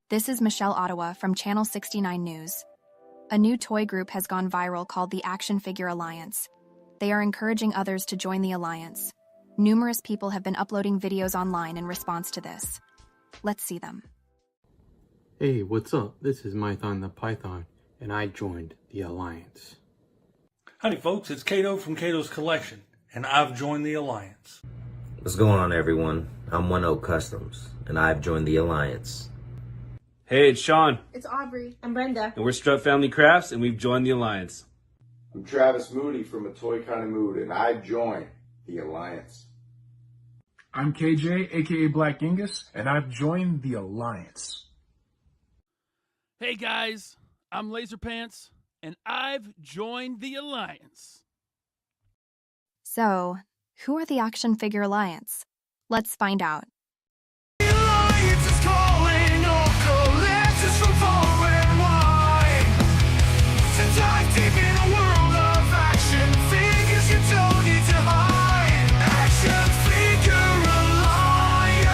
This is Michelle Ottawa from Channel 69 News. A new toy group has gone viral called the actionfigurealliance. They are encouraging others to join the alliance. Numerous people have been uploading videos online in response to this. Let's see them. Hey, what's up? This is Mython the Python, and I joined the Alliance. Howdy folks, it's Cato from Cato's Collection, and I've joined the Alliance. What's going on, everyone? I'm One Oak Customs, and I've joined the Alliance. Hey, it's Sean. It's Aubrey. I'm Brenda. And we're Strut Family Crafts, and we've joined the Alliance. I'm Travis Moody from A Toy Kind of Mood, and I've joined the Alliance. I'm KJ, aka Black Genghis, and I've joined the Alliance. Hey guys, I'm Laserpants, and I've joined the Alliance. So, who are the Action Figure Alliance? Let's find out. The Alliance is calling all collectors from far and wide to dive deep in a world of action figures you don't need to hide. Action Figure Alliance.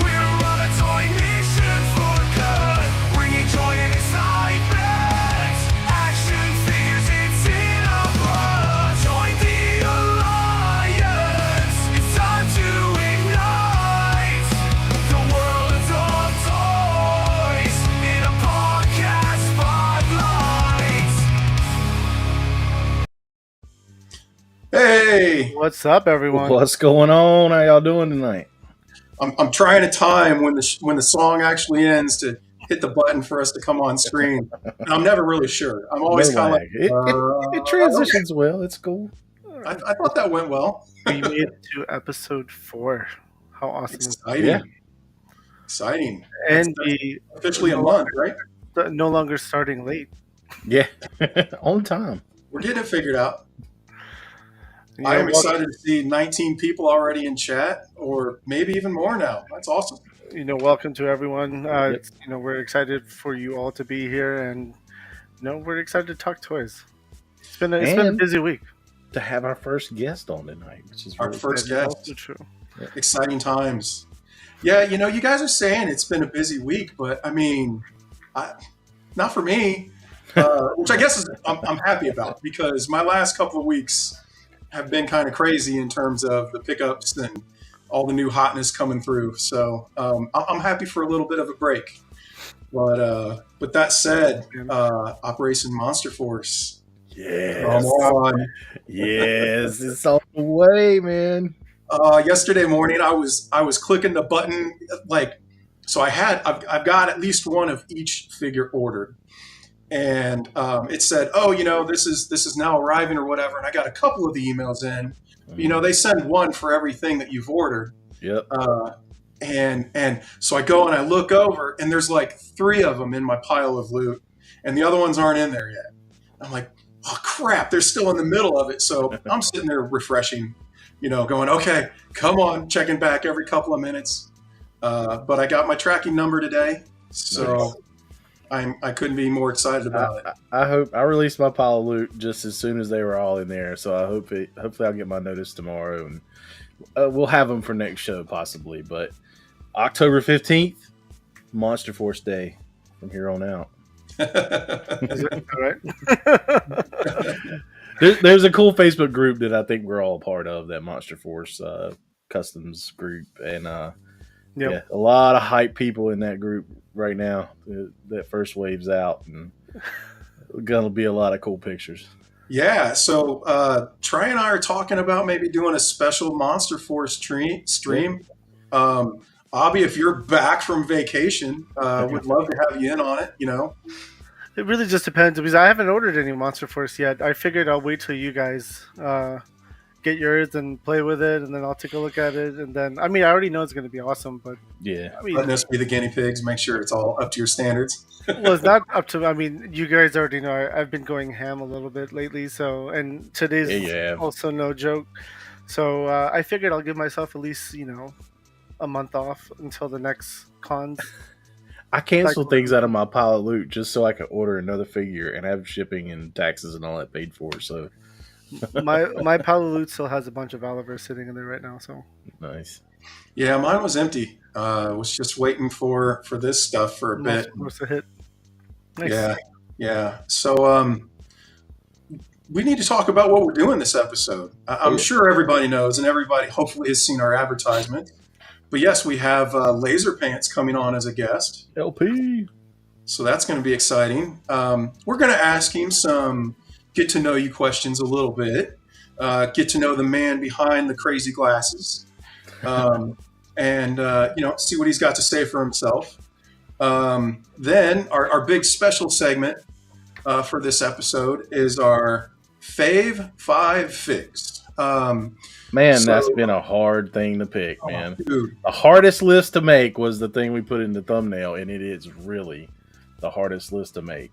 We're on a toy mission for good, bringing joy and excitement. Action figures, it's in our blood. Join the Alliance. It's time to ignite the world of toys in a podcast spotlight. Hey, What's up, everyone? What's going on? How y'all doing tonight? I'm trying to time when the song actually ends to hit the button for us to come on screen. And I'm never really sure. I'm always No kind of lag. like, It transitions well. It's cool. I thought that went well. We made it to episode 4. How awesome is that? Exciting. Yeah. Exciting. And That's we officially a month, right? no longer starting late. Yeah. On time. We're getting it figured out. You I know, am excited to see 19 people already in chat, or maybe even more now. That's awesome. welcome to everyone. We're excited for you all to be here, and we're excited to talk toys. It's been a busy week. To have our first guest on tonight, which is Our really first That's guest. also true. Exciting times. Yeah, you guys are saying it's been a busy week, but I mean, not for me, which I guess is I'm happy about, because my last couple of weeks have been kind of crazy in terms of the pickups and all the new hotness coming through. So I'm happy for a little bit of a break. But with that said, Operation Monster Force. Yes. Come on. Yes. It's on the way, man. Yesterday morning, I was clicking the button, so I've got at least one of each figure ordered, and it said, this is now arriving or whatever, and I got a couple of the emails in. They send one for everything that you've ordered. Yep. And so I go and I look over, and there's like 3 of them in my pile of loot, and the other ones aren't in there yet. I'm like, oh crap, they're still in the middle of it. So I'm sitting there refreshing, going, okay, come on, checking back every couple of minutes. But I got my tracking number today, so I couldn't be more excited about it. I hope I released my pile of loot just as soon as they were all in there. So I hopefully I'll get my notice tomorrow, and we'll have them for next show possibly. But October 15th, Monster Force Day from here on out. Is it all right? There's a cool Facebook group that I think we're all a part of, that Monster Force Customs group, and a lot of hype people in that group right now. That first wave's out, and gonna be a lot of cool pictures. Yeah, so Trey and I are talking about maybe doing a special Monster Force stream. Abby, if you're back from vacation, would love to have you in on it, It really just depends, because I haven't ordered any Monster Force yet. I figured I'll wait till you guys get yours and play with it, and then I'll take a look at it. And then, I already know it's going to be awesome, but yeah, letting us be the guinea pigs, make sure it's all up to your standards. Well, it's not up to. You guys already know I've been going ham a little bit lately. So, and today's also no joke. So I figured I'll give myself at least a month off until the next cons. I cancel things out of my pile of loot just so I can order another figure and have shipping and taxes and all that paid for. So my pile of loot still has a bunch of Oliver sitting in there right now. So nice. Yeah, mine was empty. Was just waiting for this stuff for a bit. Supposed to hit. Nice. Yeah. So we need to talk about what we're doing this episode. I'm sure everybody knows, and everybody hopefully has seen our advertisement. But yes, we have Laserpants coming on as a guest. LP. So that's going to be exciting. We're going to ask him some get-to-know-you questions a little bit. Get to know the man behind the crazy glasses. And see what he's got to say for himself. Then our big special segment for this episode is our Fave 5 Figs. That's been a hard thing to pick, man. Dude. The hardest list to make was the thing we put in the thumbnail, and it is really the hardest list to make.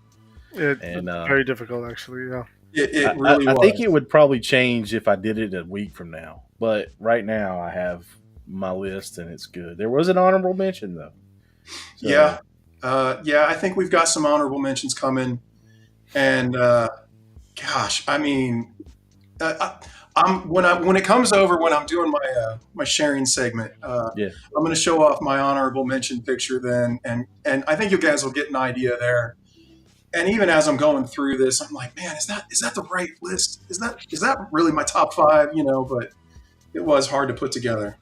It's very difficult, actually. Yeah. It really was. I think it would probably change if I did it a week from now. But right now, I have my list, and it's good. There was an honorable mention, though. So, yeah. I think we've got some honorable mentions coming. And gosh, I mean, when it comes over when I'm doing my sharing segment, I'm going to show off my honorable mention picture then, and I think you guys will get an idea there. And even as I'm going through this, I'm like, man, is that the right list? Is that really my top 5? But it was hard to put together.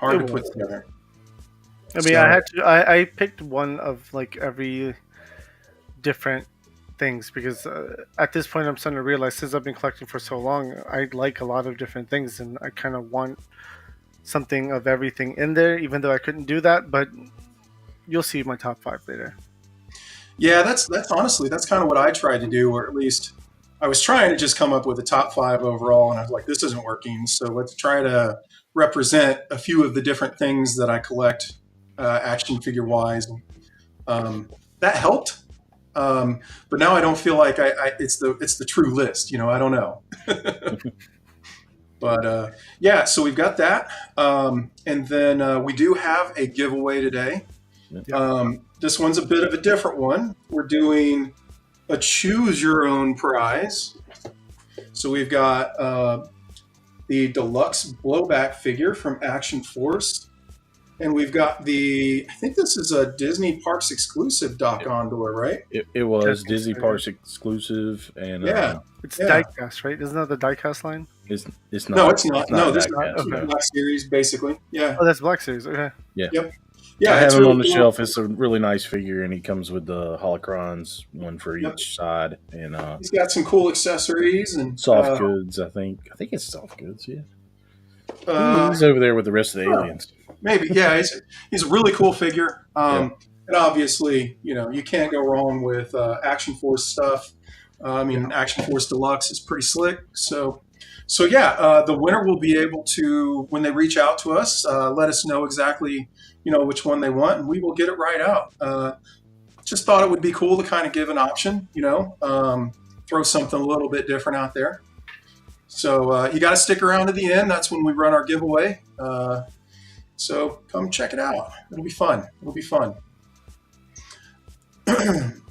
I mean, I picked one of like every different things because at this point I'm starting to realize since I've been collecting for so long, I like a lot of different things, and I kind of want something of everything in there, even though I couldn't do that. But you'll see my top 5 later. Yeah, that's honestly kind of what I tried to do, or at least I was trying to just come up with a top 5 overall, and I was like, this isn't working. So let's try to represent a few of the different things that I collect action figure wise. That helped. But now I don't feel like it's the true list, I don't know. But so we've got that. And then we do have a giveaway today. This one's a bit of a different one. We're doing a choose your own prize. So we've got the deluxe blowback figure from Action Force. And we've got I think this is a Disney Parks exclusive Doc Ondor, right? It was Disney Parks exclusive. And it's diecast, right? Isn't that the diecast line? It's not. No, it's not. This is okay. Black Series, basically. Yeah. Oh, that's Black Series. Okay. Yeah. Yep. Yeah, I have him really on the cool. shelf. It's a really nice figure, and he comes with the holocrons, one for each side. And he's got some cool accessories and soft goods. I think it's soft goods. Yeah. He's over there with the rest of the aliens. Maybe, yeah. He's a really cool figure. And obviously, you can't go wrong with Action Force stuff. Action Force Deluxe is pretty slick. So the winner will be able to, when they reach out to us, let us know exactly, which one they want, and we will get it right out. Just thought it would be cool to kind of give an option, throw something a little bit different out there. So you got to stick around to the end. That's when we run our giveaway. So come check it out. It'll be fun.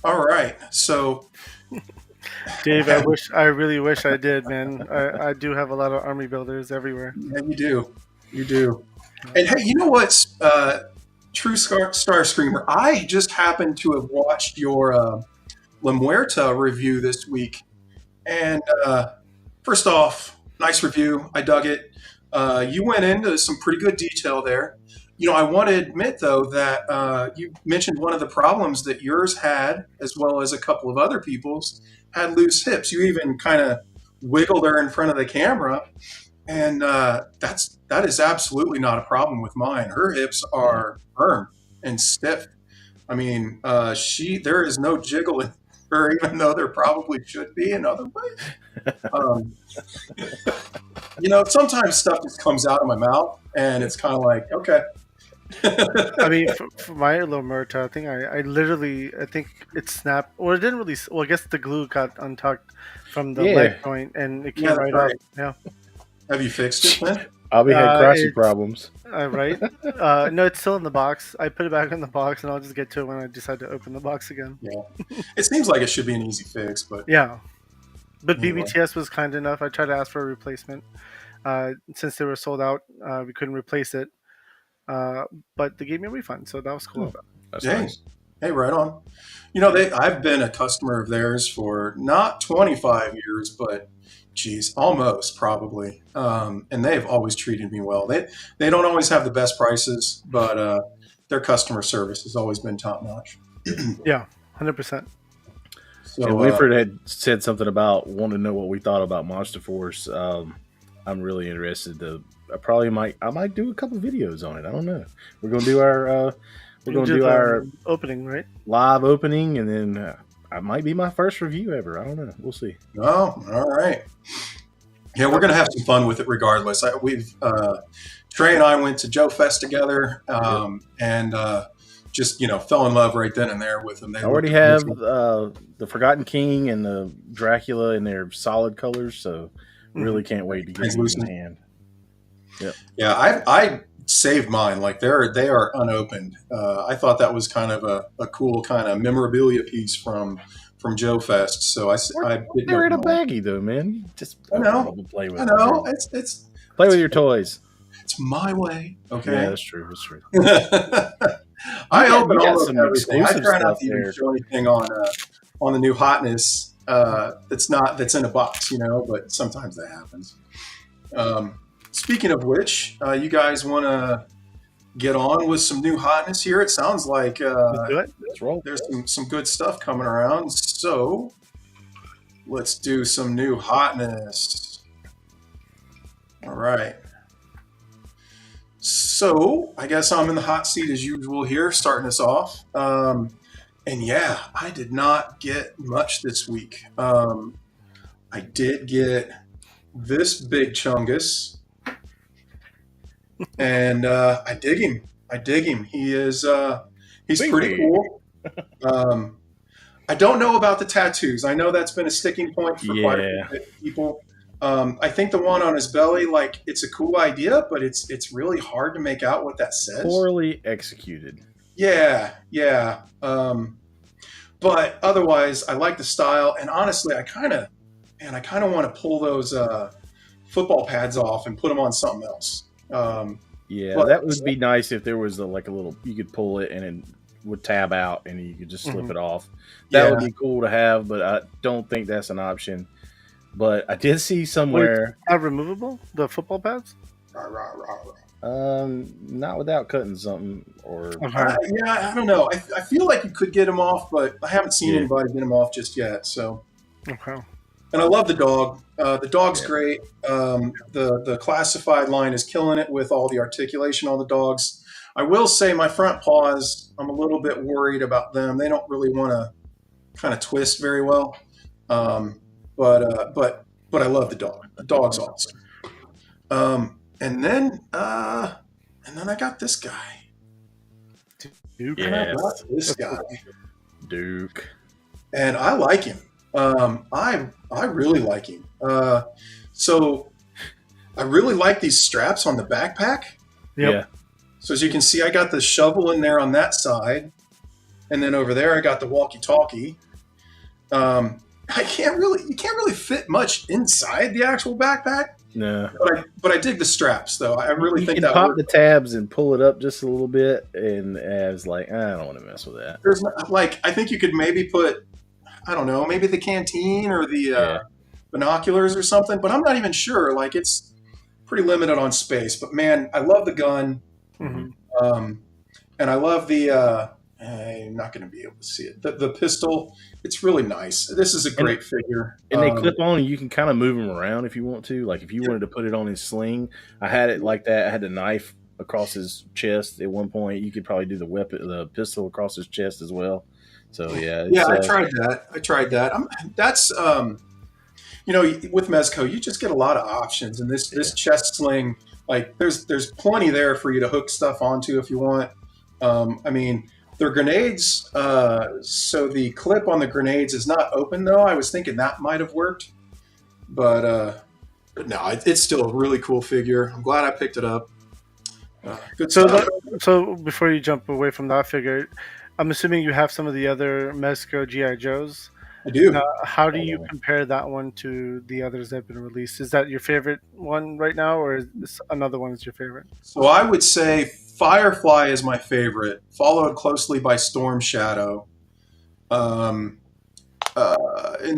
All right. So, Dave, I really wish I did, man. I do have a lot of army builders everywhere. Yeah, you do. And hey, you know what's True Star Screamer? I just happened to have watched your La Muerta review this week, and first off, nice review. I dug it. You went into some pretty good detail there. I want to admit, though, that you mentioned one of the problems that yours had, as well as a couple of other people's, had loose hips. You even kind of wiggled her in front of the camera, and that is absolutely not a problem with mine. Her hips are firm and stiff. There is no jiggle in her, even though there probably should be in other ways. Sometimes stuff just comes out of my mouth, and it's kind of like, okay. For my La Muerta, I think it snapped, or it didn't really. Well, I guess the glue got untucked from the leg joint, and it came right up. Yeah. Have you fixed it, man? Bobby had crashing problems. Right? No, it's still in the box. I put it back in the box, and I'll just get to it when I decide to open the box again. Yeah. It seems like it should be an easy fix, but yeah. But BBTS was kind enough. I tried to ask for a replacement. Since they were sold out, we couldn't replace it. but they gave me a refund, so that was cool. That's Hey, nice. hey, right on. I've been a customer of theirs for not 25 years, but geez, almost probably. And they've always treated me well. They don't always have the best prices, but their customer service has always been top notch. Yeah, 100%. So and Winfred had said something about wanting to know what we thought about Monster Force. I'm really interested to. I might do a couple videos on it. I don't know. We're gonna do our our opening, right? Live opening, and then it might be my first review ever. I don't know. We'll see. Oh, all right. Yeah, we're gonna have some fun with it regardless. Trey and I went to Joe Fest together, and just fell in love right then and there with them. I already have the Forgotten King and the Dracula in their solid colors, so really can't wait to get them in hand. Yep. Yeah, I saved mine. Like they are unopened. I thought that was kind of a cool kind of memorabilia piece from Joe Fest. So they're in a baggie though, man. Just play with. I know. It's play with your toys. It's my way. Okay. Yeah, that's true. That's true. I open all of everything. I try not to even show anything on the new hotness. That's in a box, but sometimes that happens. Speaking of which, you guys want to get on with some new hotness here? It sounds like there's some good stuff coming around. So let's do some new hotness. All right. So I guess I'm in the hot seat as usual here, starting us off. And yeah, I did not get much this week. I did get this big chungus. And I dig him. He is he's pretty cool. I don't know about the tattoos. I know that's been a sticking point for quite a few people. I think the one on his belly, like, it's a cool idea, but it's really hard to make out what that says. Poorly executed. Yeah. But otherwise, I like the style, and honestly, I kind of want to pull those football pads off and put them on something else. That would be nice if there was a little, you could pull it and it would tab out and you could just slip it off. That would be cool to have, but I don't think that's an option. But I did see somewhere. Not removable, the football pads? Not without cutting something or. I don't know. I feel like you could get them off, but I haven't seen anybody get them off just yet. So. Okay. And I love the dog. The dog's great. The classified line is killing it with all the articulation on the dogs. I will say my front paws, I'm a little bit worried about them. They don't really want to kind of twist very well. But I love the dog. The dog's awesome. And then I got this guy. Duke. Duke. And I like him. I really like him. So I really like these straps on the backpack. Yep. Yeah. So as you can see, I got the shovel in there on that side, and then over there I got the walkie-talkie. You can't really fit much inside the actual backpack. No. But I dig the straps though. I really think you that can pop works. the tabs and pull it up just a little bit, and I was like, I don't want to mess with that. There's I think you could maybe put, I don't know, maybe the canteen or the binoculars or something, but I'm not even sure. Like, it's pretty limited on space. But man, I love the gun, and I love the. I'm not going to be able to see it. The pistol, it's really nice. This is a great figure. And they clip on, and you can kind of move them around if you want to. Like, if you wanted to put it on his sling, I had it like that. I had the knife across his chest at one point. You could probably do the pistol across his chest as well. So yeah, I tried that. That's with Mezco, you just get a lot of options, and this chest sling, like there's plenty there for you to hook stuff onto if you want. They're grenades, so the clip on the grenades is not open though. I was thinking that might have worked, but no, it's still a really cool figure. I'm glad I picked it up. Good stuff. So before you jump away from that figure, I'm assuming you have some of the other Mezco G.I. Joes. I do. How do you compare that one to the others that have been released? Is that your favorite one right now, or is another one is your favorite? So I would say Firefly is my favorite, followed closely by Storm Shadow. And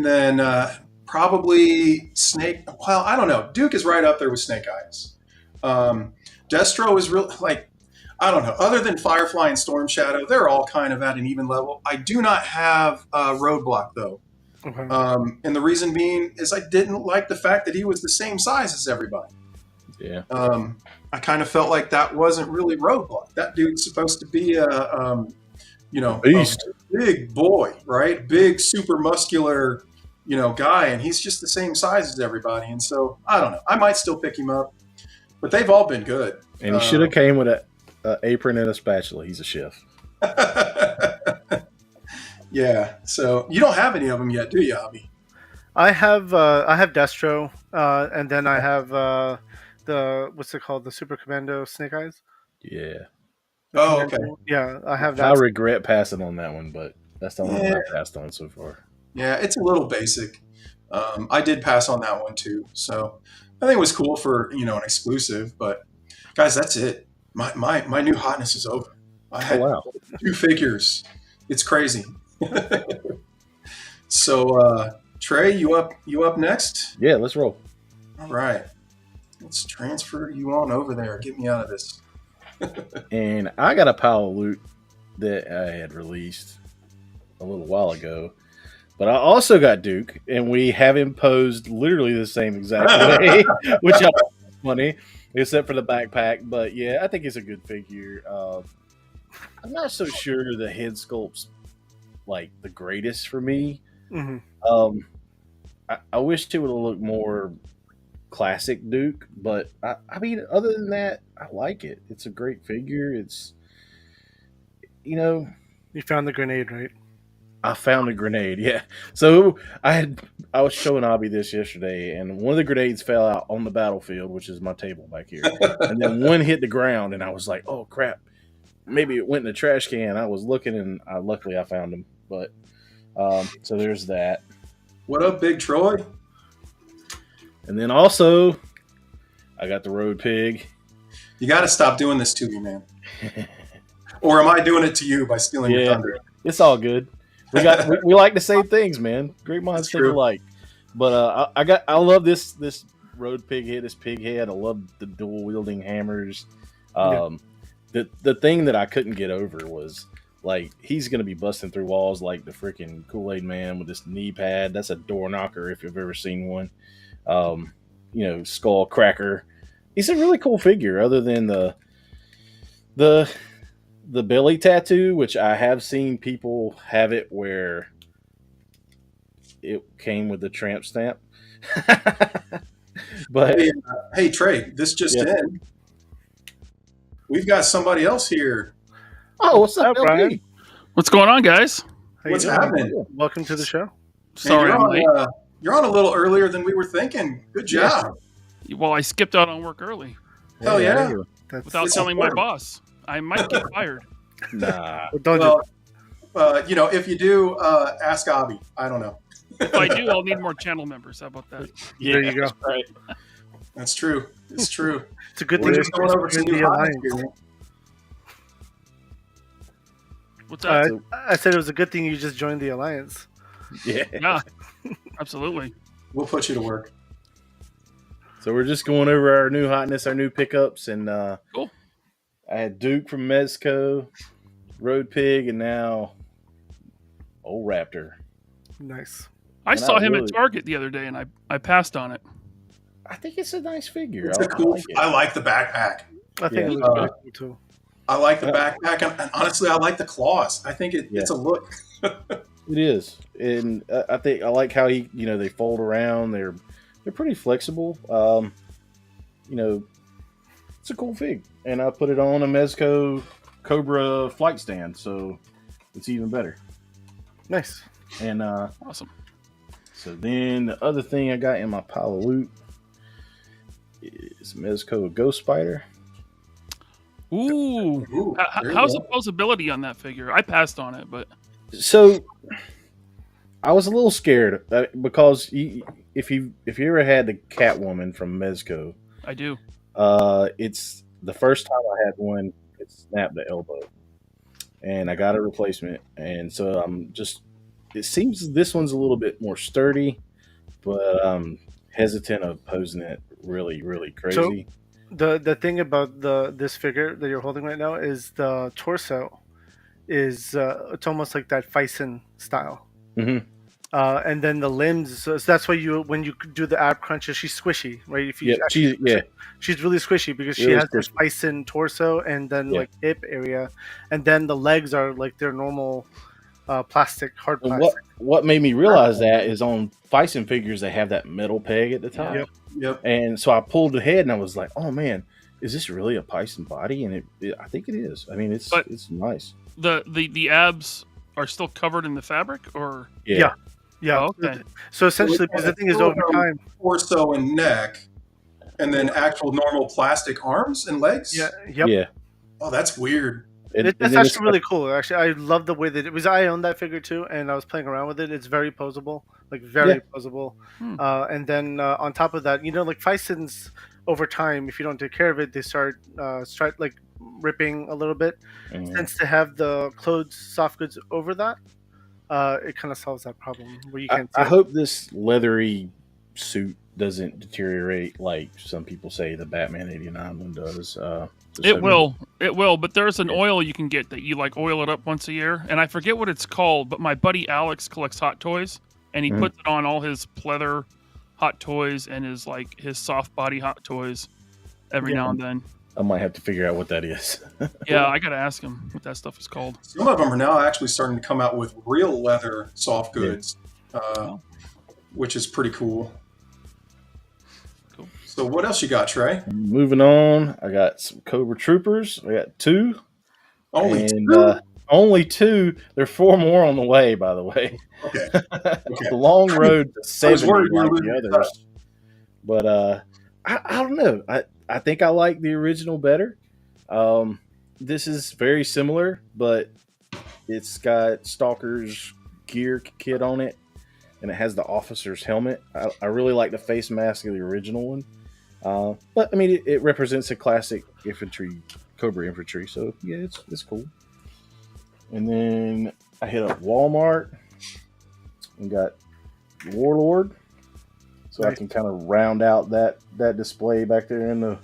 then probably Snake. Well, I don't know. Duke is right up there with Snake Eyes. Destro is real. Like, I don't know. Other than Firefly and Storm Shadow, they're all kind of at an even level. I do not have Roadblock though, and the reason being is I didn't like the fact that he was the same size as everybody. Yeah. I kind of felt like that wasn't really Roadblock. That dude's supposed to be a beast. A big boy, right? Big, super muscular, guy, and he's just the same size as everybody. And so I don't know. I might still pick him up, but they've all been good. And he should have came with an apron and a spatula. He's a chef. Yeah. So you don't have any of them yet, do you, Abby? I have Destro, and then I have the what's it called, the Super Commando Snake Eyes. Yeah. Oh, okay. Yeah, I have that. I regret passing on that one, but that's the only one I passed on so far. Yeah, it's a little basic. I did pass on that one too, so I think it was cool for an exclusive. But guys, that's it. My new hotness is over. I had 2 figures. It's crazy. So Trey, you up next? Yeah, let's roll. All right, let's transfer you on over there. Get me out of this. And I got a pile of loot that I had released a little while ago, but I also got Duke, and we have him posed literally the same exact way, which is funny, except for the backpack. But yeah, I think it's a good figure. I'm not so sure the head sculpt's like the greatest for me. Mm-hmm. I wish it would have looked more classic Duke, but I mean, other than that, I like it. It's a great figure. It's, you found the grenade, right? I found a grenade. Yeah. So I was showing Abby this yesterday, and one of the grenades fell out on the battlefield, which is my table back here, and then one hit the ground, and I was like, "Oh crap! Maybe it went in the trash can." I was looking, and luckily I found him. But so there's that. What up, Big Troy? And then also, I got the road pig. You got to stop doing this to me, man. Or am I doing it to you by stealing your thunder? It's all good. We like the same things, man. Great minds think alike. But I love this road pig head, this pig head. I love the dual wielding hammers. The thing that I couldn't get over was, like, he's gonna be busting through walls like the freaking Kool-Aid Man with this knee pad. That's a door knocker if you've ever seen one. Skull cracker. He's a really cool figure, other than the belly tattoo, which I have seen people have it where it came with the tramp stamp. But hey Trey, this just in. We've got somebody else here. Oh, what's up, Brian? What's going on, guys? What's happening? Welcome to the show. Sorry, I'm late. You're on a little earlier than we were thinking. Good job. Well, I skipped out on work early. Hell yeah. Without telling my boss. I might get fired. Nah. If you do, ask Abby. I don't know. If I do, I'll need more channel members. How about that? Yeah, there you go. Right. That's true. It's true. It's a good thing you're going over some new alliance. What's that? I said it was a good thing you just joined the alliance. Yeah, absolutely. We'll put you to work. So we're just going over our new hotness, our new pickups, and cool. I had Duke from Mezco, Road Pig, and now Old Raptor. Nice. I saw him at Target the other day, and I passed on it. I think it's a nice figure. It's I like the backpack. I think it looks cool too. I like the backpack, and honestly, I like the claws. I think it's a look. It is, and I think I like how they fold around. They're pretty flexible. It's a cool fig, and I put it on a Mezco Cobra flight stand, so it's even better. Nice. And awesome. So then the other thing I got in my pile of loot is Mezco Ghost Spider. Ooh. How's the posability on that figure? I passed on it, but so I was a little scared because if you ever had the Catwoman from Mezco, I do. It's the first time I had one. it snapped the elbow, and I got a replacement. And so it seems this one's a little bit more sturdy, but I'm hesitant of posing it really, really crazy. So the thing about this figure that you're holding right now is the torso is it's almost like that Fison style. Mm-hmm. And then the limbs, so that's why when you do the ab crunches, she's squishy, right? If you she's really squishy because she has this bison torso and then like hip area, and then the legs are like their normal hard plastic. What made me realize that is on Fison figures they have that metal peg at the top. Yep. And so I pulled the head and I was like, oh man, is this really a Bison body? And I think it is. I mean, it's nice. The abs are still covered in the fabric, or yeah. Oh, okay. So essentially, because the thing is over time, torso and neck, and then actual normal plastic arms and legs. Yeah. Oh, that's weird. That's actually really cool. Actually, I love the way that it was. I own that figure too, and I was playing around with it. It's very posable, like very posable. And then on top of that, like Fisons, over time, if you don't take care of it, they start like ripping a little bit. Since they have the clothes, soft goods over that, it kind of solves that problem where you can't. I hope this leathery suit doesn't deteriorate like some people say the Batman '89 one does. It will, but there's an oil you can get that you like oil it up once a year, and I forget what it's called, but my buddy Alex collects hot toys, and he puts it on all his pleather hot toys and his soft body hot toys every now and then. I might have to figure out what that is. Yeah, I gotta ask him what that stuff is called. Some of them are now actually starting to come out with real leather soft goods, which is pretty cool. So what else you got, Trey? Moving on, I got some Cobra Troopers. I got 2. Only 2. There are 4 more on the way, by the way. Okay. The long road to 70 like the others. But I don't know. I think I like the original better. This is very similar, but it's got Stalker's gear kit on it, and it has the officer's helmet. I really like the face mask of the original one. But I mean, it represents a classic Cobra infantry, so yeah, it's cool. And then I hit up Walmart and got Warlord, so I can kind of round out that display back there in the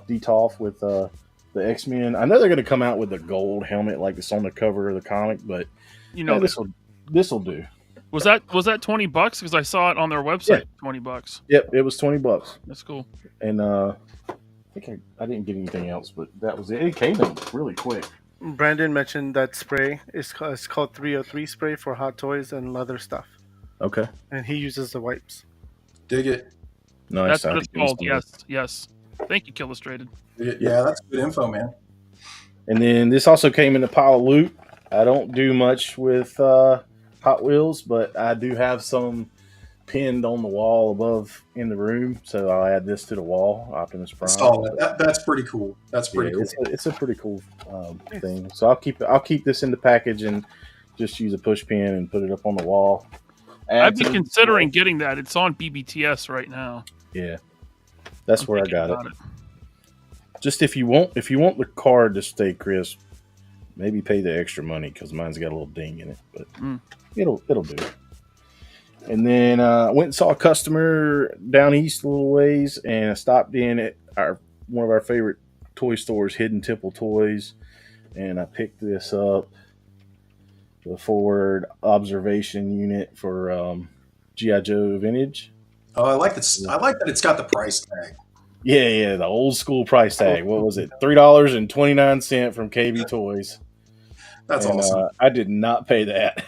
DTOF with the X-Men. I know they're going to come out with a gold helmet like it's on the cover of the comic, but this will do. Was that $20? Because I saw it on their website. $20. Yep, it was $20. That's cool. And I think I didn't get anything else, but that was it. It came in really quick. Brandon mentioned that spray is called 303 spray for hot toys and leather stuff. Okay. And he uses the wipes. Dig it. Nice. That's what it's called. Yes. Thank you, Illustrated. Yeah, that's good info, man. And then this also came in a pile of loot. I don't do much with Hot Wheels, but I do have some pinned on the wall above in the room, so I'll add this to the wall. Optimus Prime. Solid. That's pretty cool. That's pretty cool. It's a pretty cool thing. So I'll keep this in the package and just use a push pin and put it up on the wall. I've been considering getting that. It's on BBTS right now. Yeah, that's where I got it. Just if you want the card to stay crisp, maybe pay the extra money because mine's got a little ding in it, but it'll do. And then I went and saw a customer down east a little ways, and I stopped in at one of our favorite toy stores, Hidden Temple Toys, and I picked this up, the forward observation unit for G.I. Joe Vintage. Oh, I like that. I like that it's got the price tag. Yeah, the old school price tag. What was it? $3.29 from KB Toys. That's awesome. I did not pay that.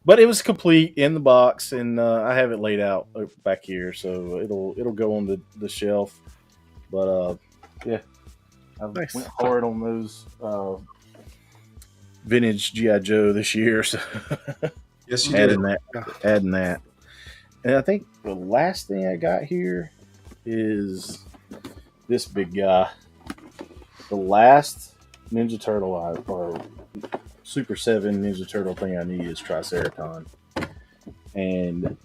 But it was complete in the box, and I have it laid out back here, so it'll go on the shelf. But yeah, I went hard on those vintage G.I. Joe this year. So yes, you did. Adding that. And I think the last thing I got here is this big guy. The last Ninja Turtle or Super 7 Ninja Turtle thing I need is Triceraton. And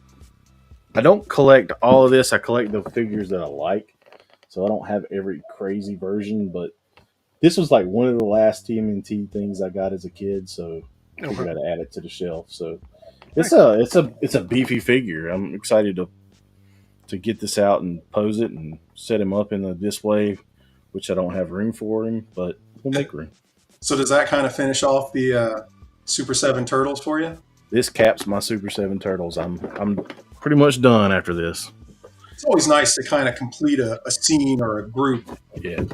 I don't collect all of this. I collect the figures that I like. so I don't have every crazy version. But this was like one of the last TMNT things I got as a kid, so I figured I'd add it to the shelf. So it's a beefy figure. I'm excited to get this out and pose it and set him up in the display, which I don't have room for him, but we'll make room. So does that kind of finish off the Super 7 Turtles for you? This caps my Super 7 Turtles. I'm pretty much done after this. It's always nice to kind of complete a scene or a group. Yeah.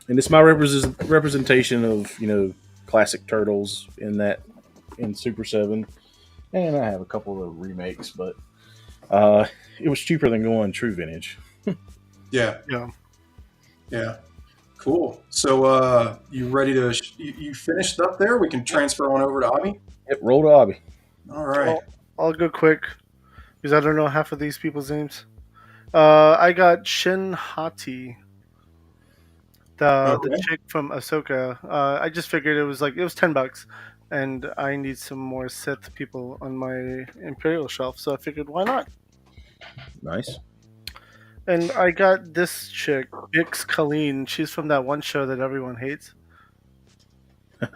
And it's my representation of, classic Turtles in Super 7. And I have a couple of remakes, but it was cheaper than going true vintage. Yeah. Cool. So you ready to you finished up there? We can transfer on over to Abby. Yep, roll to Abby. All right. I'll go quick because I don't know half of these people's names. I got Shin Hati, the chick from Ahsoka. I just figured it was $10, and I need some more Sith people on my Imperial shelf, so I figured why not. Nice. And I got this chick, Bix Colleen. She's from that one show that everyone hates. One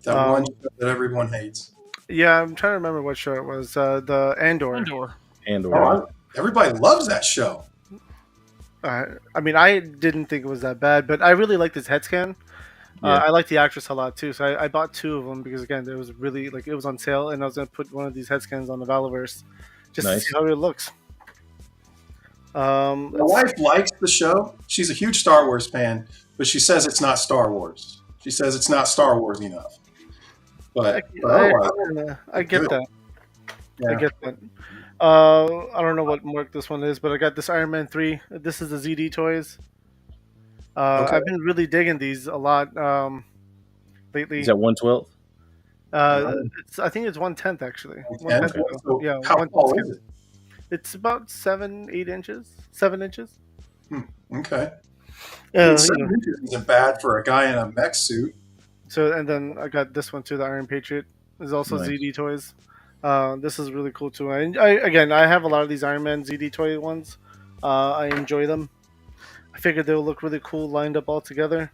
show that everyone hates. Yeah, I'm trying to remember what show it was. The Andor. Oh, everybody loves that show. I mean, I didn't think it was that bad, but I really like this head scan. I like the actress a lot too, so I bought 2 of them because again, it was really it was on sale, and I was gonna put one of these head scans on the Valaverse just to see how it looks. My wife likes the show. She's a huge Star Wars fan, but she says it's not Star Wars. She says it's not Star Wars enough. But I get that. Yeah. I get that. I don't know what mark this one is, but I got this Iron Man 3. This is the ZD toys. I've been really digging these a lot lately. Is that 1/12? I think it's 1/10 actually. 1/10. So yeah, how tall is it? It's about 7-8 inches. 7 inches. Okay. 7 inches isn't bad for a guy in a mech suit. So, and then I got this one too. The Iron Patriot is also ZD toys. This is really cool too. I have a lot of these Iron Man ZD toy ones. I enjoy them. I figured they'll look really cool lined up all together.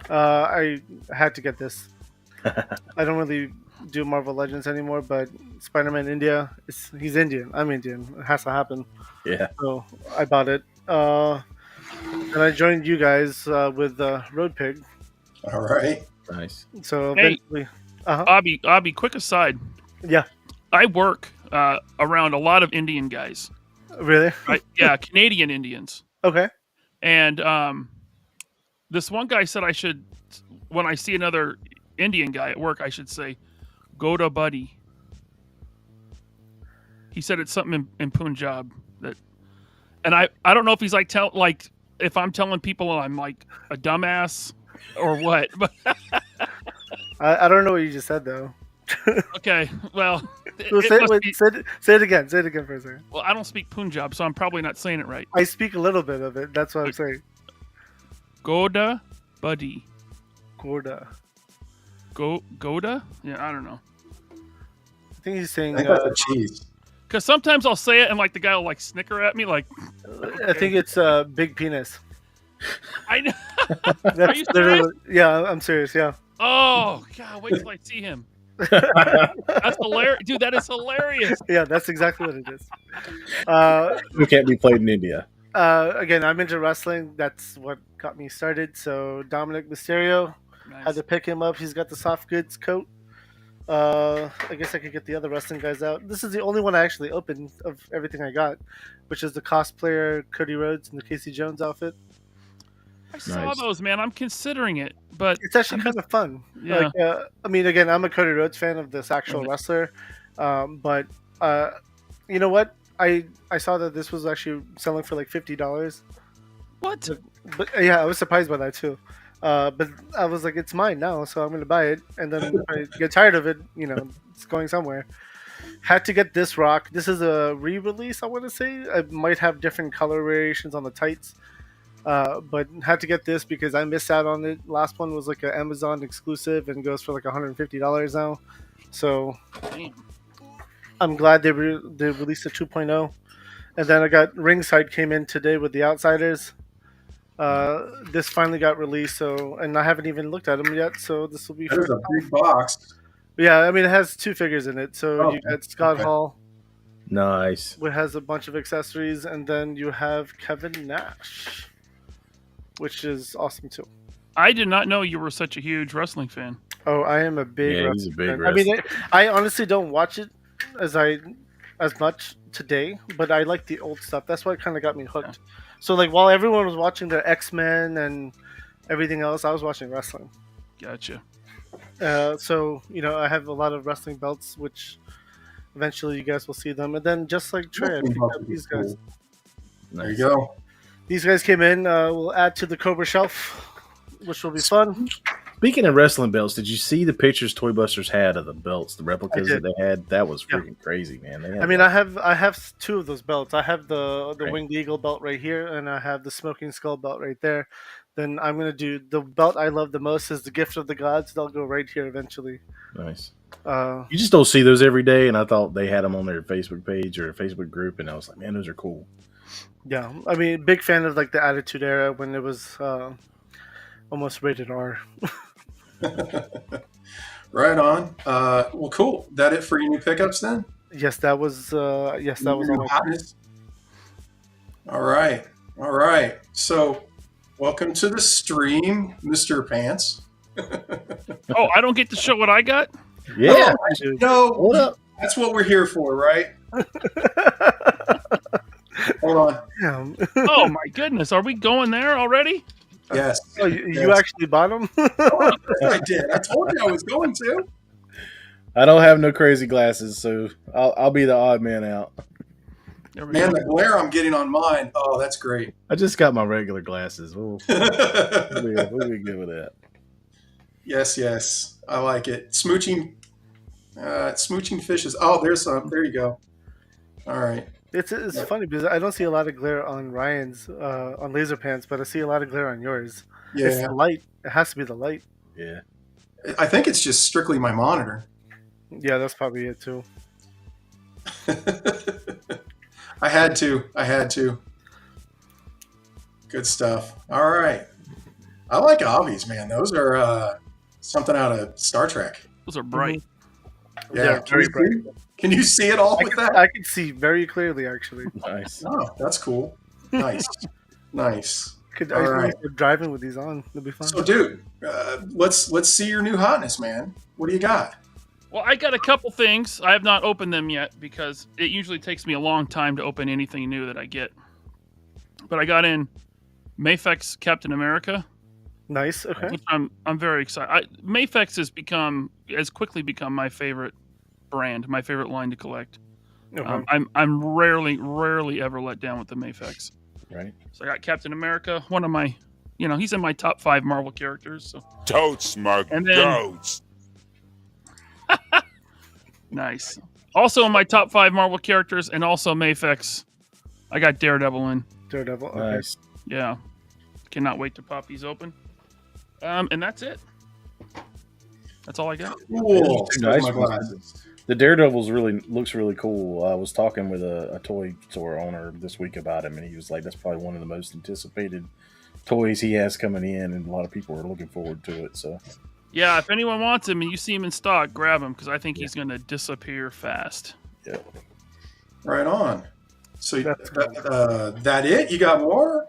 I had to get this. I don't really do Marvel Legends anymore, but Spider-Man India, he's Indian. I'm Indian. It has to happen. Yeah. So I bought it. And I joined you guys with Road Pig. All right. Nice. So eventually... Abby, quick aside. Yeah. I work around a lot of Indian guys. Really? Yeah, Canadian Indians. Okay. And this one guy said I should, when I see another Indian guy at work, I should say, "Goda buddy." He said it's something in Punjab and I don't know if he's if I'm telling people I'm like a dumbass or what, but I don't know what you just said though. Okay, well, say it again. Say it again for a second. Well, I don't speak Punjab, so I'm probably not saying it right. I speak a little bit of it. That's what I'm saying. Goda buddy. Goda. Goda? Yeah, I don't know. I think he's saying. I think that's a cheese. Because sometimes I'll say it and the guy will snicker at me okay. I think it's big penis. I know. Are you serious? Yeah, I'm serious. Yeah. Oh God! Wait till I see him. That's hilarious, dude. That is hilarious. Yeah, that's exactly what it is. We can't be played in India. Again, I'm into wrestling. That's what got me started. So Dominic Mysterio, had to pick him up. He's got the soft goods coat. I guess I could get the other wrestling guys out. This is the only one I actually opened of everything I got, which is the cosplayer Cody Rhodes in the Casey Jones outfit. I saw those, man. I'm considering it, but it's actually kind of fun. Yeah. I mean, again, I'm a Cody Rhodes fan of this actual wrestler, but you know what? I saw that this was actually selling for $50. What? But yeah, I was surprised by that too. But I was like, it's mine now, so I'm going to buy it. And then if I get tired of it, it's going somewhere. Had to get this rock. This is a re-release, I want to say. I might have different color variations on the tights. But had to get this because I missed out on it. Last one was an Amazon exclusive and goes for $150 now. So I'm glad they released a 2.0. And then I got Ringside came in today with the Outsiders. This finally got released, and I haven't even looked at them yet, so this will be That is first. a big box. Yeah, I mean it has 2 figures in it. So you got Scott Hall. Nice. It has a bunch of accessories, and then you have Kevin Nash, which is awesome too. I did not know you were such a huge wrestling fan. Oh, I am a big. Yeah, he's a big fan. I mean, I honestly don't watch it as much today, but I like the old stuff. That's what kind of got me hooked. Yeah. So like while everyone was watching the X-Men and everything else, I was watching wrestling. Gotcha. So I have a lot of wrestling belts, which eventually you guys will see them. And then just like Trey, I picked up these guys. There you go. These guys came in. We'll add to the Cobra shelf, which will be fun. Speaking of wrestling belts, did you see the pictures Toy Busters had of the belts, the replicas that they had? That was freaking crazy, man. I have 2 of those belts. I have the Winged Eagle belt right here, and I have the Smoking Skull belt right there. Then I'm gonna do the belt I love the most is the Gift of the Gods. They'll go right here eventually. Nice. You just don't see those every day, and I thought they had them on their Facebook page or Facebook group, and I was like, man, those are cool. Yeah, I mean, big fan of like the Attitude Era when it was almost rated R. Right on. Well, cool. That it for your new pickups then? Yes, that was. All hotness. All right. So, welcome to the stream, Mr. Pants. Oh, I don't get to show what I got? Yeah. No, that's what we're here for, right? Hold on. Oh my goodness, are we going there already? Yes. Oh, you actually bought them? I did. I told you I was going to. I don't have no crazy glasses, so I'll be the odd man out. Man, the glare I'm getting on mine. Oh, that's great. I just got my regular glasses. We'll be good with that. Yes. I like it. Smooching fishes. Oh, there's some. There you go. All right. It's funny because I don't see a lot of glare on Ryan's on Laserpants, but I see a lot of glare on yours. Yeah. It's the light. It has to be the light. Yeah. I think it's just strictly my monitor. Yeah, that's probably it too. I had to. Good stuff. All right. I like obbies, man. Those are something out of Star Trek. Those are bright. Yeah, very bright. Can you see it all with that? I can see very clearly, actually. Nice. Oh, that's cool. Nice. All right. Driving with these on, it'll be fun. So, dude, let's see your new hotness, man. What do you got? Well, I got a couple things. I have not opened them yet because it usually takes me a long time to open anything new that I get. But I got in Mafex Captain America. Nice. Okay. Which I'm very excited. Mafex has quickly become my favorite brand, my favorite line to collect. Okay. I'm rarely ever let down with the Mafex. Right. So I got Captain America, one of my, he's in my top 5 Marvel characters. So. Totes, Mark. And then, goats. Nice. Also in my top 5 Marvel characters, and also Mafex, I got Daredevil in. Daredevil. Okay. Nice. Yeah. Cannot wait to pop these open. And that's it. That's all I got. Cool. Nice. The Daredevil's looks really cool. I was talking with a toy store owner this week about him, and he was like, "That's probably one of the most anticipated toys he has coming in, and a lot of people are looking forward to it." So, yeah, if anyone wants him and you see him in stock, grab him because I think he's going to disappear fast. Yeah. Right on. So that it? You got more?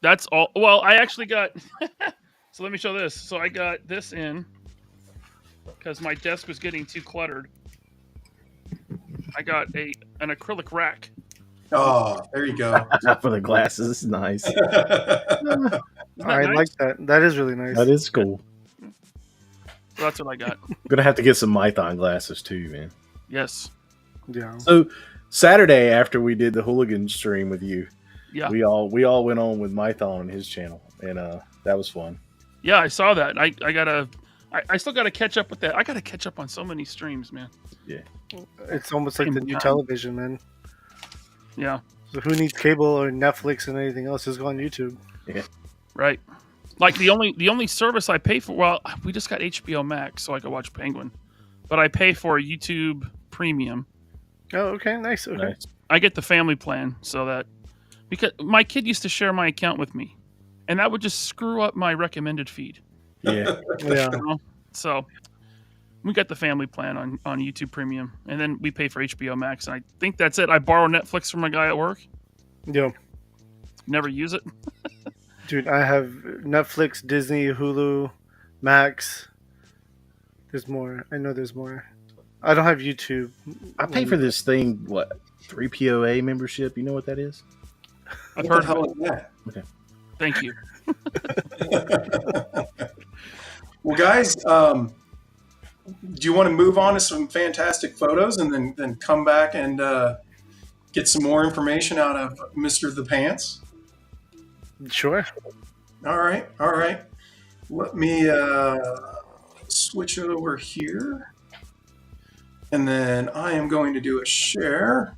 That's all. Well, I actually got. So let me show this. So I got this in because my desk was getting too cluttered. I got an acrylic rack. Oh, there you go. For the glasses, nice. I like that. That is really nice. That is cool. So that's what I got. I'm gonna have to get some Mython glasses too, man. Yes. Yeah. So Saturday after we did the hooligan stream with you, yeah, we all went on with Mython on his channel, and that was fun. Yeah, I saw that. I still gotta catch up with that. I gotta catch up on so many streams, man. Yeah. It's almost like the new television, man. Yeah. So who needs cable or Netflix and anything else? Just go on YouTube. Yeah. Right. Like the only service I pay for. Well, we just got HBO Max, so I could watch Penguin, but I pay for YouTube Premium. Oh, okay, nice. Okay. Nice. I get the family plan so that because my kid used to share my account with me, and that would just screw up my recommended feed. Yeah. Yeah. You know? So we got the family plan on YouTube Premium, and then we pay for HBO Max, and I think that's it. I borrow Netflix from a guy at work. Yeah. Never use it. Dude, I have Netflix, Disney, Hulu, Max. There's more. I know there's more. I don't have YouTube. I pay for this thing, what, 3POA membership? You know what that is? I've What heard the hell of it. is that? Okay. Thank you. Well, guys, do you want to move on to some fantastic photos and then come back and get some more information out of Mr. The Pants? Sure. All right. Let me switch over here. And then I am going to do a share.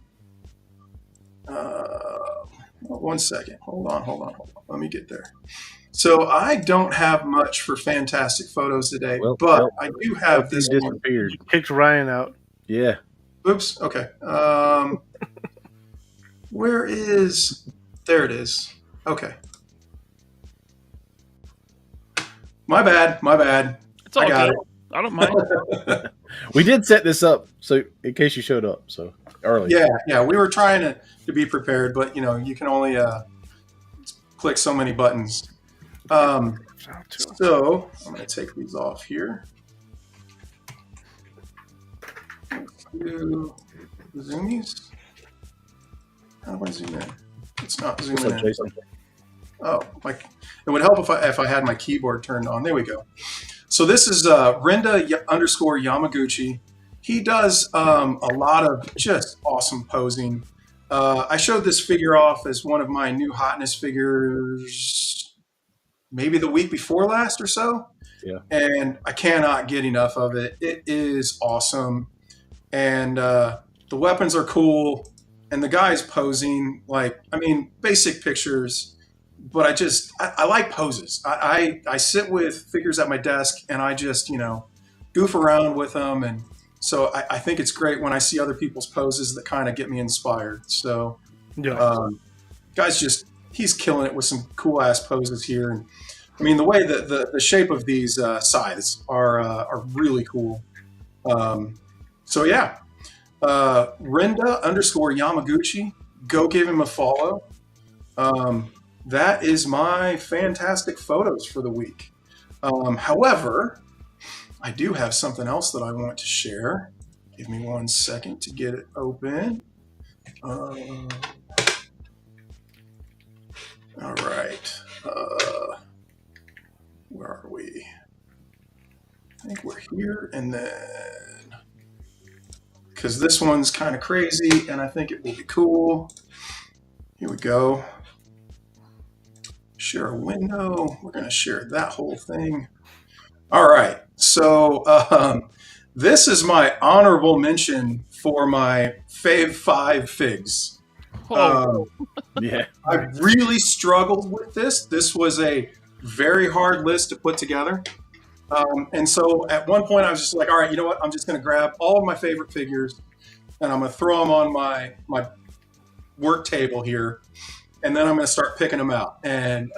One second. Hold on. Let me get there. So I don't have much for fantastic photos today, but I do have this one. Disappeared. You kicked Ryan out. Yeah. Oops. Okay. Where is? There it is. Okay. My bad. It's all I got good. I don't mind. We did set this up so in case you showed up so early. Yeah. We were trying to be prepared, but you can only click so many buttons. So I'm going to take these off here. Let's do the zoomies. How do I zoom in? It's not zooming What's up, in. Jason? Oh, it would help if I had my keyboard turned on. There we go. So this is Renda _ Yamaguchi. He does a lot of just awesome posing. I showed this figure off as one of my new hotness figures maybe the week before last or so. Yeah. And I cannot get enough of it. It is awesome. And the weapons are cool. And the guy's posing basic pictures. But I like poses. I sit with figures at my desk and I just, goof around with them. And so I think it's great when I see other people's poses that kind of get me inspired. So, guy's he's killing it with some cool ass poses here. And I mean, the way that the shape of these scythes are really cool. So yeah, Renda _ Yamaguchi, go give him a follow. That is my fantastic photos for the week. However, I do have something else that I want to share. Give me 1 second to get it open. All right. Where are we? I think we're here, and then because this one's kind of crazy, and I think it will be cool. Here we go. Share a window. We're going to share that whole thing. All right. So this is my honorable mention for my Fave 5 figs. Yeah. I really struggled with this. This was a very hard list to put together. And so at one point I was just like, all right, you know what? I'm just going to grab all of my favorite figures and I'm going to throw them on my work table here. And then I'm going to start picking them out. And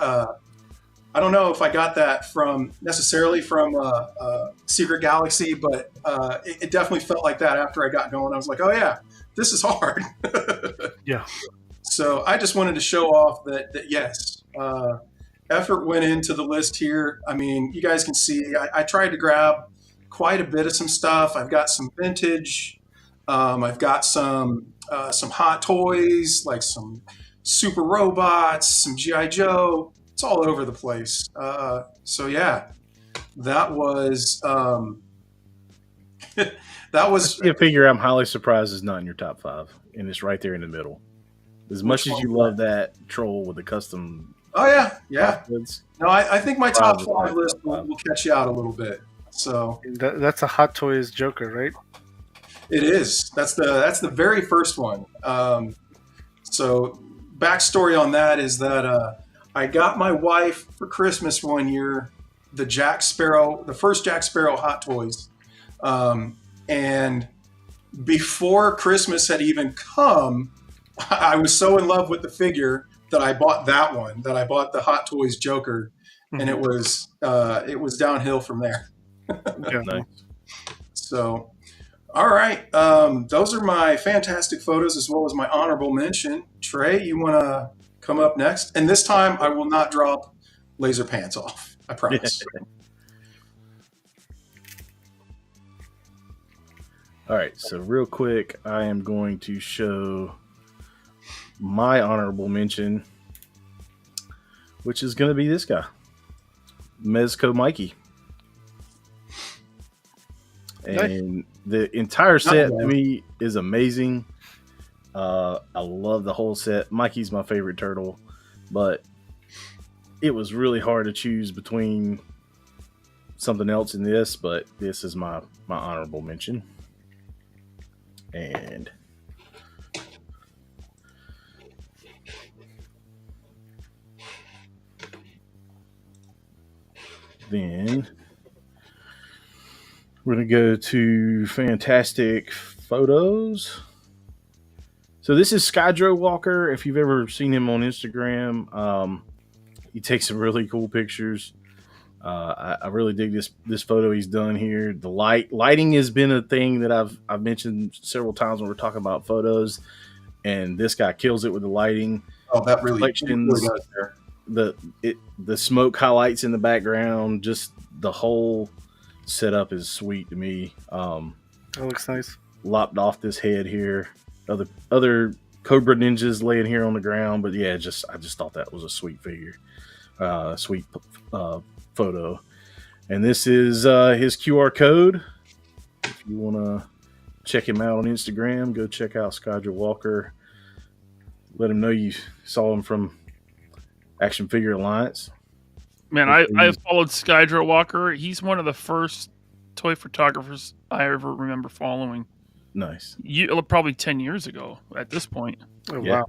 I don't know if I got that necessarily from Secret Galaxy, but it definitely felt like that after I got going. I was like, oh yeah, this is hard. Yeah. So I just wanted to show off that yes, effort went into the list here. I mean, you guys can see I tried to grab quite a bit of some stuff. I've got some vintage. I've got some hot toys, like some super robots, some G.I. Joe. It's all over the place. So yeah, that was a figure I'm highly surprised is not in your top 5, and it's right there in the middle. As much as you love that troll with the custom. Oh yeah. No, I think my top 5 list will catch you out a little bit. So that's a Hot Toys Joker, right? It is. That's the very first one. So backstory on that is that I got my wife for Christmas one year the first Jack Sparrow Hot Toys, and before Christmas had even come, I was so in love with the figure that I bought that one. That I bought the Hot Toys Joker, and it was downhill from there. Nice. So, all right, those are my fantastic photos as well as my honorable mention. Trey, you want to come up next? And this time, I will not drop Laserpants off. I promise. All right, so real quick, I am going to show my honorable mention, which is going to be this guy, Mezco Mikey. And the entire set to me is amazing. I love the whole set. Mikey's my favorite turtle, but it was really hard to choose between something else in this, but this is my honorable mention. And then we're going to go to fantastic photos. So this is Skydro Walker. If you've ever seen him on Instagram, he takes some really cool pictures. I really dig this photo he's done here. The lighting has been a thing that I've mentioned several times when we're talking about photos, and this guy kills it with the lighting. Oh, that really does there. The smoke highlights in the background, just the whole setup is sweet to me. That looks nice. Lopped off this head here. Other Cobra ninjas laying here on the ground, but yeah, I just thought that was a sweet figure, sweet photo. And this is his QR code. If you want to check him out on Instagram, go check out Skydra Walker. Let him know you saw him from Action Figure Alliance. Man, I followed Skydra Walker. He's one of the first toy photographers I ever remember following. Nice. Probably 10 years ago at this point. Oh, yeah. Wow.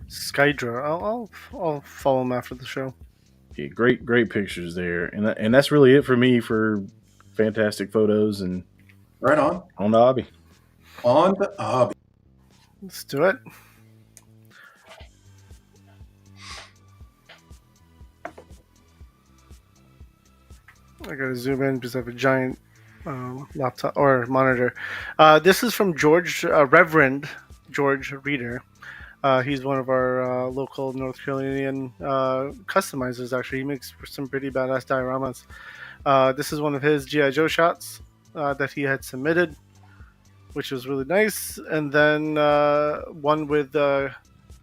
Skydra. I'll follow him after the show. Yeah, great pictures there. And that's really it for me for fantastic photos and right on the hobby. On the hobby. Let's do it. I gotta zoom in because I have a giant laptop or monitor. This is from George, Reverend George Reader. He's one of our local North Carolinian customizers. Actually, he makes some pretty badass dioramas. This is one of his G.I. Joe shots that he had submitted, which was really nice. And then one with this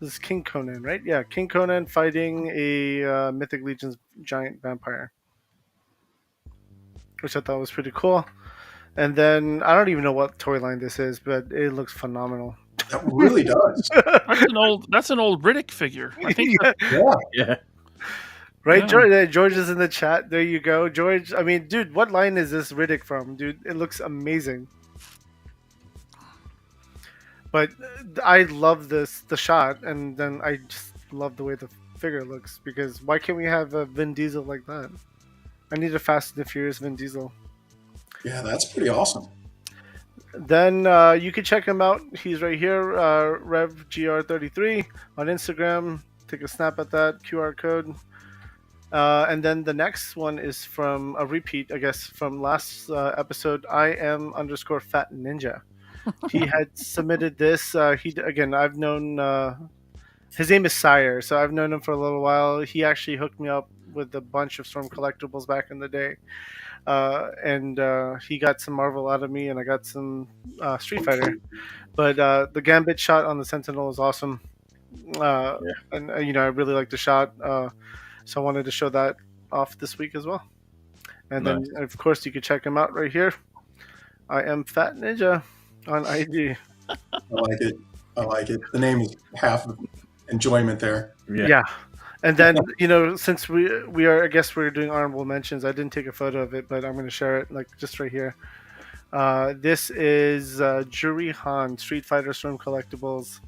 is King Conan, right? Yeah, King Conan fighting a Mythic Legion's giant vampire, which I thought was pretty cool. And then I don't even know what toy line this is, but it looks phenomenal. That really does. That's an old Riddick figure. I think. Yeah. Right, yeah. George is in the chat. There you go, George. I mean, dude, what line is this Riddick from, dude? It looks amazing. But I love the shot, and then I just love the way the figure looks. Because why can't we have a Vin Diesel like that? I need a Fast and the Furious Vin Diesel. Yeah, that's pretty awesome. Then you can check him out. He's right here, RevGR33 on Instagram. Take a snap at that QR code. And then the next one is from a repeat, I guess, from last episode. IM_Fat Ninja. He had submitted this. I've known his name is Sire, so I've known him for a little while. He actually hooked me up with a bunch of Storm collectibles back in the day. And he got some Marvel out of me, and I got some Street Fighter. But the Gambit shot on the Sentinel is awesome. And I really like the shot. So I wanted to show that off this week as well. And then, of course, you can check him out right here. I am Fat Ninja on IG. I like it. The name is half of enjoyment there. Yeah. And then, since we are, I guess we're doing honorable mentions. I didn't take a photo of it, but I'm going to share it, just right here. This is Juri Han, Street Fighter Storm Collectibles.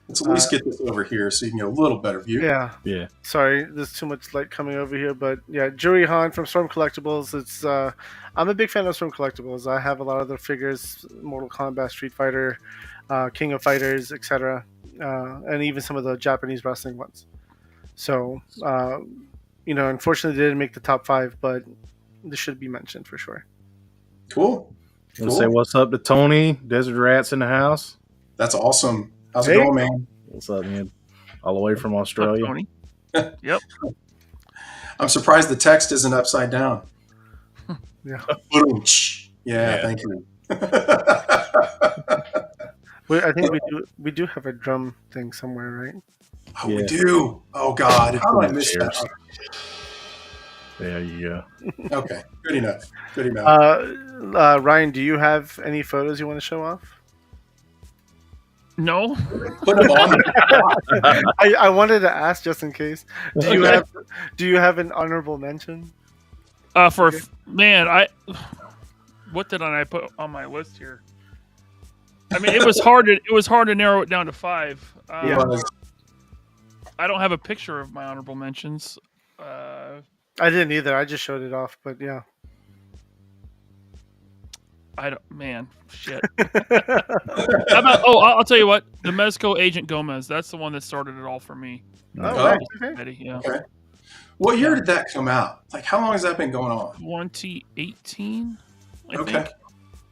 Let's at least get this over here so you can get a little better view. Yeah. Sorry, there's too much light coming over here, but yeah, Juri Han from Storm Collectibles. It's I'm a big fan of Storm Collectibles. I have a lot of their figures, Mortal Kombat, Street Fighter, King of Fighters, etc. and even some of the Japanese wrestling ones. So, unfortunately, they didn't make the top 5, but this should be mentioned for sure. Cool. Let's say what's up to Tony. Desert Rats in the house. That's awesome. How's it going, man? What's up, man? All the way from Australia. Tony. Yep. I'm surprised the text isn't upside down. Yeah. Yeah, thank you. I think we do have a drum thing somewhere, right? Oh, we do. Oh God, how did I miss that? There you go. Okay, good enough. Good enough. Ryan, do you have any photos you want to show off? No. Put them on. I wanted to ask just in case. Do you have an honorable mention? Man, what did I put on my list here? I mean, it was hard to narrow it down to 5. I don't have a picture of my honorable mentions. I didn't either. I just showed it off, but yeah. Shit. How about, I'll tell you what. The Mezco Agent Gomez. That's the one that started it all for me. Oh, okay. Yeah. Okay. What year did that come out? Like, how long has that been going on? 2018. I Okay. think.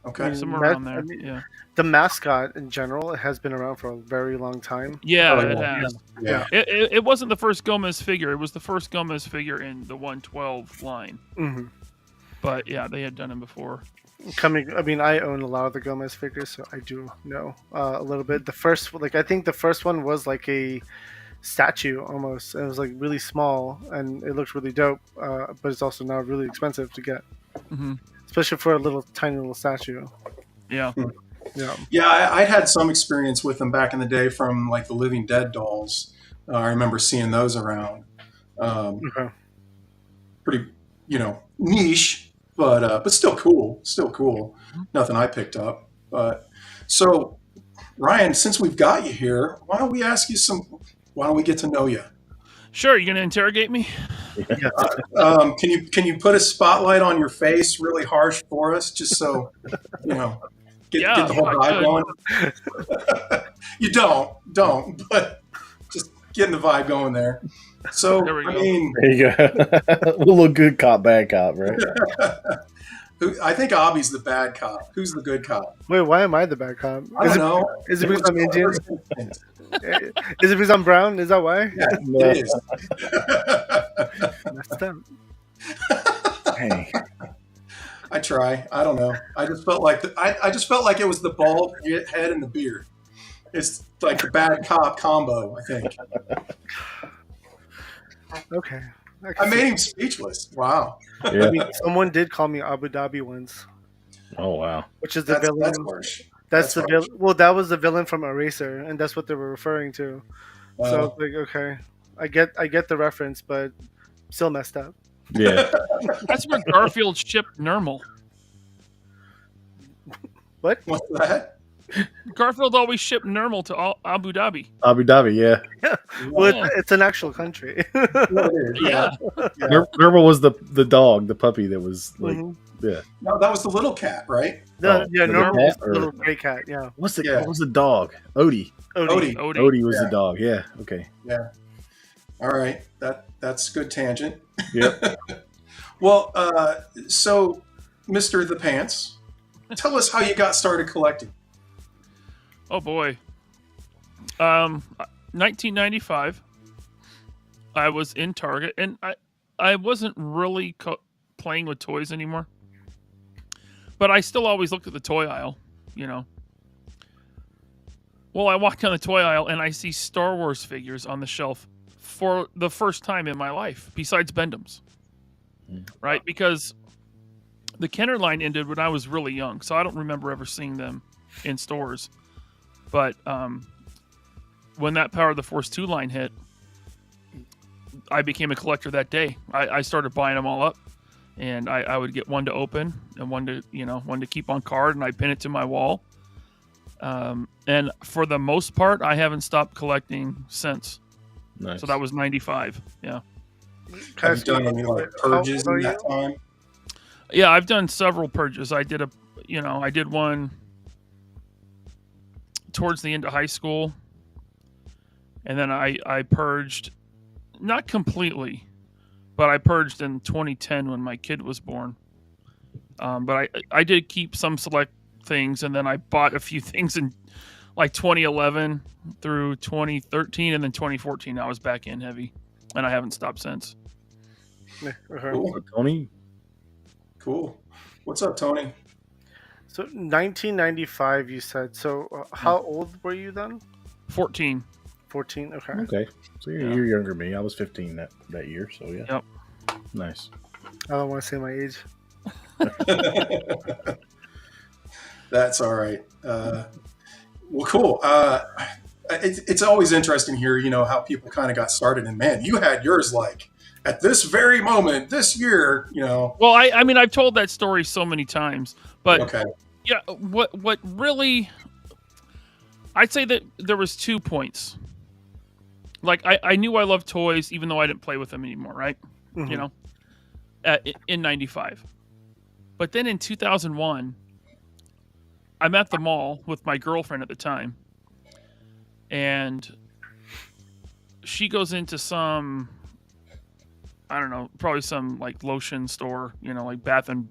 Okay. Somewhere around there. Yeah. The mascot in general has been around for a very long time. Yeah, it has. Yeah. It wasn't the first Gomez figure. It was the first Gomez figure in the 112 line. Mm-hmm. But yeah, they had done him before. I own a lot of the Gomez figures, so I do know a little bit. I think the first one was like a statue almost. It was like really small, and it looked really dope. But it's also now really expensive to get, especially for a tiny little statue. Yeah. Yeah, I had some experience with them back in the day from like the Living Dead dolls. I remember seeing those around. Pretty, niche, but still cool. Still cool. Nothing I picked up. But so, Ryan, since we've got you here, why don't we get to know you? Sure. You gonna interrogate me? Can you put a spotlight on your face really harsh for us, just so get the whole vibe going? You don't, but just getting the vibe going there. So there you go. A little good cop, bad cop, right? I think Abby's the bad cop. Who's the good cop? Wait, why am I the bad cop? I don't know. Is it because I'm Indian? Is it because I'm brown? Is that why? Yeah, it is. Messed up. Hey. I try. I don't know. I just felt like I just felt like it was the bald head and the beard. It's like the bad cop combo, I think. Okay. I made him speechless. Wow. Yeah. Someone did call me Abu Dhabi once. Oh wow. Which is the villain. That's harsh. That's the villain. Well, that was the villain from Eraser, and that's what they were referring to. So like, okay, I get the reference, but still messed up. Yeah. That's where Garfield shipped Nermal. What? What's that? Garfield always shipped Nermal to Abu Dhabi. Abu Dhabi, yeah. Yeah. Well, it's an actual country. Yeah. Nermal was the dog, the puppy that was like, yeah. No, that was the little cat, right? No, yeah, Nermal was the or- little gray cat. Yeah. What was the dog? Odie. Odie was the dog. Yeah. Okay. Yeah. All right. That's good tangent. Yep. Well, so Mr. The Pants, tell us how you got started collecting. Oh boy. 1995. I was in Target, and I wasn't really playing with toys anymore. But I still always looked at the toy aisle, Well, I walk down the toy aisle and I see Star Wars figures on the shelf for the first time in my life, besides Bendham's. Right? Because the Kenner line ended when I was really young, so I don't remember ever seeing them in stores. But when that Power of the Force 2 line hit, I became a collector that day. I started buying them all up, and I would get one to open and one to keep on card, and I pin it to my wall. And for the most part, I haven't stopped collecting since. Nice. So that was 95. Yeah. Have you done any purges in that time? Yeah, I've done several purges. I did one towards the end of high school. And then I purged, not completely, but I purged in 2010 when my kid was born. But I did keep some select things, and then I bought a few things in like 2011 through 2013, and then 2014 I was back in heavy, and I haven't stopped since. Cool. Tony? Cool. What's up, Tony? So 1995, you said. So how old were you then? 14. 14. Okay. Okay. So you're younger than me. I was 15 that year. So yeah. Yep. Nice. I don't want to say my age. That's all right. Well, cool. It's always interesting here, how people kind of got started. And man, you had yours like at this very moment, this year, Well, I mean, I've told that story so many times, but okay. Yeah, what really, I'd say that there was 2 points. Like I knew I loved toys, even though I didn't play with them anymore, right? Mm-hmm. In 95. But then in 2001, I'm at the mall with my girlfriend at the time, and she goes into some, I don't know, probably some like lotion store, like Bath and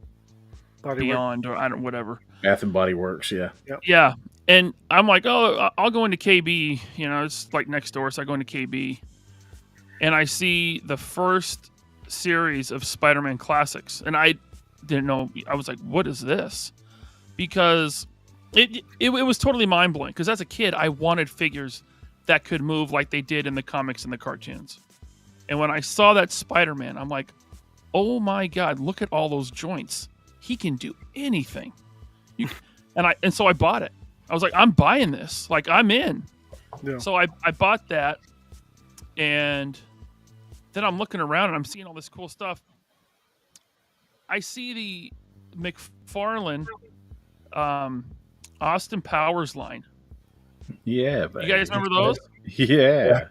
Beyond or I don't whatever. Bath and Body Works, yeah. Yep. Yeah. And I'm like, oh, I'll go into KB. It's like next door, so I go into KB. And I see the first series of Spider-Man classics. And I didn't know. I was like, what is this? Because it was totally mind-blowing. Because as a kid, I wanted figures that could move like they did in the comics and the cartoons. And when I saw that Spider-Man, I'm like, oh my God, look at all those joints. He can do anything. And so I bought it. I was like, I'm buying this. Like, I'm in. Yeah. So I bought that, and then I'm looking around and I'm seeing all this cool stuff. I see the McFarlane Austin Powers line. Yeah, baby. You guys remember those? Yeah.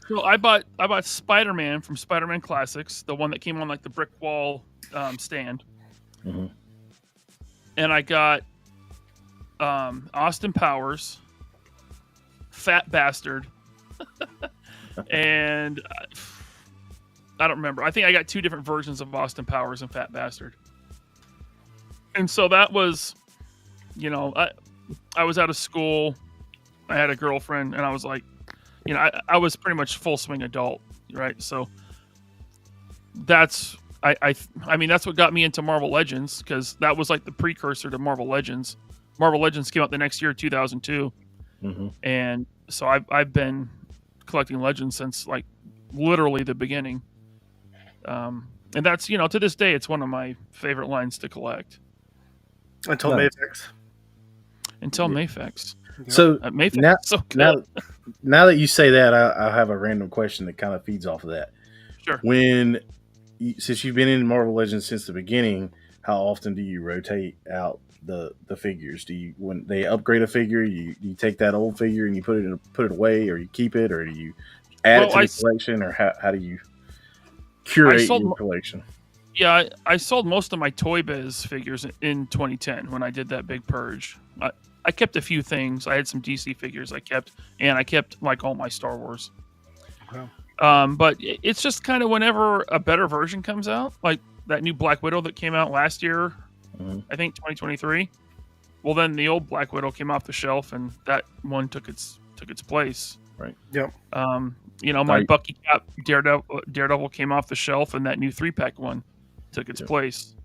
So I bought Spider-Man from Spider-Man Classics, the one that came on like the brick wall stand. Mm-hmm. And I got Austin Powers, Fat Bastard, and I don't remember. I think I got 2 different versions of Austin Powers and Fat Bastard. And so that was, I was out of school. I had a girlfriend, and I was like, I was pretty much full swing adult, right? So that's I mean that's what got me into Marvel Legends, because that was like the precursor to Marvel Legends. Marvel Legends came out the next year, 2002, and so I've been collecting Legends since like literally the beginning. And that's to this day it's one of my favorite lines to collect. Until Mafex. Until Mafex. So Mafex is so good. Now that you say that, I have a random question that kind of feeds off of that. Sure. Since you've been in Marvel Legends since the beginning, how often do you rotate out the figures? When they upgrade a figure, you take that old figure and you put it away, or you keep it, or do you add it to the collection, or how do you curate your collection? Yeah, I sold most of my Toy Biz figures in 2010 when I did that big purge. I kept a few things. I had some DC figures I kept, and I kept like all my Star Wars. Wow. But it's just kind of whenever a better version comes out, like that new Black Widow that came out last year, I think 2023. Well, then the old Black Widow came off the shelf, and that one took its place. Right. Yep. My Bucky Cap Daredevil came off the shelf, and that new 3-pack one took its place.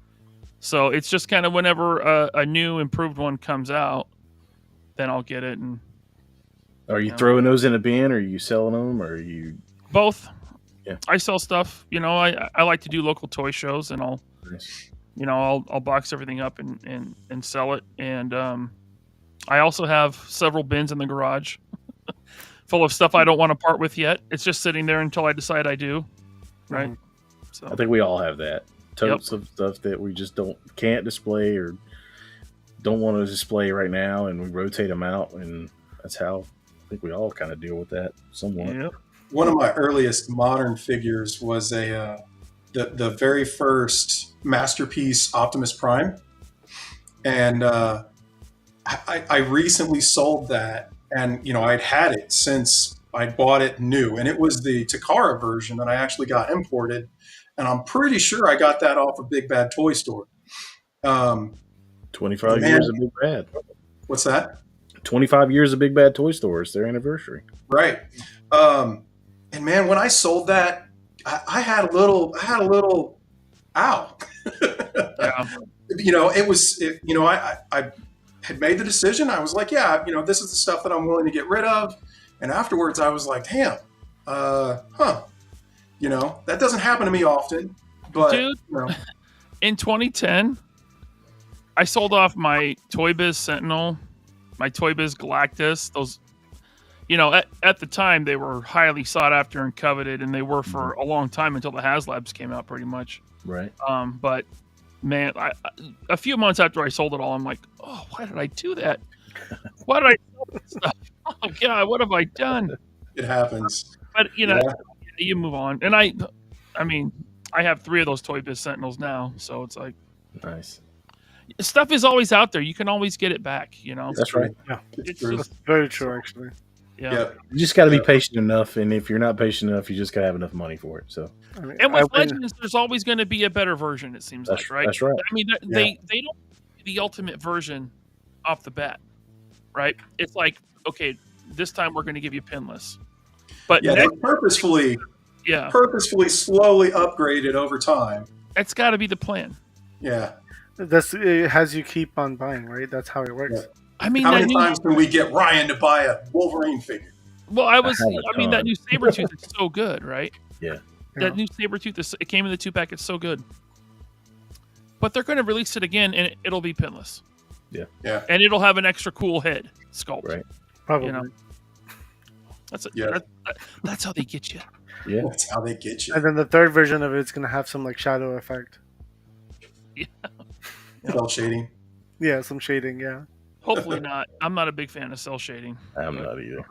So it's just kind of whenever a new improved one comes out, then I'll get it. And are you throwing those in a bin, or are you selling them, or are you both? Yeah, I sell stuff. I like to do local toy shows, and I'll box everything up and sell it. And I also have several bins in the garage full of stuff I don't want to part with yet. It's just sitting there until I decide I do. Right. So I think we all have that. Totes of stuff that we just can't display or don't want to display right now, and we rotate them out, and that's how I think we all kind of deal with that somewhat. Yep. One of my earliest modern figures was the very first Masterpiece Optimus Prime, and I recently sold that, and I'd had it since I bought it new, and it was the Takara version that I actually got imported, and I'm pretty sure I got that off a Big Bad Toy Store. 25 years of Big Bad. What's that? 25 years of Big Bad Toy Store. It's their anniversary. Right. And man, when I sold that, I had a little, ow. Yeah. I had made the decision. I was like, yeah, this is the stuff that I'm willing to get rid of. And afterwards I was like, damn, that doesn't happen to me often, but dude, in 2010, I sold off my Toy Biz Sentinel, my Toy Biz Galactus. Those, at the time they were highly sought after and coveted, and they were for a long time until the HasLabs came out, pretty much. Right. But man, a few months after I sold it all, I'm like, oh, why did I do that? Why did I sell this stuff? Oh God, what have I done? It happens. But you move on. And I mean, I have 3 of those Toy Biz Sentinels now, so it's like nice. Stuff is always out there. You can always get it back. That's right. Yeah, it's true. That's very true, actually. Yeah. You just got to be patient enough, and if you're not patient enough, you just got to have enough money for it. So, and with Legends, there's always going to be a better version. It seems like, right? That's right. I mean, they don't do the ultimate version off the bat, right? It's like, okay, this time we're going to give you pinless, but they purposefully slowly upgrade it over time. That's got to be the plan. Yeah, it has you keep on buying, right? That's how it works. Yeah. I mean, how many times can we get Ryan to buy a Wolverine figure? Well, that new Sabretooth is so good, right? Yeah. That new Sabretooth, it came in the 2-pack. It's so good. But they're going to release it again, and it'll be pinless. Yeah. Yeah. And it'll have an extra cool head sculpt. Right. Probably. That's how they get you. Yeah. That's how they get you. And then the third version of it's going to have some like shadow effect. Yeah. Cell shading. Yeah, some shading, yeah. Hopefully not. I'm not a big fan of cell shading. I'm not either.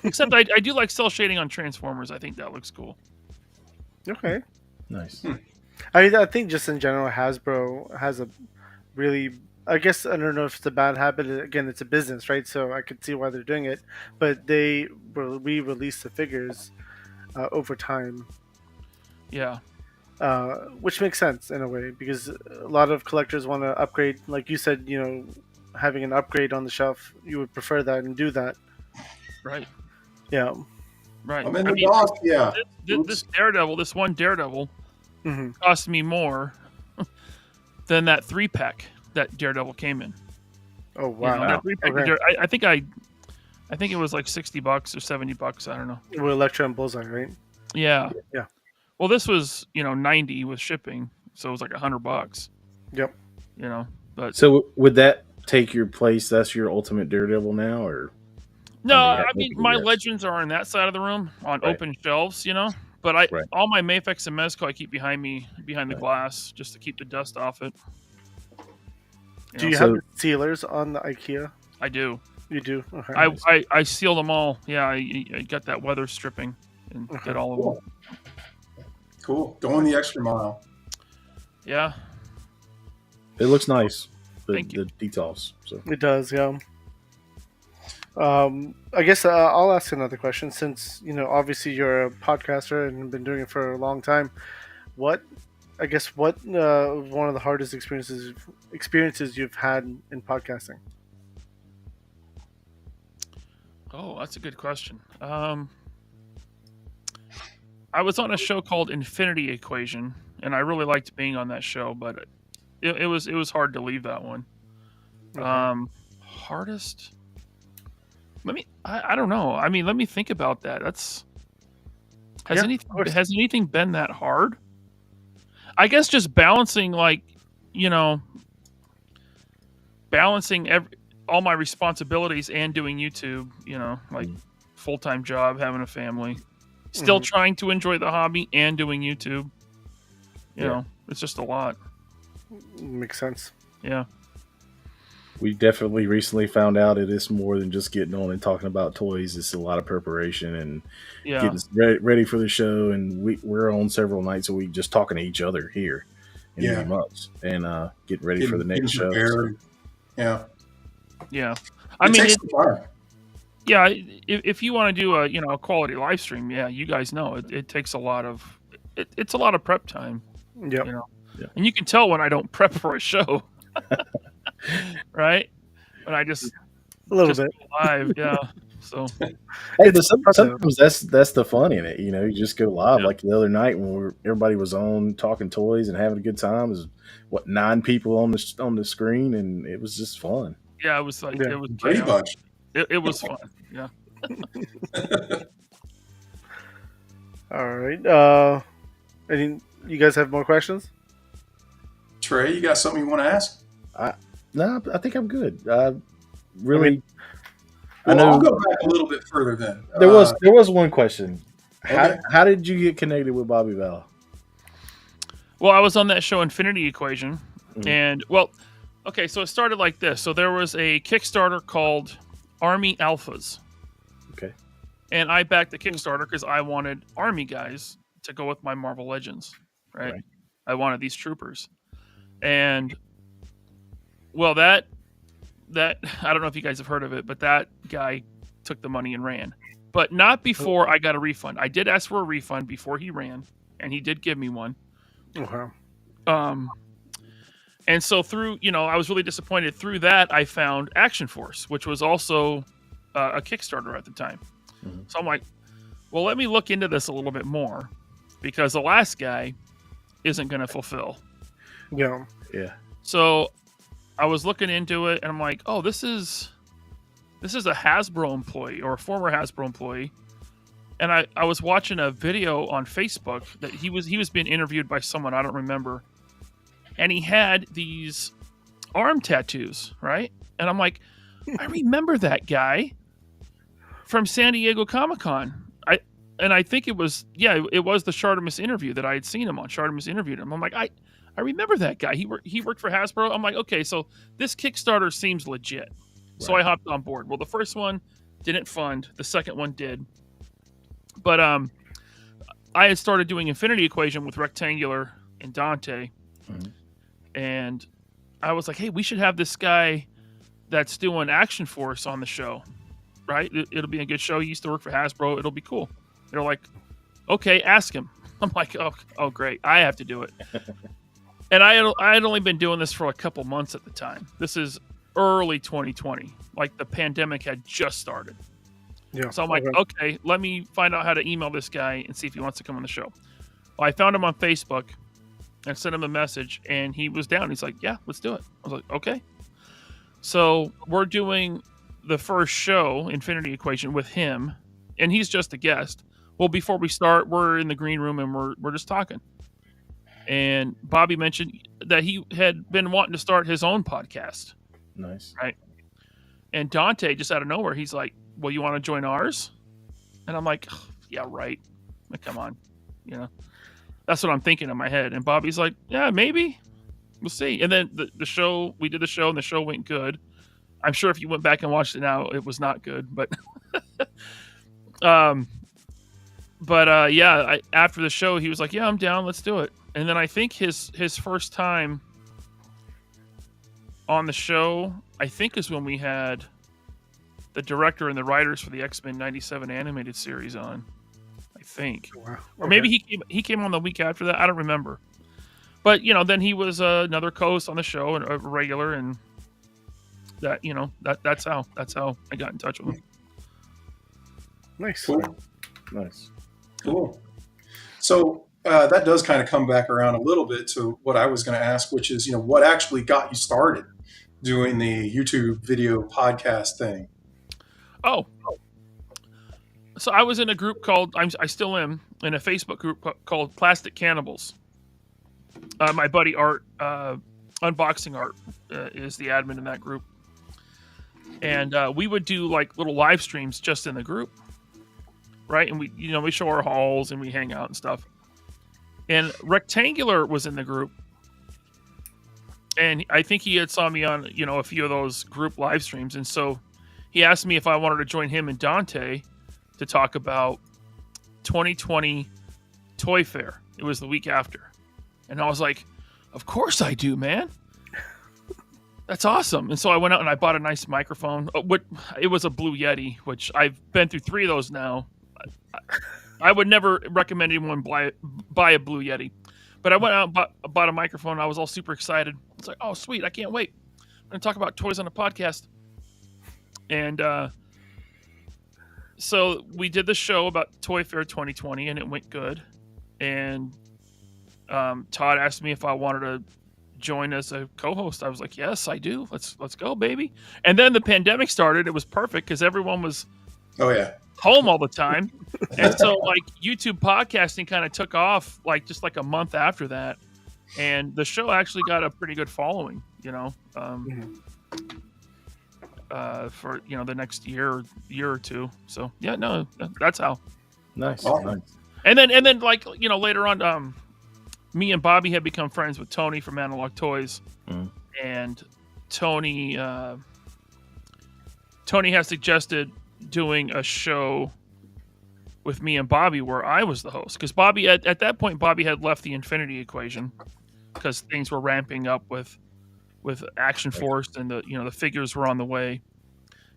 Except I do like cell shading on Transformers. I think that looks cool. Okay. Nice. I think just in general, Hasbro has a really, I guess, I don't know if it's a bad habit. Again, it's a business, right? So I could see why they're doing it. But they re-release the figures over time. Yeah. Which makes sense in a way, because a lot of collectors want to upgrade. Like you said, having an upgrade on the shelf, you would prefer that and do that. Right. Yeah. Right. I'm in the box. Yeah. This one Daredevil, cost me more than that 3-pack that Daredevil came in. Oh wow! That 3-pack Okay. I think it was like $60 or $70. I don't know. With Electra and Bullseye, right? Yeah. Yeah. Well, this was $90 with shipping, so it was like $100. Yep. But so would that take your place? That's your ultimate Daredevil now, or? No, I mean my Legends are on that side of the room on open shelves, But all my Mafex and Mezco I keep behind the glass just to keep the dust off it. Do you have the sealers on the IKEA? I do. You do? Okay. I seal them all. Yeah, I got that weather stripping and get all of them. Cool. Going the extra mile. Yeah. It looks nice. Thank you. The details. So. It does, yeah. I guess I'll ask another question, since obviously you're a podcaster and have been doing it for a long time. What was one of the hardest experiences you've had in podcasting? Oh, that's a good question. I was on a show called Infinity Equation, and I really liked being on that show, but it was hard to leave that one. Okay. Hardest. I don't know. I mean, let me think about that. Has anything been that hard? I guess just balancing, balancing all my responsibilities and doing YouTube, full-time job, having a family, still trying to enjoy the hobby and doing YouTube. You know, it's just a lot. Makes sense. Yeah. We definitely recently found out it is more than just getting on and talking about toys. It's a lot of preparation and getting ready for the show. And we're on several nights a week just talking to each other here in the months and getting ready for the next show. So. Yeah. Yeah. Yeah, if you want to do a quality live stream, yeah, you guys know it takes a lot of it's a lot of prep time. Yep. And you can tell when I don't prep for a show, right? When I just a little just bit go live, yeah. So hey, but sometimes that's the fun in it. You just go live. Like the other night when everybody was on talking toys and having a good time. It was 9 people on the screen, and it was just fun. Yeah, it was like it was Pretty much. It was fun. Yeah. All right. You guys have more questions? Trey, you got something you want to ask? No, I think I'm good. I'll go back a little bit further then. There was one question. Okay. How did you get connected with Bobby Bell? Well, I was on that show Infinity Equation, and okay, so it started like this. So there was a Kickstarter called Army Alphas. Okay. And I backed the Kickstarter because I wanted Army guys to go with my Marvel Legends, right? I wanted these troopers. And that I don't know if you guys have heard of it, but that guy took the money and ran. But not before I got a refund. I did ask for a refund before he ran, and he did give me one. Okay. And so through, I was really disappointed. Through that, I found Action Force, which was also a Kickstarter at the time. Mm-hmm. So I'm like, well, let me look into this a little bit more, because the last guy isn't going to fulfill. Yeah. So I was looking into it, and I'm like, oh, this is a Hasbro employee or a former Hasbro employee. And I was watching a video on Facebook that he was being interviewed by someone, I don't remember. And he had these arm tattoos, right? And I'm like, I remember that guy from San Diego Comic-Con. I think it was the Shartimus interview that I had seen him on. Shartimus interviewed him. I'm like, I remember that guy. He worked for Hasbro. I'm like, okay, so this Kickstarter seems legit. So I hopped on board. Well, the first one didn't fund. The second one did. But I had started doing Infinity Equation with Rectangular and Dante. Mm-hmm. And I was like, hey, we should have this guy that's doing Action Force on the show, right? It'll be a good show. He used to work for Hasbro. It'll be cool. They're like, okay, ask him. I'm like, oh, great. I have to do it. And I had only been doing this for a couple months at the time. This is early 2020. Like the pandemic had just started. Yeah. So I'm like, okay, let me find out how to email this guy and see if he wants to come on the show. Well, I found him on Facebook. I sent him a message, and he was down. He's like, yeah, let's do it. I was like, okay. So we're doing the first show, Infinity Equation, with him, and he's just a guest. Well, before we start, we're in the green room, and we're just talking. And Bobby mentioned that he had been wanting to start his own podcast. Nice. Right? And Dante, just out of nowhere, he's like, well, you want to join ours? And I'm like, yeah, right. Like, come on. That's what I'm thinking in my head. And Bobby's like, yeah, maybe. We'll see. And then the show, we did the show, and the show went good. I'm sure if you went back and watched it now, it was not good. But, after the show, he was like, yeah, I'm down. Let's do it. And then I think his first time on the show, I think, is when we had the director and the writers for the X-Men 97 animated series on. I think. Wow. Okay. Or maybe he came on the week after that. I don't remember. But, then he was another co-host on the show, and a regular, and that, that's how I got in touch with him. Nice. Cool. Nice. Cool. So that does kind of come back around a little bit to what I was going to ask, which is, what actually got you started doing the YouTube video podcast thing? Oh. So I was in a group called, I still am, in a Facebook group called Plastic Cannibals. My buddy Art, Unboxing Art, is the admin in that group. And we would do like little live streams just in the group. Right? And we show our hauls and we hang out and stuff. And Rectangular was in the group. And I think he had saw me on, a few of those group live streams. And so he asked me if I wanted to join him and Dante to talk about 2020 Toy Fair. It was the week after. And I was like, of course I do, man. That's awesome. And so I went out and I bought a nice microphone. It was a Blue Yeti, which I've been through 3 of those now. I would never recommend anyone buy a Blue Yeti. But I went out and bought a microphone. I was all super excited. It's like, oh, sweet. I can't wait. I'm going to talk about toys on a podcast. And so we did the show about Toy Fair 2020, and it went good. And Todd asked me if I wanted to join as a co-host. I was like, yes, I do. Let's go, baby. And then the pandemic started. It was perfect because everyone was home all the time. And so like YouTube podcasting kind of took off just like a month after that. And the show actually got a pretty good following, for the next year or two. So yeah, no, that's how. Nice. Nice. And then like later on, me and Bobby had become friends with Tony from Analog Toys, and Tony has suggested doing a show with me and Bobby where I was the host, because Bobby at that point Bobby had left the Infinity Equation because things were ramping up with Action Force, and the figures were on the way,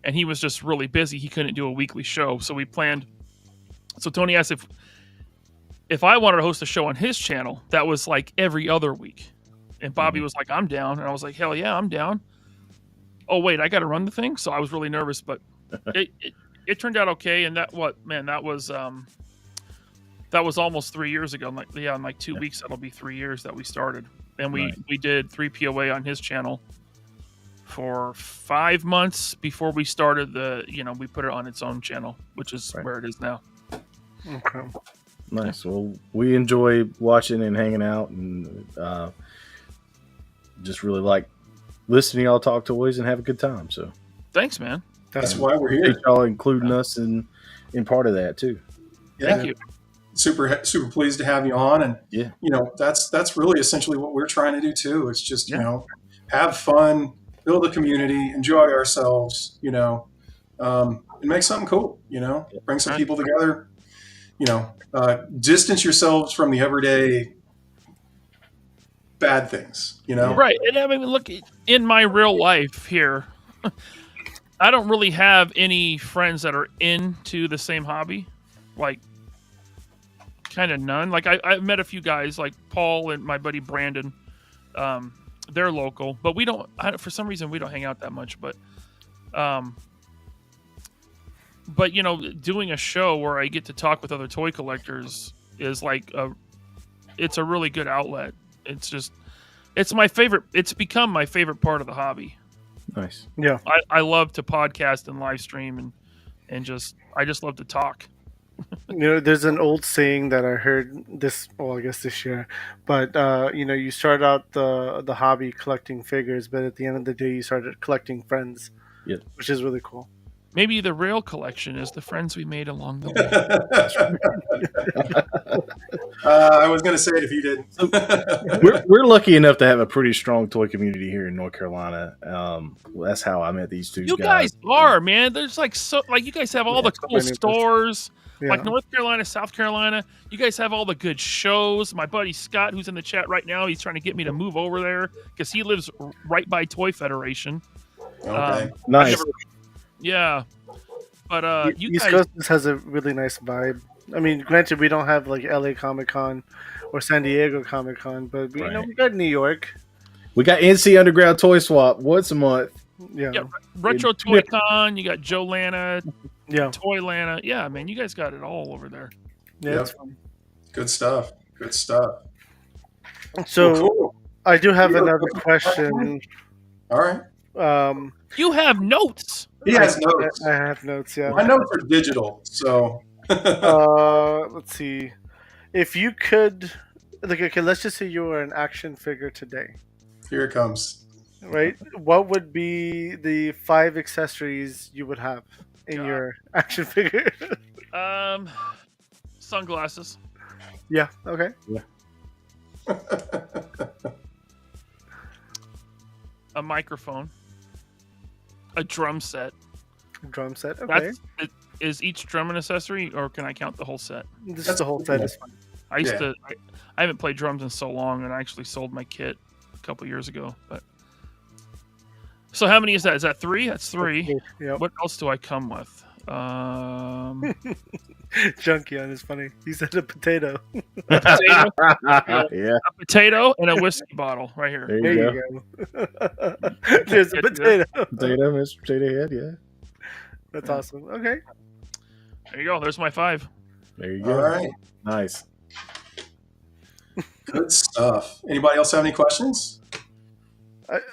and he was just really busy. He couldn't do a weekly show, so we planned. So Tony asked if I wanted to host a show on his channel that was like every other week, and Bobby was like, "I'm down," and I was like, "Hell yeah, I'm down." Oh wait, I got to run the thing, so I was really nervous, but it turned out okay. And that was almost 3 years ago. In like 2 weeks, that'll be 3 years that we started. And we did 3 POA on his channel for 5 months before we started we put it on its own channel, which is where it is now. Okay. Nice. Well, we enjoy watching and hanging out, and just really like listening to y'all talk toys and have a good time. So thanks, man. That's why we're here. Y'all including us in part of that too. Yeah. Thank you. Super pleased to have you on, and that's really essentially what we're trying to do too. It's just have fun, build a community, enjoy ourselves, and make something cool. Bring some people together. Distance yourselves from the everyday bad things. Right. And I mean, look, in my real life here, I don't really have any friends that are into the same hobby. Like, kind of none. Like I've met a few guys like Paul and my buddy Brandon. They're local, but we don't. For some reason, we don't hang out that much. But doing a show where I get to talk with other toy collectors is like it's a really good outlet. It's my favorite. It's become my favorite part of the hobby. Nice. Yeah. I love to podcast and live stream and I just love to talk. There's an old saying that I heard I guess this year, but you start out the hobby collecting figures, but at the end of the day you started collecting friends. Yeah. Which is really cool. Maybe the real collection is the friends we made along the way. I was going to say it if you didn't. we're lucky enough to have a pretty strong toy community here in North Carolina. That's how I met these two guys. You guys are, man. There's you guys have all the cool stores. Yeah. Like North Carolina, South Carolina. You guys have all the good shows. My buddy Scott, who's in the chat right now, he's trying to get me to move over there because he lives right by Toy Federation. Okay. Nice. Yeah, but East Coast has a really nice vibe. I mean, granted, we don't have like LA Comic Con or San Diego Comic Con, but we got New York. We got NC Underground Toy Swap once a month. Yeah, Retro Toy Con. You got Joe Lana. Yeah, Toy Lana. Yeah, man, you guys got it all over there. Yeah, good stuff. Good stuff. So cool. I do have another question. All right. You have notes. He has notes. I have notes, yeah. My notes are digital, so. Let's see. If you could, let's just say you were an action figure today. Here it comes. Right? What would be the 5 accessories you would have in your action figure? Sunglasses. Yeah, okay. Yeah. A microphone. A drum set. Drum set, okay. Is each drum an accessory, or can I count the whole set? Just the whole set is fine. I haven't played drums in so long, and I actually sold my kit a couple years ago. But So how many is that? Is that 3? That's 3. Yep. What else do I come with? Junkion is funny. He said a potato. A potato? Yeah. A potato and a whiskey bottle right here. There you go. There's a potato. Potato, Mr. Potato Head, yeah. That's awesome. Okay. There you go. There's my 5. There you go. All right. Nice. Good stuff. Anybody else have any questions?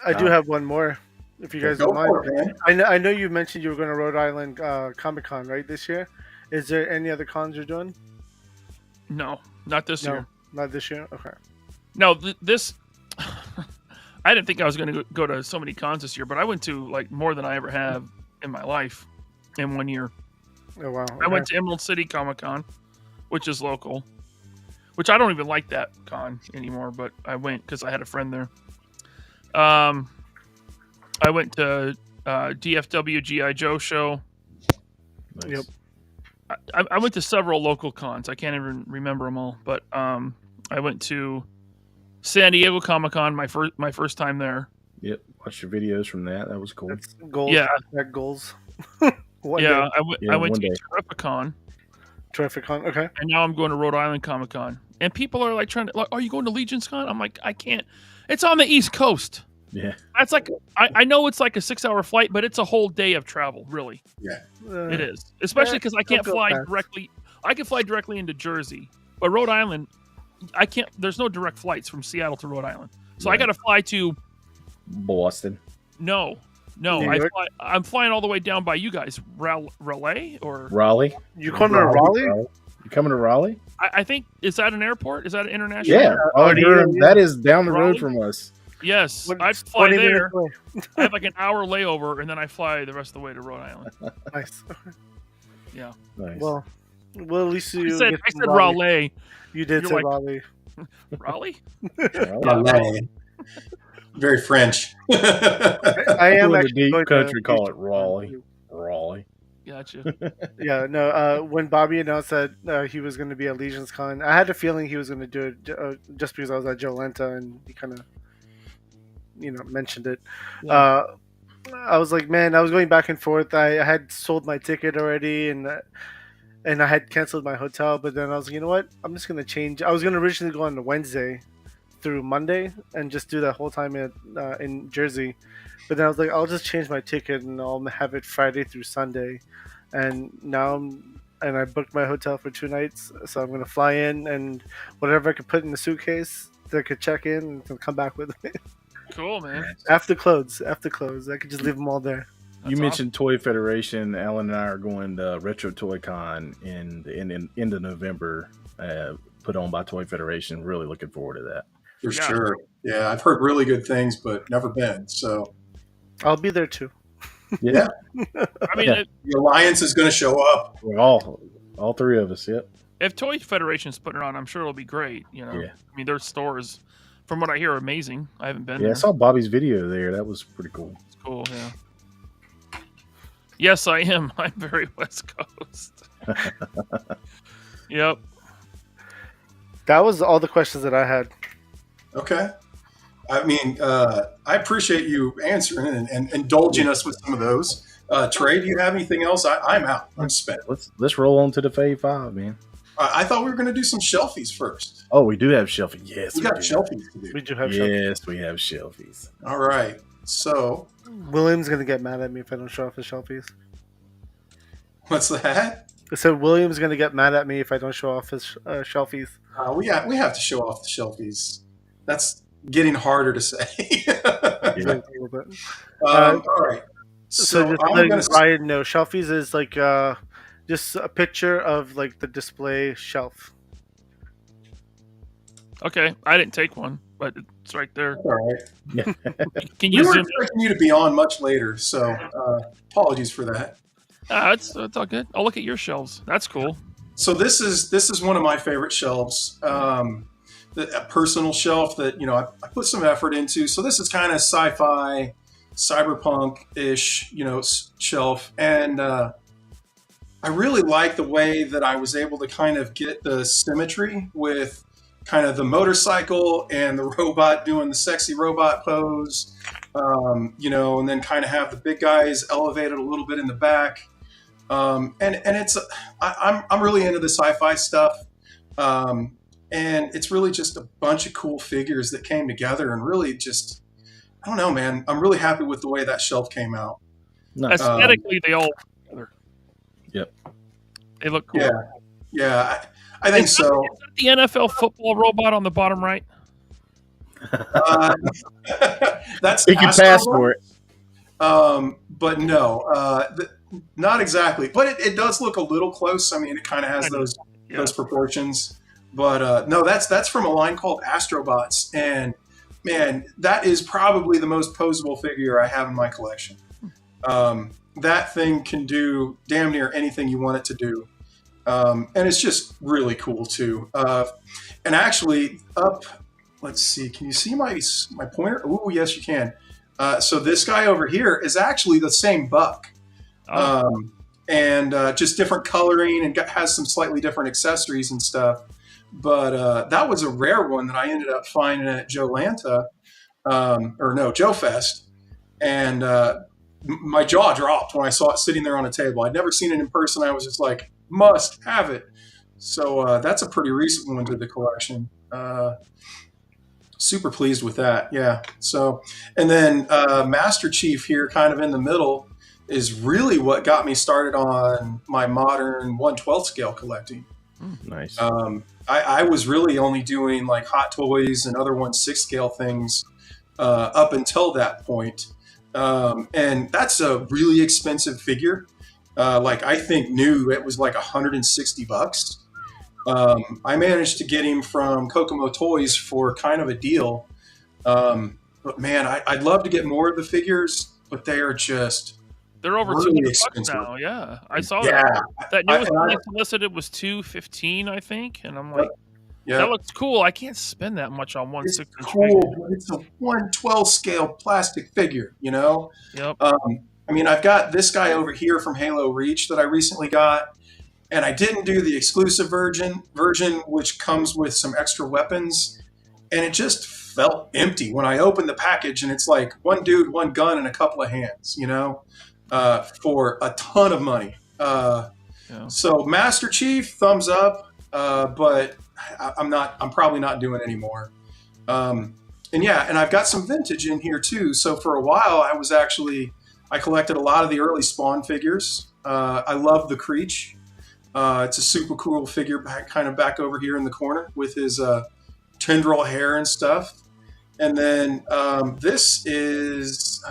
I do have one more, if you guys Go don't mind. for it, man. I know you mentioned you were going to Rhode Island Comic Con, right, this year? Is there any other cons you're doing? No, not this year. Not this year? Okay. No, this... I didn't think I was going to go to so many cons this year, but I went to like more than I ever have in my life in 1 year. Oh, wow. I went to Emerald City Comic Con, which is local, which I don't even like that con anymore, but I went because I had a friend there. I went to DFW G.I. Joe show. Nice. Yep. I went to several local cons. I can't even remember them all, but I went to San Diego Comic Con, my first time there. Yep. Watched your videos from that. That was cool. That's goals. Yeah. Goals. I went to Terrificon. Terrificon, okay. And now I'm going to Rhode Island Comic Con. And people are like trying to, like, are you going to Legion's Con? I'm like, I can't. It's on the East Coast. Yeah. That's like, I know it's like a 6-hour flight, but it's a whole day of travel, really. Yeah. It is. Especially because I can't fly directly. I can fly directly into Jersey. But Rhode Island, I can't. There's no direct flights from Seattle to Rhode Island. So I got to fly to Boston. No. I'm flying all the way down by you guys. Raleigh or Raleigh? You coming to Raleigh? You coming to Raleigh? I think, is that an airport? Is that an international? Yeah. That is down the road from us. Yes. I fly there. I have like an hour layover, and then I fly the rest of the way to Rhode Island. Nice. Yeah. Nice. Well, at least you. I said Raleigh. You did You're say like, Raleigh. Raleigh? Raleigh. Very French. I am actually deep country call it Raleigh. Raleigh. Gotcha. Yeah, no. When Bobby announced that he was going to be at Legion's Con, I had a feeling he was going to do it just because I was at Jolenta and he kind of, mentioned it. Yeah. I was like, man, I was going back and forth. I had sold my ticket already and I had canceled my hotel, but then I was like, you know what? I'm just going to change. I was going to originally go on the Wednesday through Monday and just do that whole time in Jersey. But then I was like, I'll just change my ticket and I'll have it Friday through Sunday. And now I booked my hotel for 2 nights. So I'm going to fly in and whatever I could put in the suitcase that I could check in and come back with me. Cool, man. After clothes. I could just leave them all there. You mentioned Toy Federation. Alan and I are going to Retro Toy Con in end of November, put on by Toy Federation. Really looking forward to that. For sure. Yeah, I've heard really good things, but never been. So I'll be there too. Yeah. I mean, the Alliance is going to show up. We're all 3 of us. Yep. If Toy Federation's putting it on, I'm sure it'll be great. Yeah. I mean, their stores, from what I hear, are amazing. I haven't been Yeah, there. I saw Bobby's video there. That was pretty cool. It's cool, yeah. Yes, I am. I'm very West Coast. Yep. That was all the questions that I had. Okay. I mean, I appreciate you answering and indulging us with some of those. Trey, do you have anything else? I'm out. I'm spent. Let's roll on to the Fave 5, man. I thought we were going to do some shelfies first. Oh, we do have shelfies. Yes, we got shelfies to do. We do have shelfies. Yes, we have shelfies. All right. So William's going to get mad at me if I don't show off his shelfies. What's that? I said William's going to get mad at me if I don't show off his shelfies. We have to show off the shelfies. That's getting harder to say. All right. So just letting Brian know, shelfies is like just a picture of like the display shelf. Okay, I didn't take one, but it's right there. All right. Can you we were zoom expecting you to be on much later, so apologies for that. It's all good. I'll look at your shelves. That's cool. So this is one of my favorite shelves. A personal shelf that I put some effort into. So this is kind of sci-fi, cyberpunk-ish, shelf, and I really like the way that I was able to kind of get the symmetry with kind of the motorcycle and the robot doing the sexy robot pose. and then kind of have the big guys elevated a little bit in the back. And it's I'm really into the sci-fi stuff, and it's really just a bunch of cool figures that came together, and really just I don't know, man. I'm really happy with the way that shelf came out. Nice. Aesthetically, they all together. Yep. They look cool. Yeah. I think so. Is that the NFL football robot on the bottom right? That's he can pass for it. But no, not exactly. But it does look a little close. I mean, it kind of has those proportions. But no, that's from a line called Astrobots, and man, that is probably the most posable figure I have in my collection. That thing can do damn near anything you want it to do. And it's just really cool too. And actually let's see, can you see my pointer? Oh, yes, you can. So this guy over here is actually the same buck. And just different coloring and has some slightly different accessories and stuff. But that was a rare one that I ended up finding at Joe Fest. And my jaw dropped when I saw it sitting there on a table. I'd never seen it in person. I was just like, must have it. So that's a pretty recent one to the collection. Super pleased with that. Yeah. So, and then Master Chief here kind of in the middle is really what got me started on my modern 1/12 scale collecting. Nice. I was really only doing like Hot Toys and other 1/6 scale things up until that point. And that's a really expensive figure. Like I think new, it was like $160. I managed to get him from Kokomo Toys for kind of a deal. But man, I'd love to get more of the figures, but they are they're over really $200 now. Yeah, I saw that. That newest one I solicited was $215, I think, and I'm like, that looks cool. I can't spend that much on 1/6. It's cool, but it's a 1/12 scale plastic figure, you know? Yep. I mean, I've got this guy over here from Halo Reach that I recently got, and I didn't do the exclusive version, which comes with some extra weapons, and it just felt empty when I opened the package, and it's like one dude, one gun, and a couple of hands, you know, for a ton of money. So Master Chief, thumbs up, but I'm probably not doing anymore. And I've got some vintage in here too. So for a while, I collected a lot of the early Spawn figures. I love the Creech. It's a super cool figure back over here in the corner with his tendril hair and stuff. And then this is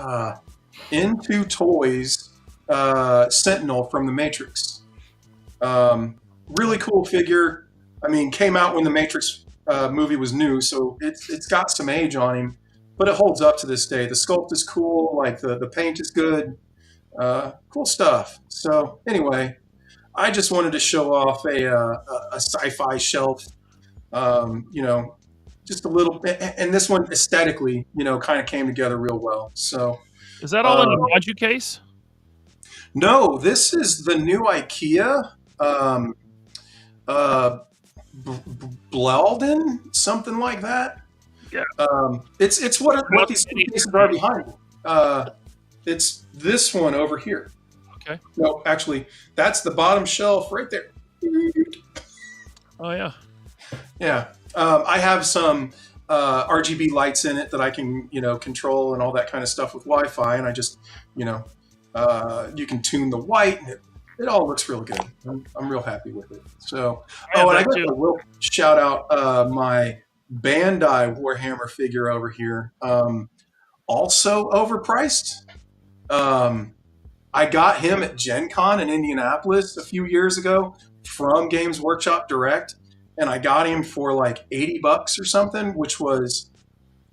Into Toys Sentinel from the Matrix. Really cool figure. I mean, came out when the Matrix movie was new, so it's got some age on him, but it holds up to this day. The sculpt is cool, like the paint is good, cool stuff. So anyway, I just wanted to show off a sci-fi shelf, just a little bit, and this one aesthetically, kind of came together real well. So is that all in a Maju case? No, this is the new IKEA. Blelden, something like that. Yeah. It's what these pieces are behind. It's this one over here. Okay. No, actually, that's the bottom shelf right there. Oh yeah. Yeah. I have some RGB lights in it that I can, control and all that kind of stuff with Wi-Fi, and I just, you can tune the white, and it all looks real good. I'm real happy with it. So, and I got to will shout out my Bandai Warhammer figure over here. Also overpriced. I got him at Gen Con in Indianapolis a few years ago from Games Workshop Direct, and I got him for like $80 or something, which was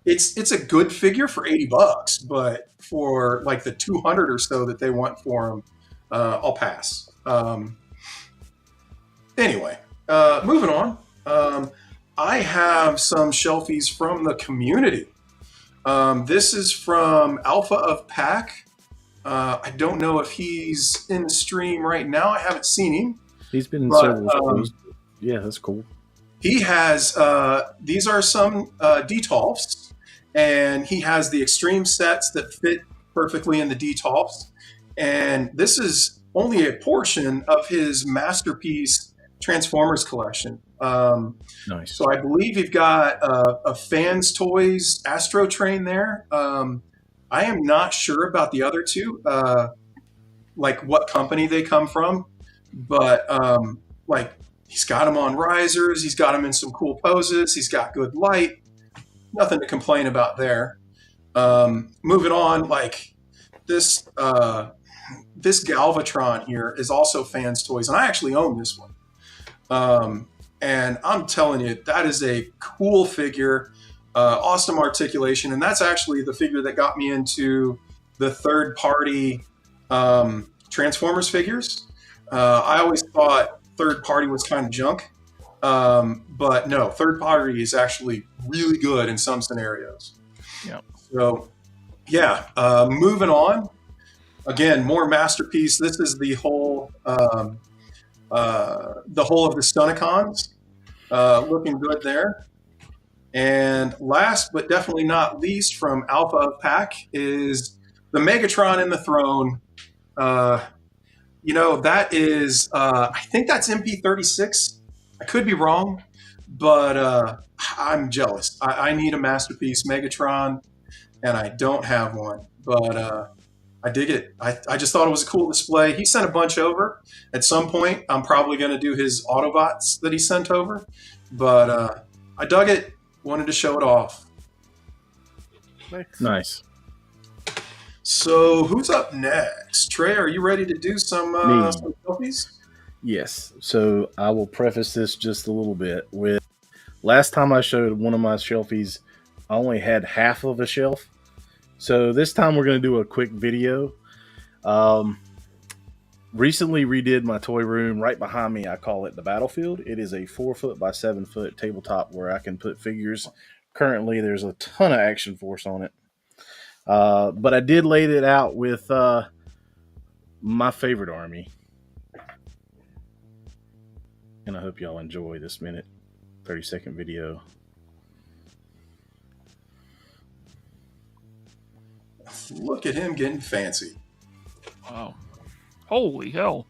it's a good figure for $80, but for like the 200 or so that they want for him, I'll pass. Anyway, moving on. I have some shelfies from the community. This is from Alpha of Pack. I don't know if he's in the stream right now. I haven't seen him. He's been in several streams. Yeah, that's cool. He has, these are some Detolfs, and he has the extreme sets that fit perfectly in the D-Tops. And this is only a portion of his masterpiece Transformers collection. Nice. So I believe you've got a Fans Toys Astro Train there. I am not sure about the other two, like what company they come from, but like he's got them on risers. He's got them in some cool poses. He's got good light. Nothing to complain about there. Moving on, like this Galvatron here is also Fans Toys, and I actually own this one. And I'm telling you, that is a cool figure, awesome articulation, and that's actually the figure that got me into the third-party Transformers figures. I always thought third-party was kind of junk, but no, third-party is actually really good in some scenarios. Yeah. So, yeah, moving on. Again, more masterpiece. This is the whole of the Stunticons, looking good there. And last but definitely not least, from Alpha of Pack, is the Megatron in the throne. That is, I think that's MP36. I could be wrong, but I'm jealous. I need a masterpiece Megatron, and I don't have one. But I dig it. I just thought it was a cool display. He sent a bunch over. At some point, I'm probably going to do his Autobots that he sent over. But I dug it. Wanted to show it off. Nice. So who's up next? Trey, are you ready to do some selfies? Yes. So I will preface this just a little bit with last time I showed one of my shelfies, I only had half of a shelf. So this time we're going to do a quick video. Recently redid my toy room right behind me. I call it the battlefield. It is a 4 foot by 7 foot tabletop where I can put figures. Currently there's a ton of Action Force on it. But I did lay it out with my favorite army. And I hope y'all enjoy this 30-second video. Look at him getting fancy. Wow. Holy hell.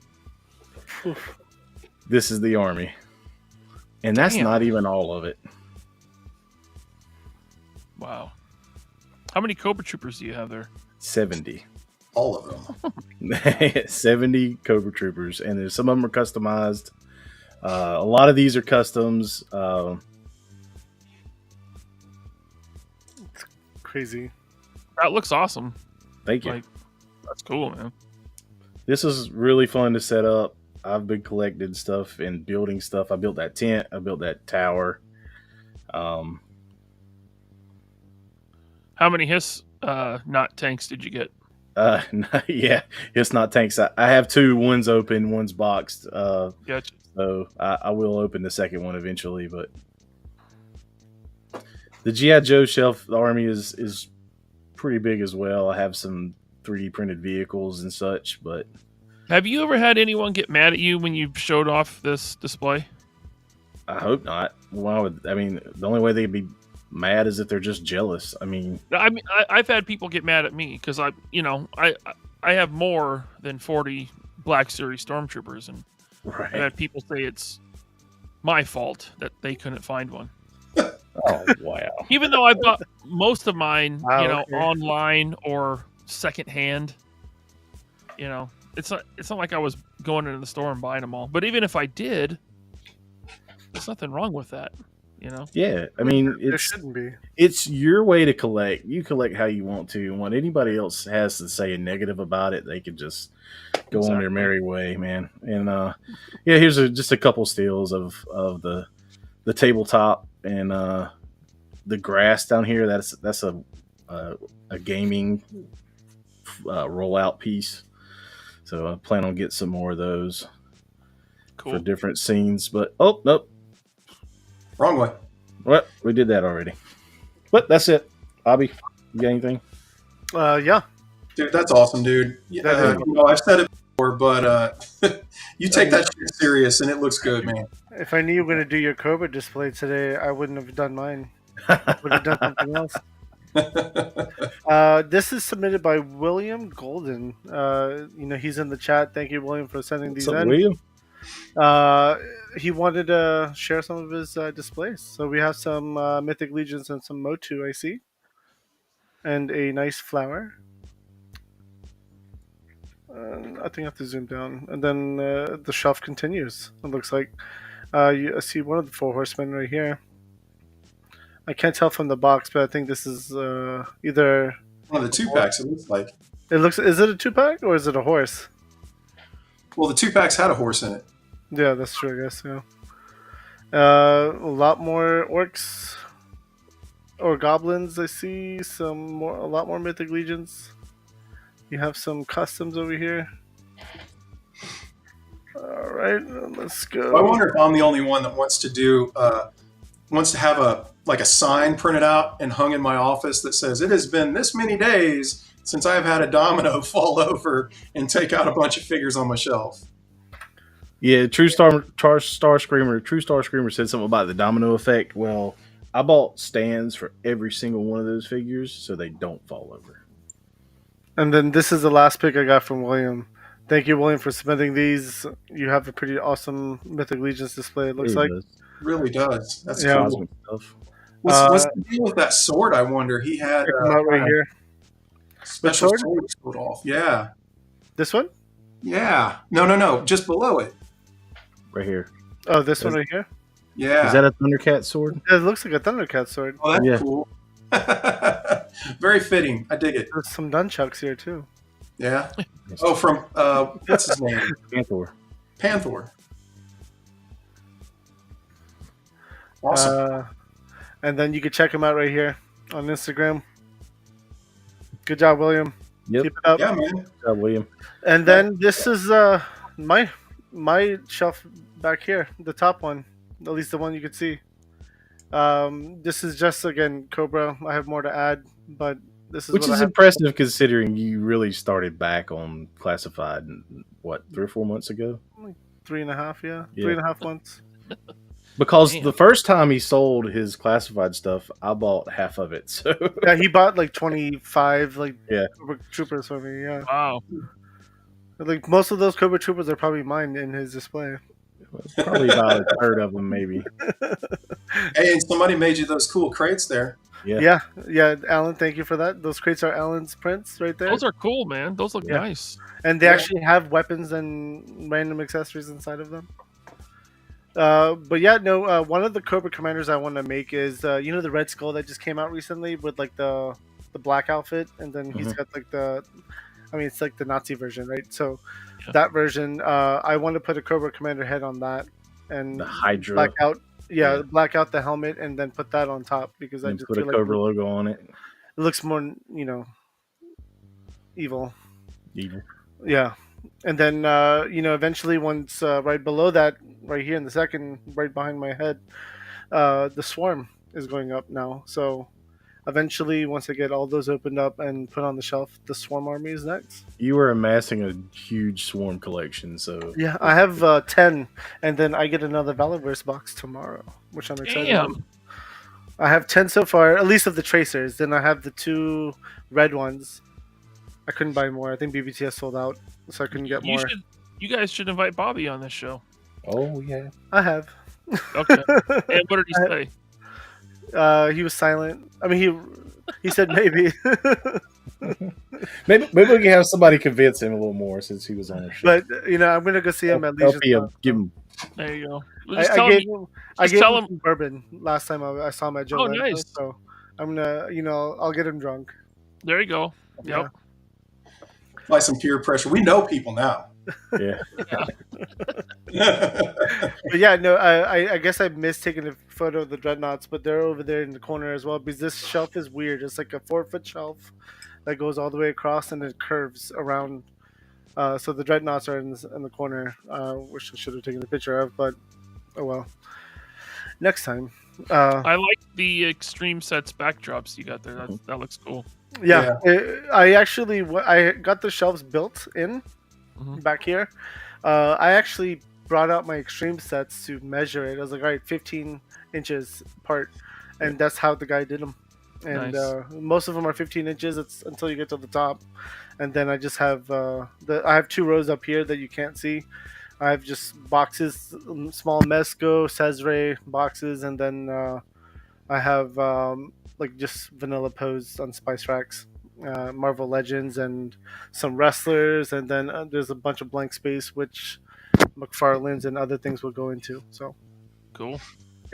This is the army. And that's Damn. not even all of it. Wow. How many Cobra Troopers do you have there? 70. All of them. 70 Cobra Troopers. And there's some of them are customized. A lot of these are customs. It's crazy. That looks awesome. Thank you. That's cool, man. This is really fun to set up. I've been collecting stuff and building stuff. I built that tent. I built that tower. How many Hiss not tanks did you get? Yeah, it's not tanks. I have two. One's open, one's boxed. Gotcha. So I will open the second one eventually. But the G.I. Joe shelf army is pretty big as well. I have some 3D printed vehicles and such. But have you ever had anyone get mad at you when you showed off this display? I hope not. Why would the only way they'd be mad is if they're just jealous. I've had people get mad at me because I have more than 40 Black Series Stormtroopers, and right. I've had people say it's my fault that they couldn't find one. Oh wow! Even though I bought most of mine, Okay. online or secondhand, it's not like I was going into the store and buying them all. But even if I did, there's nothing wrong with that. Yeah, There shouldn't be. It's your way to collect. You collect how you want to. And what anybody else has to say a negative about it, they can just go on their merry way, man. And here's just a couple stills of the tabletop and the grass down here. That's a gaming rollout piece. So I plan on getting some more of those for different scenes. But nope. Wrong way. Well, we did that already. But that's it. Bobby, you got anything? Yeah. Dude, that's awesome, dude. I've said it before, but you take that shit serious, and it looks good, man. If I knew you were going to do your Cobra display today, I wouldn't have done mine. I would have done something else. This is submitted by William Golden. He's in the chat. Thank you, William, for sending these What's up, in. William? He wanted to share some of his displays. So we have some Mythic Legions and some Motu, I see. And a nice flower. I think I have to zoom down. And then the shelf continues. It looks like I see one of the 4 horsemen right here. I can't tell from the box, but I think this is either one of the 2-packs. It looks like. Is it a 2-pack or is it a horse? Well, the 2-packs had a horse in it. Yeah, that's true. I guess. Yeah. A lot more orcs or goblins. I see a lot more Mythic Legions. You have some customs over here. All right, let's go. I wonder if I'm the only one that wants to have a sign printed out and hung in my office that says, "It has been this many days since I've had a domino fall over and take out a bunch of figures on my shelf." Yeah, True Star Screamer said something about the domino effect. Well, I bought stands for every single one of those figures so they don't fall over. And then this is the last pick I got from William. Thank you, William, for submitting these. You have a pretty awesome Mythic Legions display, it looks like. Really does. That's Yeah. cool. What's the deal with that sword, I wonder? He had Check them out right here. special sword? sword sold off. Yeah. This one? Yeah. No. Just below it. Right here. Oh, this one right here? Yeah. Is that a Thundercat sword? It looks like a Thundercat sword. Oh, that's Yeah. cool. Very fitting. I dig it. There's some nunchucks here, too. Yeah. Oh, from what's his name? Panther. Awesome. And then you can check him out right here on Instagram. Good job, William. Yep. Keep it up. Yeah, man. Good job, William. And then this is my shelf back here, the top one, at least the one you could see. This is just, again, Cobra. I have more to add, but this is Which what I is have. impressive considering you really started back on Classified, 3 or 4 months ago? Like 3.5, yeah. Yeah. 3.5 months. Because the first time he sold his Classified stuff, I bought half of it. So Yeah, he bought like 25 yeah. Cobra Troopers for me, yeah. Wow. Like most of those Cobra Troopers are probably mine in his display. Probably about a third of them, maybe. Hey, and somebody made you those cool crates there. Yeah, Alan, thank you for that. Those crates are Alan's prints right there. Those are cool, man. Those look nice. And they actually have weapons and random accessories inside of them. But yeah, no, one of the Cobra Commanders I want to make is, the Red Skull that just came out recently with like the black outfit, and then he's got like it's like the Nazi version, right? So that version, I want to put a Cobra Commander head on that, and The Hydra. black out the helmet, and then put that on top because I And just put a feel Cobra like logo on it. it looks more, evil. Yeah. And then, eventually once right below that, right here in the second, right behind my head, the Swarm is going up now. So eventually, once I get all those opened up and put on the shelf, the Swarm army is next. You are amassing a huge Swarm collection, so... Yeah, I have 10, and then I get another Valorverse box tomorrow, which I'm excited about. I have 10 so far, at least of the Tracers. Then I have the 2 red ones. I couldn't buy more. I think BBTS sold out, so I couldn't get more. You guys should invite Bobby on this show. Oh, yeah. I have. Okay. And what did he say? He was silent. I mean, he said maybe. maybe we can have somebody convince him a little more since he was on the show. But I'm gonna go see him at Legion. Give him. There you go. I gave him some bourbon last time I saw him at Joe. Oh, nice. So I'm gonna, I'll get him drunk. There you go. Yep. Apply some peer pressure. We know people now. Yeah. But yeah, no, I guess I missed taking a photo of the dreadnoughts, but they're over there in the corner as well because this shelf is weird. It's like a 4-foot shelf that goes all the way across and it curves around. So the dreadnoughts are in the corner, which I should have taken a picture of, but oh well. Next time. I like the extreme sets backdrops you got there. That looks cool. Yeah. I got the shelves built in back here. I actually brought out my extreme sets to measure it. I was like, all right, 15 inches apart, and that's how the guy did them. and Nice. most of them are 15 inches. It's until you get to the top, and then I just have I have 2 rows up here that you can't see. I have just boxes, small Mesco, Cesare boxes, and then I have like just vanilla pose on Spice Racks, Marvel Legends, and some wrestlers, and then there's a bunch of blank space which McFarlane's and other things will go into. So Cool.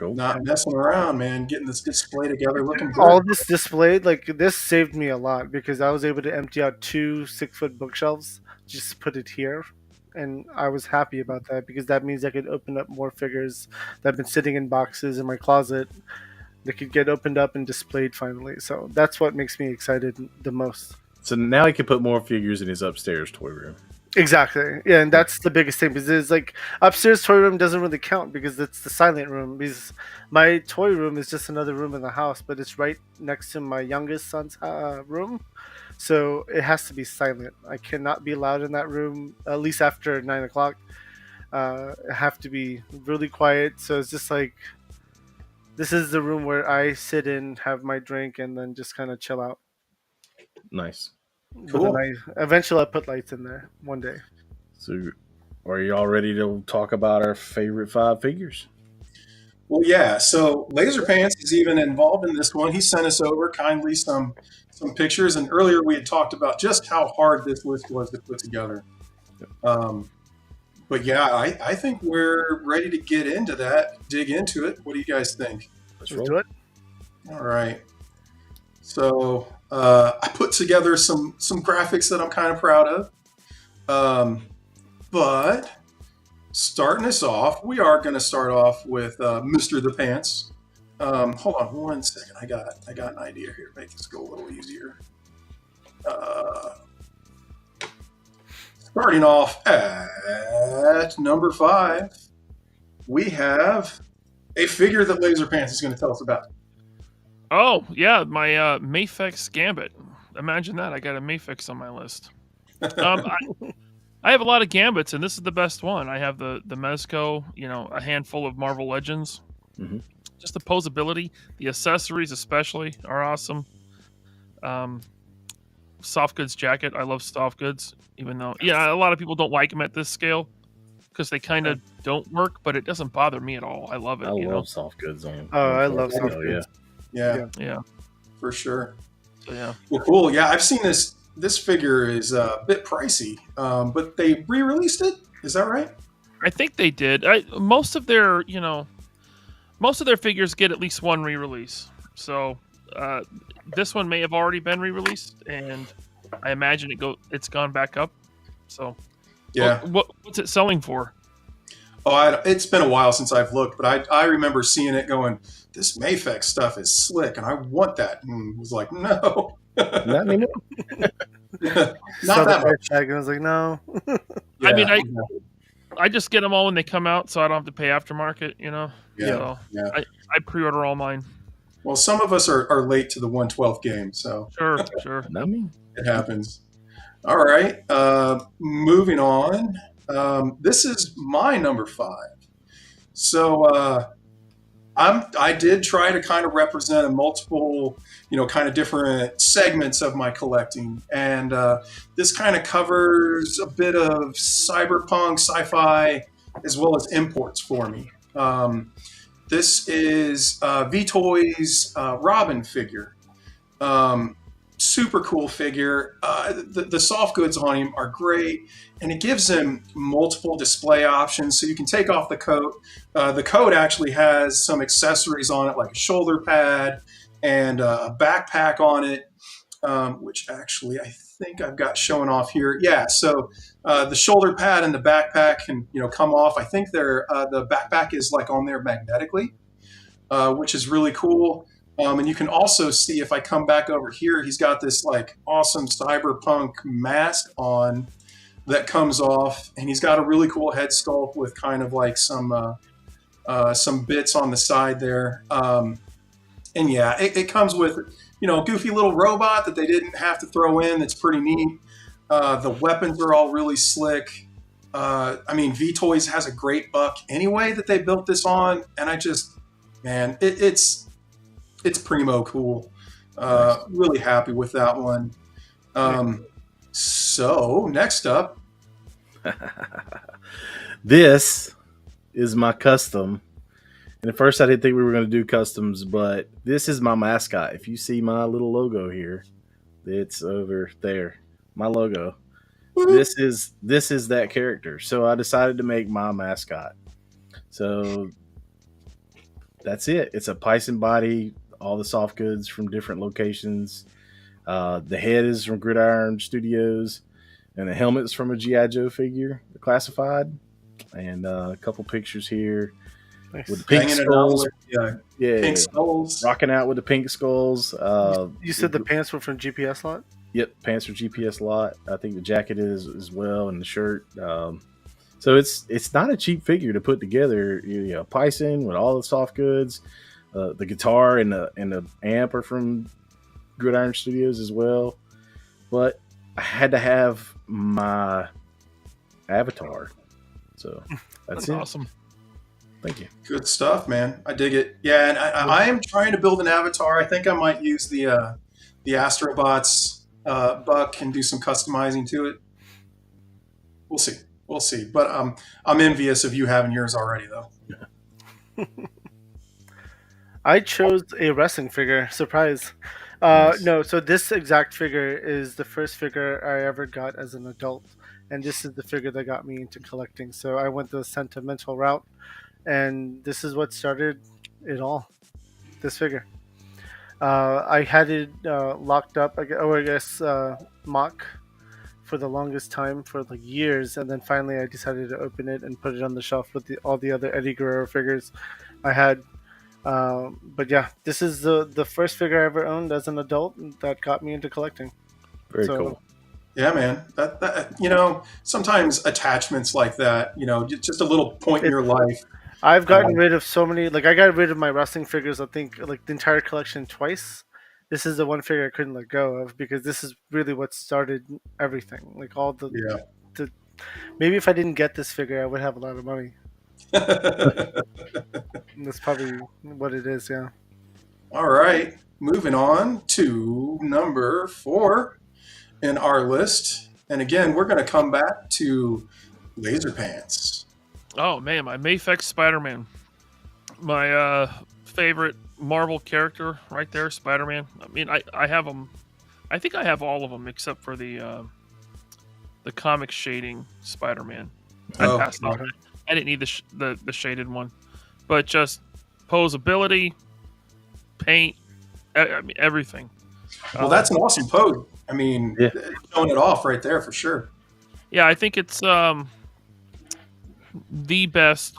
Not messing around, man. Getting this display together, looking good. all this displayed, like this saved me a lot because I was able to empty out 2 6-foot bookshelves, just put it here. And I was happy about that because that means I could open up more figures that have been sitting in boxes in my closet. They could get opened up and displayed finally. So that's what makes me excited the most. So now he can put more figures in his upstairs toy room. Exactly. Yeah, and that's the biggest thing because it's like upstairs toy room doesn't really count because it's the silent room. Because my toy room is just another room in the house, but it's right next to my youngest son's room. So it has to be silent. I cannot be loud in that room, at least after 9 o'clock. I have to be really quiet. So it's just like, this is the room where I sit in, have my drink, and then just kind of chill out. Nice. Cool. Eventually I'll put lights in there one day. So are you all ready to talk about our favorite 5 figures? Well, yeah. So Laserpants is even involved in this one. He sent us over kindly some pictures, and earlier we had talked about just how hard this list was to put together. But yeah, I think we're ready to get into that, dig into it. What do you guys think? Let's do it. All right. So I put together some graphics that I'm kind of proud of. But starting us off, we are going to start off with Mr. the Pants. Hold on 1 second. I got an idea here. Make this go a little easier. Starting off at number 5, we have a figure that Laserpants is going to tell us about. Oh, yeah, my Mayfix Gambit. Imagine that. I got a Mayfix on my list. I have a lot of Gambits, and this is the best one. I have the Mezco, a handful of Marvel Legends. Mm-hmm. Just the posability, the accessories especially are awesome. Soft goods jacket. I love soft goods, even though, a lot of people don't like them at this scale because they kind of don't work, but it doesn't bother me at all. I love it. I love soft goods on. Oh, I love soft goods. Yeah, for sure. So, yeah. Well, cool. Yeah, I've seen this. This figure is a bit pricey, but they re-released it. Is that right? I think they did. Most of their figures get at least one re-release. So this one may have already been re-released, and I imagine it's gone back up. So yeah, what's it selling for? Oh, it's been a while since I've looked, but I remember seeing it going, this Mayfix stuff is slick, and I want that. And was like, no. Not anymore. Not that much. I was like, no. I mean, I just get them all when they come out, so I don't have to pay aftermarket, Yeah. So I pre-order all mine. Well, some of us are late to the 1/12 game, so. Sure. Not me. It happens. All right. Moving on. This is my number 5. So I did try to kind of represent a multiple, kind of different segments of my collecting, and this kind of covers a bit of cyberpunk, sci-fi, as well as imports for me. This is V-Toys Robin figure. Super cool figure. The soft goods on him are great, and it gives him multiple display options. So you can take off the coat. The coat actually has some accessories on it, like a shoulder pad and a backpack on it, which actually I think I've got showing off here. Yeah, so the shoulder pad and the backpack can come off. I think the backpack is like on there magnetically, which is really cool. And you can also see, if I come back over here, he's got this like awesome cyberpunk mask on that comes off, and he's got a really cool head sculpt with kind of like some bits on the side there. And yeah, it comes with a goofy little robot that they didn't have to throw in. That's pretty neat. The weapons are all really slick. I mean, V-Toys has a great buck anyway that they built this on, and it's primo cool. Really happy with that one. So next up, this is my custom. And at first I didn't think we were going to do customs, but this is my mascot. If you see my little logo here, it's over there. My logo. This is that character. So I decided to make my mascot. So that's it. It's a Python body, all the soft goods from different locations. The head is from Gridiron Studios, and the helmet's from a G.I. Joe figure, classified. And a couple pictures here. Nice. With the pink skulls. Pink skulls. Rocking out with the pink skulls. You said the pants were from GPS lot? Yep, pants from GPS lot. I think the jacket is as well, and the shirt. So it's not a cheap figure to put together. You know, Python with all the soft goods. The guitar and the amp are from Gridiron Studios as well. But I had to have my avatar. So that's awesome. Thank you. Good stuff, man. I dig it. Yeah, and I am trying to build an avatar. I think I might use the Astrobots buck and do some customizing to it. We'll see. But I'm envious of you having yours already, though. I chose a wrestling figure. Surprise. No, so this exact figure is the first figure I ever got as an adult. And this is the figure that got me into collecting. So I went the sentimental route. And this is what started it all. This figure. I had it locked up, I guess, mock for the longest time, for like years. And then finally I decided to open it and put it on the shelf with all the other Eddie Guerrero figures I had. But yeah, this is the first figure I ever owned as an adult that got me into collecting. Very cool. Yeah, man. That sometimes attachments like that, just a little point in your life. I've gotten rid of so many. Like I got rid of my wrestling figures. I think like the entire collection twice. This is the one figure I couldn't let go of because this is really what started everything. Like all the maybe if I didn't get this figure, I would have a lot of money. That's probably what it is. Yeah. All right, moving on to number 4 in our list, and again, we're going to come back to Laserpants. Oh man, my Mafex Spider-Man, my favorite Marvel character right there, Spider-Man. I mean, I have them. I think I have all of them except for the comic shading Spider-Man. I passed on it. I didn't need the shaded one, but just posability, paint, I mean everything. Well, that's an awesome pose. I mean, showing it off right there for sure. Yeah, I think it's the best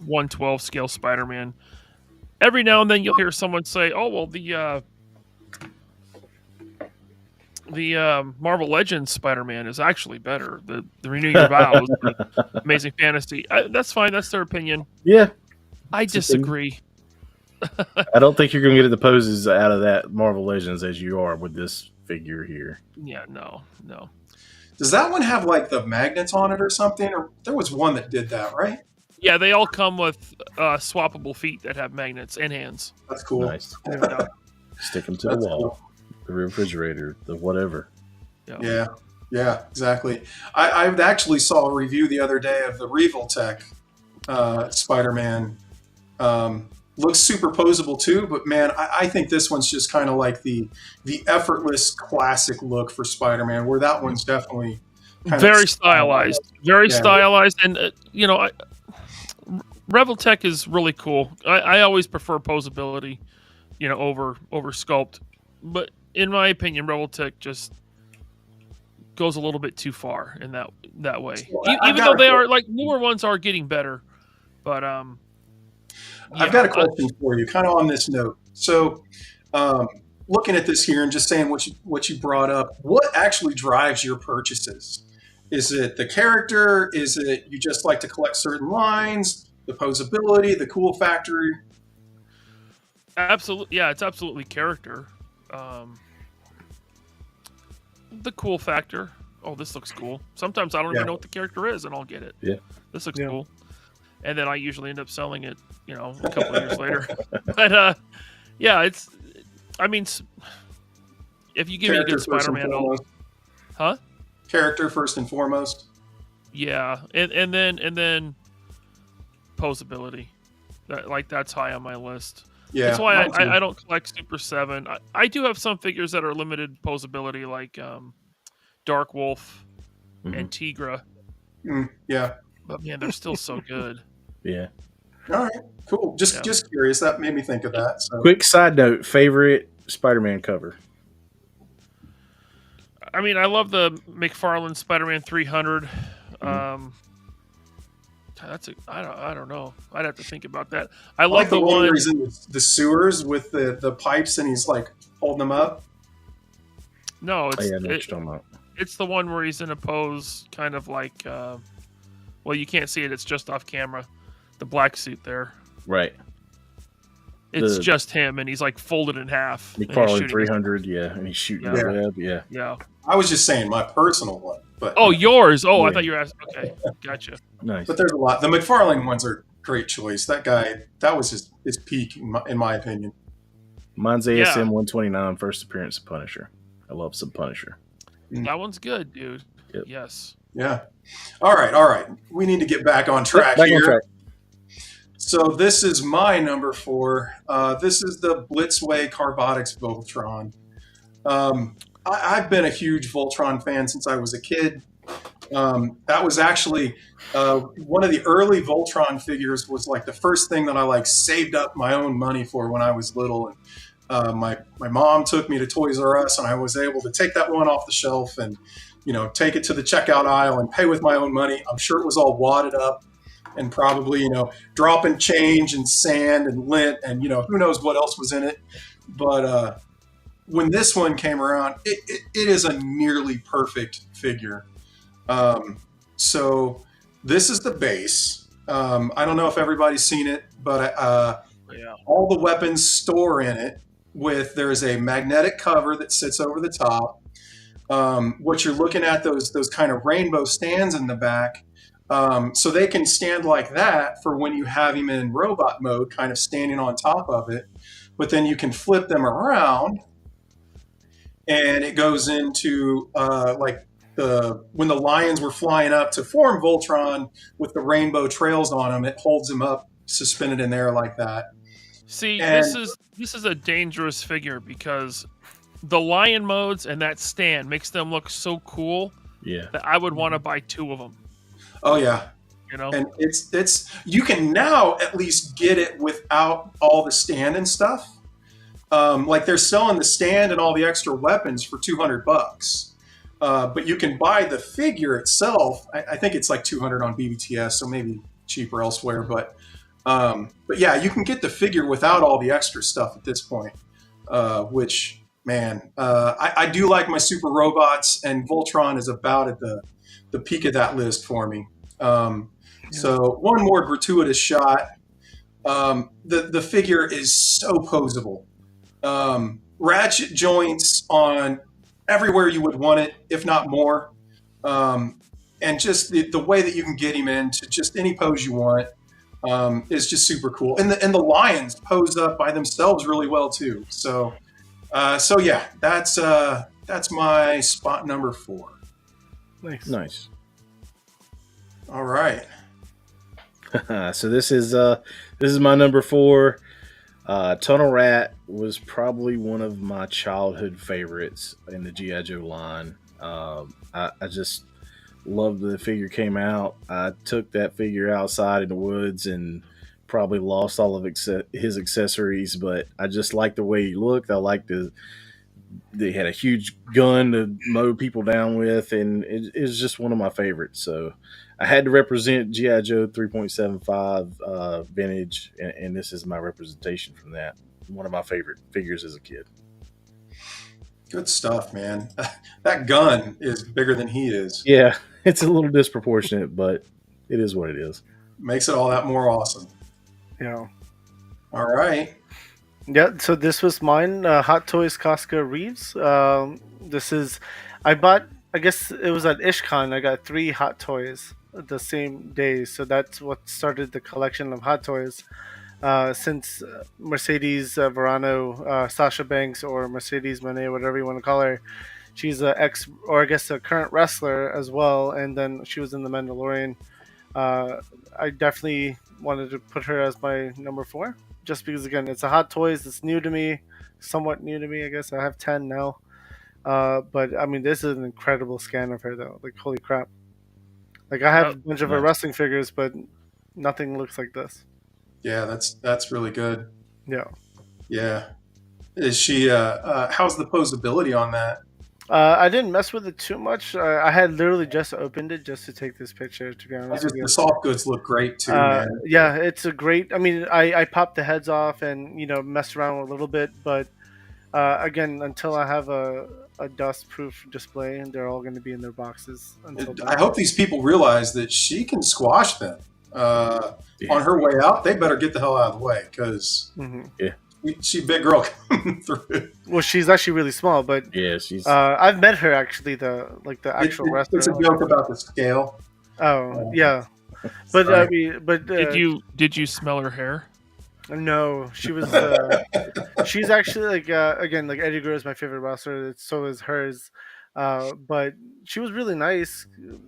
1/12 scale Spider-Man. Every now and then you'll hear someone say, "Oh, well, the Marvel Legends Spider-Man is actually better. The Renew Your Vows, the Amazing Fantasy." That's fine. That's their opinion. Yeah, I disagree. I don't think you're going to get the poses out of that Marvel Legends as you are with this figure here. Yeah, no. Does that one have like the magnets on it or something? Or there was one that did that, right? Yeah, they all come with swappable feet that have magnets and hands. That's cool. Nice. Stick them to the wall, the refrigerator, the whatever. Yeah, exactly. I actually saw a review the other day of the Revoltech Spider-Man. Looks super posable too, but man, I think this one's just kind of like the effortless classic look for Spider-Man, where that one's definitely very stylized, stylized, and Revoltech is really cool. I always prefer posability, over sculpt, but in my opinion, Revoltech just goes a little bit too far in that way. Well, even though they are like newer ones are getting better, but I've got a question for you, kind of on this note. So, looking at this here and just saying what you brought up, what actually drives your purchases? Is it the character? Is it you just like to collect certain lines? The posability, the cool factor? Absolutely, yeah, it's absolutely character. The cool factor. Oh, this looks cool. Sometimes I don't even know what the character is, and I'll get it. Yeah, this looks cool. And then I usually end up selling it, a couple of years later. But yeah, if you give me a good Spider-Man, huh? Character first and foremost. Yeah, and then posability. That's high on my list. Yeah, that's why I don't collect Super 7. I do have some figures that are limited posability, like Dark Wolf and Tigra. Yeah, but man, they're still so good. Yeah. All right, cool. Just curious. That made me think of that. So. Quick side note: favorite Spider-Man cover. I mean, I love the McFarlane Spider-Man 300. I don't know. I'd have to think about that. I love like the one where he's in the sewers with the pipes and he's like holding them up. No, it's I know what you're talking about. It's the one where he's in a pose, kind of like. Well, you can't see it; it's just off camera. The black suit there. Right. It's just him, and he's like folded in half. McFarlane 300, and he's shooting the web, Yeah. I was just saying my personal one, but yours. I thought you were asking. Okay, gotcha. Nice. But there's a lot. The McFarlane ones are great choice. That guy, that was his peak in my opinion. Mine's ASM 129, first appearance of Punisher. I love some Punisher. That one's good, dude. Yep. Yes. Yeah. All right. We need to get back on track here. On track. So this is my number 4. This is the Blitzway Carbotics Voltron. I've been a huge Voltron fan since I was a kid. That was actually one of the early Voltron figures. Was like the first thing that I like saved up my own money for when I was little. And my mom took me to Toys R Us, and I was able to take that one off the shelf and take it to the checkout aisle and pay with my own money. I'm sure it was all wadded up and probably dropping change and sand and lint and who knows what else was in it. But when this one came around, it is a nearly perfect figure. So this is the base. I don't know if everybody's seen it, but all the weapons store in it. There's a magnetic cover that sits over the top. What you're looking at, those kind of rainbow stands in the back. So they can stand like that for when you have him in robot mode, kind of standing on top of it. But then you can flip them around, and it goes into when the lions were flying up to form Voltron with the rainbow trails on them. It holds them up, suspended in there like that. See, this is a dangerous figure because the lion modes and that stand makes them look so cool. Yeah, that I would want to buy 2 of them. Oh yeah, and it's you can now at least get it without all the stand and stuff. Like they're selling the stand and all the extra weapons for $200, but you can buy the figure itself. I think it's like $200 on BBTS, so maybe cheaper elsewhere. But yeah, you can get the figure without all the extra stuff at this point. Which man, I do like my super robots, and Voltron is about at the peak of that list for me. So one more gratuitous shot. The figure is so posable. Ratchet joints on everywhere you would want it, if not more. And just the way that you can get him into just any pose you want is just super cool. And the lions pose up by themselves really well too. So yeah, that's my spot number 4. Nice. All right. So this is my number 4. Tunnel Rat was probably one of my childhood favorites in the G.I. Joe line. I just loved the figure came out. I took that figure outside in the woods and probably lost all of his accessories, but I just liked the way he looked. I liked they had a huge gun to mow people down with, and it was just one of my favorites. So I had to represent G.I. Joe 3.75 vintage, and this is my representation from that. One of my favorite figures as a kid. Good stuff, man. That gun is bigger than he is. Yeah, it's a little disproportionate, but it is what it is. Makes it all that more awesome. Yeah. All right. Yeah, so this was mine, Hot Toys Casca Reeves. I bought, I guess it was at Ishcon, I got 3 Hot Toys the same day, so that's what started the collection of Hot Toys. since Mercedes Verano, Sasha Banks, or Mercedes Monet, whatever you want to call her, she's a or I guess a current wrestler as well, and then she was in The Mandalorian. I definitely wanted to put her as my number 4, just because again, it's a Hot Toys. It's new to me, somewhat new to me. I guess I have 10 now, but I mean, this is an incredible scan of her though. Like, holy crap! Like, I have a bunch of her wrestling figures, but nothing looks like this. Yeah, that's really good. Yeah. Yeah. Is she? How's the posability on that? I didn't mess with it too much. I had literally just opened it just to take this picture, to be honest with you. The soft goods look great too, man. Yeah, it's a great. I mean, I popped the heads off and messed around a little bit, but again, until I have a dust-proof display, and they're all going to be in their boxes. I hope these people realize that she can squash them. On her way out, they better get the hell out of the way, because she big girl coming through. Well, she's actually really small, but yeah, she's. I've met her actually. The actual wrestler. It's a joke about the scale. Oh yeah, but I mean, but did you smell her hair? No, she was. She's actually again, like Eddie Guerrero is my favorite wrestler. So is hers. But she was really nice.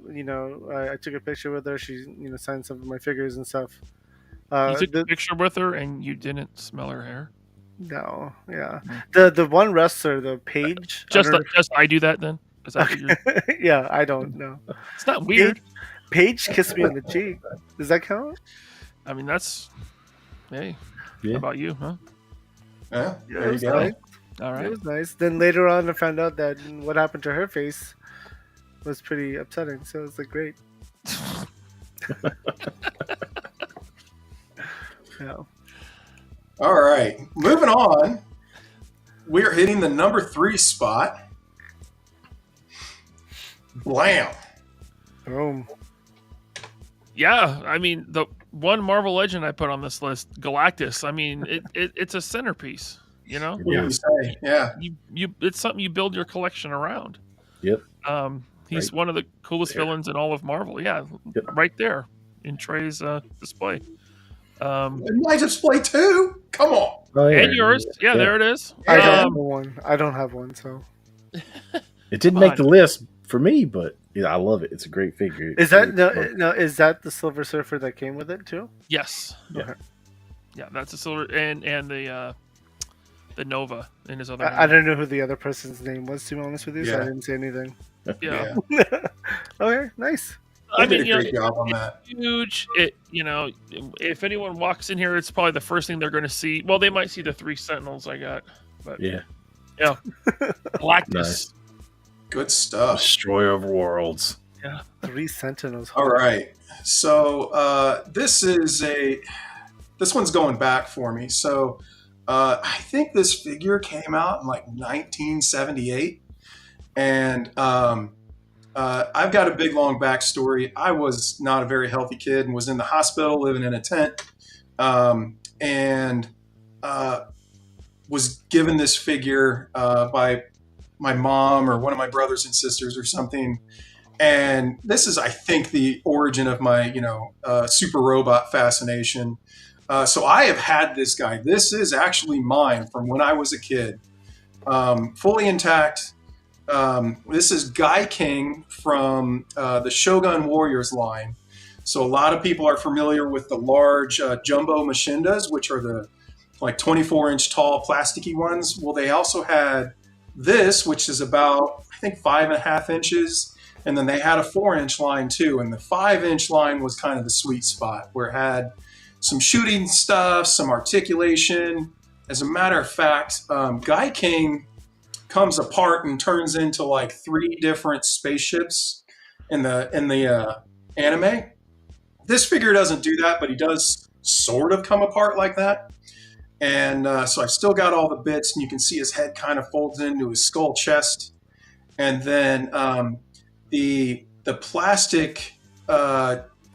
I took a picture with her. She signed some of my figures and stuff. You took a picture with her and you didn't smell her hair? No, yeah. The one wrestler, the Paige. I do that then? Is that what you're... Yeah, I don't know. It's not weird. Paige kissed me on the cheek. Does that count? I mean, that's... Hey, how about you, huh? Yeah, there you go. Nice. All right. It was nice. Then later on, I found out that what happened to her face was pretty upsetting. So it was like, great. Yeah. All right, moving on. We're hitting the number 3 spot. Blam. Boom. Yeah, I mean, the one Marvel Legend I put on this list, Galactus. I mean, it's a centerpiece. Yeah. It's something you build your collection around. Yep. He's one of the coolest villains in all of Marvel. Yeah, right there in Trey's display. My display too. Come on. Oh, yeah. And yours. Yeah, there it is. I don't have one. I don't have one, so it didn't make the list for me, but I love it. It's a great figure. Is that no? Is that the Silver Surfer that came with it too? Yes. Yeah. Okay. Yeah, that's the silver and the Nova in his other. I don't know who the other person's name was, to be honest with you, so I didn't say anything. Yeah. Okay, nice. I did a great job on that. Huge. If anyone walks in here, it's probably the first thing they're going to see. Well, they might see the 3 Sentinels I got, but yeah, Galactus. Nice. Good stuff. Destroyer of worlds. Yeah, 3 Sentinels. All right, so this one's going back for me. So I think this figure came out in like 1978, and I've got a big, long backstory. I was not a very healthy kid and was in the hospital living in a tent, and was given this figure by my mom or one of my brothers and sisters or something. And this is, I think, the origin of my, super robot fascination. So I have had this guy. This is actually mine from when I was a kid, fully intact. This is Guy King from the Shogun Warriors line. So a lot of people are familiar with the large jumbo Machindas, which are the like 24-inch tall plasticky ones. Well, they also had this, which is about, I think, 5.5 inches. And then they had a 4-inch line too. And the 5-inch line was kind of the sweet spot where it had some shooting stuff, some articulation. As a matter of fact, Guy King comes apart and turns into like 3 different spaceships in the anime. This figure doesn't do that, but he does sort of come apart like that. And so I've still got all the bits, and you can see his head kind of folds into his skull chest. And then the plastic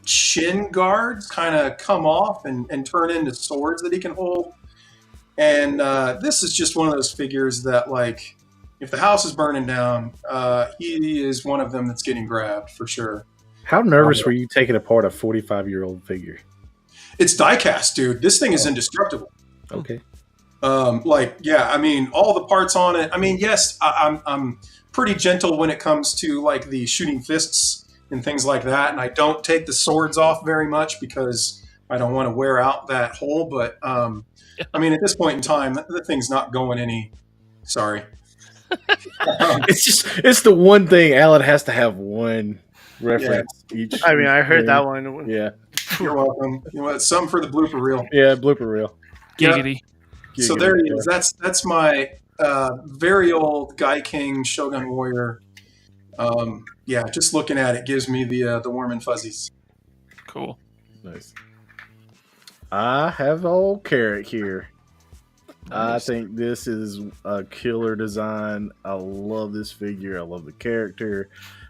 chin guards kind of come off and turn into swords that he can hold. And this is just one of those figures that, like, if the house is burning down, he is one of them that's getting grabbed for sure. How nervous were you taking apart a 45-year-old figure? It's diecast, dude. This thing is indestructible. Okay. I mean, all the parts on it. I mean, yes, I'm pretty gentle when it comes to like the shooting fists and things like that, and I don't take the swords off very much because I don't want to wear out that hole. But I mean, at this point in time, the thing's not going any. Sorry. It's the one thing Alan has to have one reference each. I mean, I heard that one. Yeah. You're welcome. You know what? Some for the blooper reel. Yeah, blooper reel. Giggity. So there he is. That's my very old Guy King Shogun Warrior. Just looking at it gives me the warm and fuzzies. Cool. Nice. I have old Carrot here. Nice. I think this is a killer design. I love this figure. I love the character.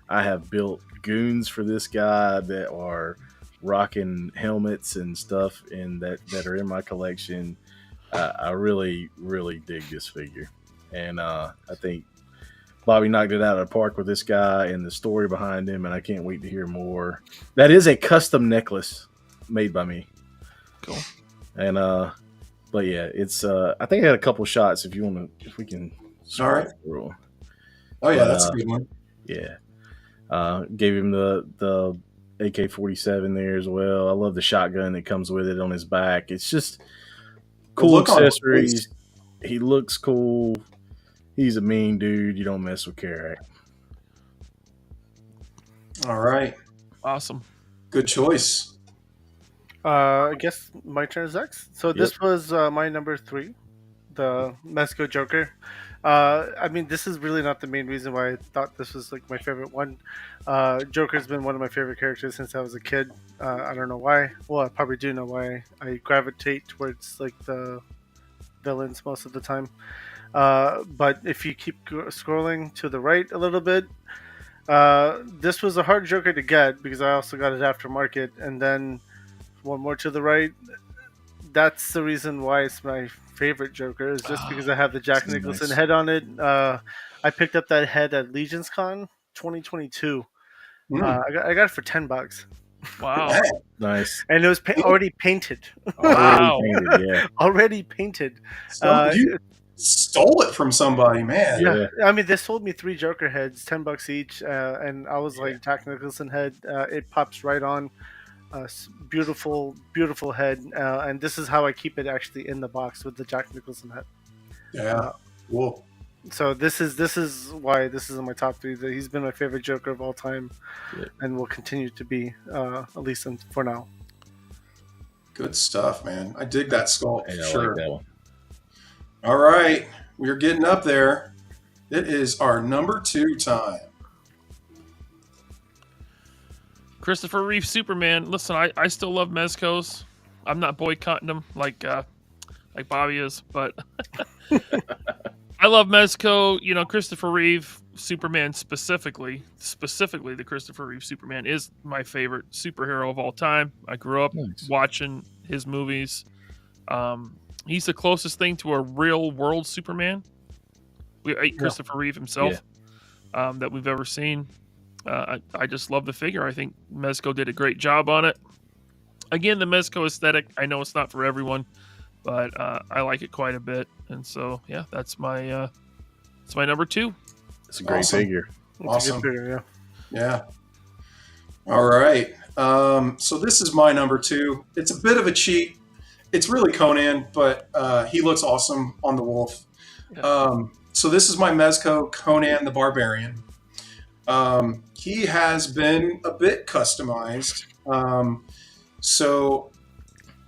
I have built goons for this guy that are rocking helmets and stuff that are in my collection. I really, really dig this figure. And I think Bobby knocked it out of the park with this guy and the story behind him, and I can't wait to hear more. That is a custom necklace made by me. Cool. And but yeah, it's I think I had a couple shots if we can All right. through. Oh yeah, that's a good one. Yeah. Gave him the AK-47 there as well. I love the shotgun that comes with it on his back. It's just cool accessories. He looks cool. He's a mean dude. You don't mess with Carrot. All right. Awesome. Good choice. I guess my turn is next. So this was my number 3, the Mezco Joker. I mean, this is really not the main reason why I thought this was like my favorite one. Joker's been one of my favorite characters since I was a kid. I don't know why. Well, I probably do know why. I gravitate towards like the villains most of the time. But if you keep scrolling to the right a little bit, this was a hard Joker to get because I also got it aftermarket, and then one more to the right. That's the reason why it's my favorite Joker, is just because I have the Jack Nicholson head on it. I picked up that head at Legions Con 2022. I got it for $10. Wow. Nice. And it was already painted. Wow. Already painted. So you stole it from somebody, man. Yeah. I mean, they sold me 3 Joker heads, $10 each, and I was like, Jack Nicholson head. It pops right on. Beautiful, beautiful head, and this is how I keep it actually in the box with the Jack Nicholson head. Yeah, cool. So this is why this is in my top 3. That he's been my favorite Joker of all time, and will continue to be, at least for now. Good stuff, man. I dig that sculpt. Yeah, sure. I like that one. All right, we're getting up there. It is our number 2 time. Christopher Reeve Superman. Listen, I still love Mezcos. I'm not boycotting them like Bobby is, but I love Mezco. You know, Christopher Reeve Superman specifically the Christopher Reeve Superman is my favorite superhero of all time. I grew up watching his movies. He's the closest thing to a real world Superman. Christopher Reeve himself that we've ever seen. I just love the figure. I think Mezco did a great job on it. Again, the Mezco aesthetic, I know it's not for everyone, but I like it quite a bit. And so, yeah, that's my number 2. It's a great figure. Awesome. Figure, yeah. All right. So this is my number 2. It's a bit of a cheat. It's really Conan, but he looks awesome on the wolf. Yeah. So this is my Mezco Conan the Barbarian. He has been a bit customized.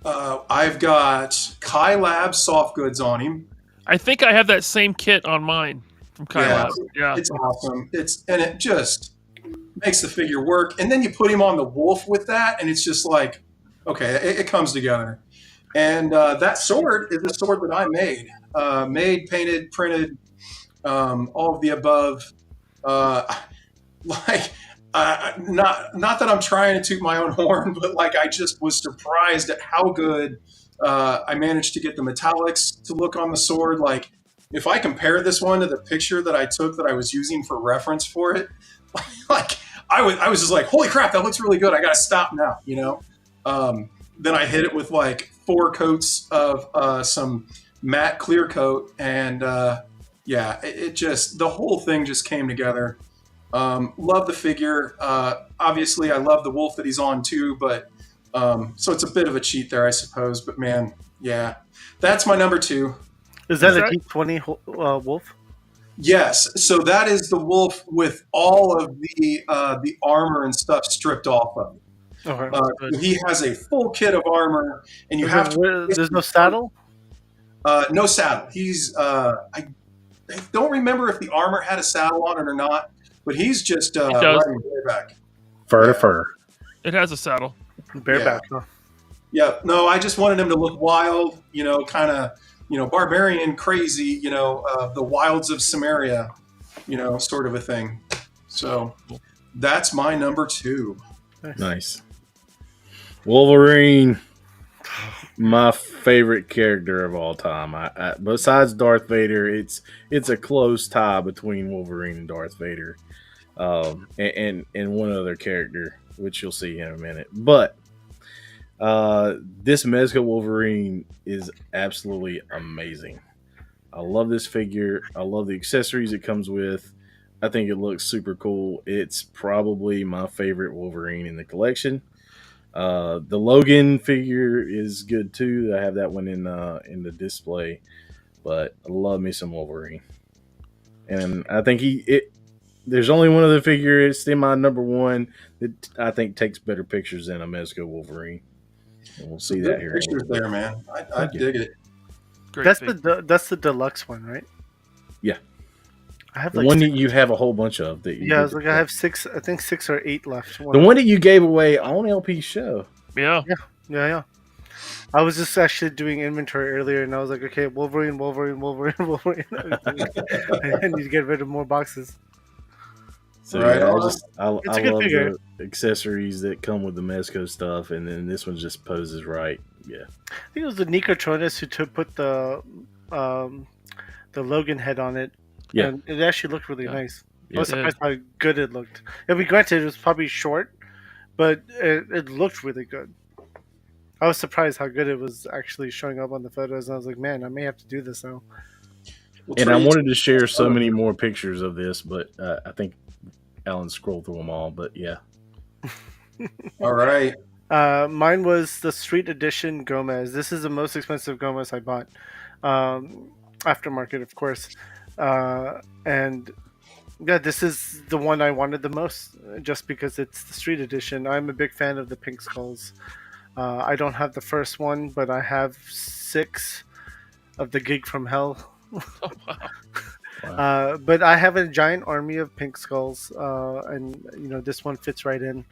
I've got Kai Lab soft goods on him. I think I have that same kit on mine from Kai Lab. Yeah. It's awesome. It just makes the figure work. And then you put him on the wolf with that, and it's just like, okay, it comes together. And that sword is a sword that I made. Made, painted, printed, all of the above. Not that I'm trying to toot my own horn, but like I just was surprised at how good I managed to get the metallics to look on the sword. Like if I compare this one to the picture that I took that I was using for reference for it, like I was just like, holy crap, that looks really good. I got to stop now, you know? then I hit it with like 4 coats of some matte clear coat, and it just, the whole thing just came together. Love the figure. Obviously, I love the wolf that he's on too, but so it's a bit of a cheat there, I suppose. But man, yeah, that's my number 2. Is that a D20 wolf? Yes. So that is the wolf with all of the armor and stuff stripped off of it. Okay. He has a full kit of armor, and you have to. There's no saddle. No saddle. He's. I don't remember if the armor had a saddle on it or not, but he's just riding bareback. Fur to fur. It has a saddle. Bareback. Yeah. Yeah. No, I just wanted him to look wild. Kind of. Barbarian, crazy. The wilds of Samaria. Sort of a thing. So that's my number 2. Nice. Wolverine, my favorite character of all time. I besides Darth Vader, it's a close tie between Wolverine and Darth Vader, and one other character, which you'll see in a minute. But this Mezco Wolverine is absolutely amazing. I love this figure. I love the accessories it comes with. I think it looks super cool. It's probably my favorite Wolverine in the collection. The Logan figure is good too. I have that one in the display, but I love me some Wolverine. And I think there's only one other figure. It's in my number 1 that I think takes better pictures than a Mezco Wolverine. And we'll see that here. Pictures there, man. I dig it. Great That's the deluxe one, right? Yeah. I have the one that you have a whole bunch of. That I was like, I have 6. I think 6 or 8 left. The one that you gave away on LP show. Yeah. I was just actually doing inventory earlier, and I was like, okay, Wolverine. I need to get rid of more boxes. So right, I love the accessories that come with the Mezco stuff, and then this one just poses right. Yeah, I think it was the Nico Tronis who put the Logan head on it. Yeah, and it actually looked really nice. Yeah, I was surprised how good it looked. I mean, granted, it was probably short, but it looked really good. I was surprised how good it was actually showing up on the photos, and I was like, man, I may have to do this now. And I wanted to share so many more pictures of this, but I think Alan scrolled through them all. But yeah. All right. Mine was the Street Edition Gomez. This is the most expensive Gomez I bought. Aftermarket, of course. And yeah, this is the one I wanted the most, just because it's the Street Edition. I'm a big fan of the pink skulls. I don't have the first one, but I have 6 of the Gig from Hell. Oh, wow. But I have a giant army of pink skulls, and this one fits right in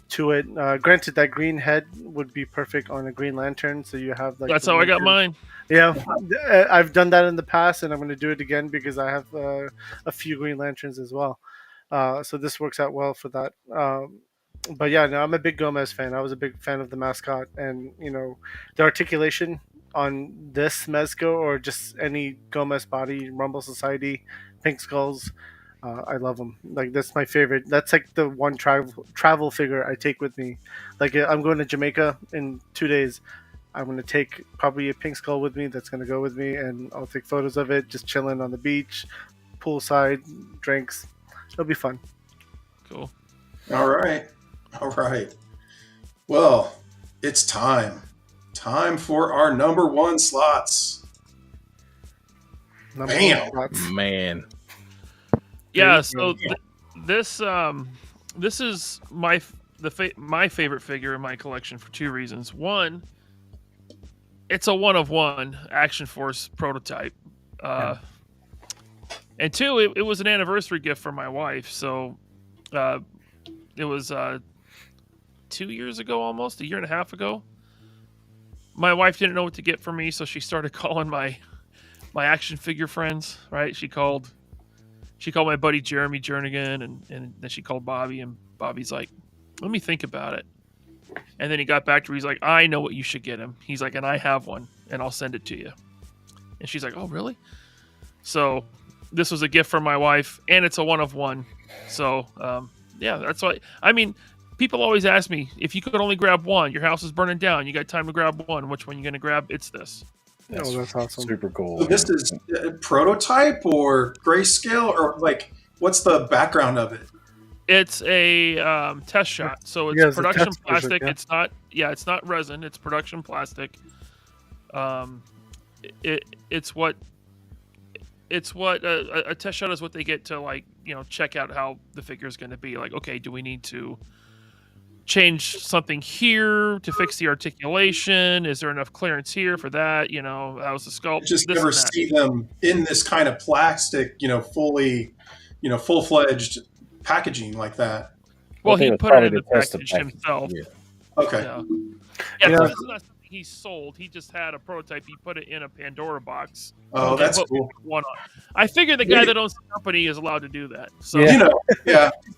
to it. Granted, that green head would be perfect on a Green Lantern, so you have like. That's how I got mine. Yeah, I've done that in the past, and I'm going to do it again because I have a few Green Lanterns as well. So this works out well for that. But yeah, no, I'm a big Gomez fan. I was a big fan of the mascot, and the articulation on this Mezco or just any Gomez body, Rumble Society, Pink Skulls, I love them. Like, that's my favorite. That's like the one travel figure I take with me. Like, I'm going to Jamaica in 2 days. I'm going to take probably a pink skull with me that's going to go with me, and I'll take photos of it, just chilling on the beach, poolside, drinks. It'll be fun. Cool. All right. Well, it's time. Time for our number 1 slots. Man. Yeah, so this is my favorite figure in my collection for 2 reasons. One, it's a 1 of 1 Action Force prototype. And 2, it was an anniversary gift for my wife. So it was 2 years ago, almost a year and a half ago. My wife didn't know what to get for me, so she started calling my action figure friends. Right? She called my buddy Jeremy Jernigan, and then she called Bobby, and Bobby's like, "Let me think about it." And then he got back to her. He's like, "I know what you should get him." He's like, "And I have one, and I'll send it to you." And she's like, "Oh, really?" So this was a gift from my wife, and it's a 1 of 1. So yeah, that's why. I mean, people always ask me, if you could only grab one, your house is burning down, you got time to grab one, which one you going to grab? It's this. That's awesome. Super cool. So this is a prototype or grayscale, or like, what's the background of it? It's a test shot, so it's production plastic. It's not, it's not resin. It's production plastic. It's what a test shot is. What they get to, like, check out how the figure is going to be. Like, okay, do we need to change something here to fix the articulation? Is there enough clearance here for that? How's the sculpt? You just never see them in this kind of plastic, fully, full-fledged packaging like that. Well, he put it in the package himself. Yeah. Okay. Yeah, this is not something he sold. He just had a prototype. He put it in a Pandora box. Oh, that's cool. One on. I figure the guy that owns the company is allowed to do that. So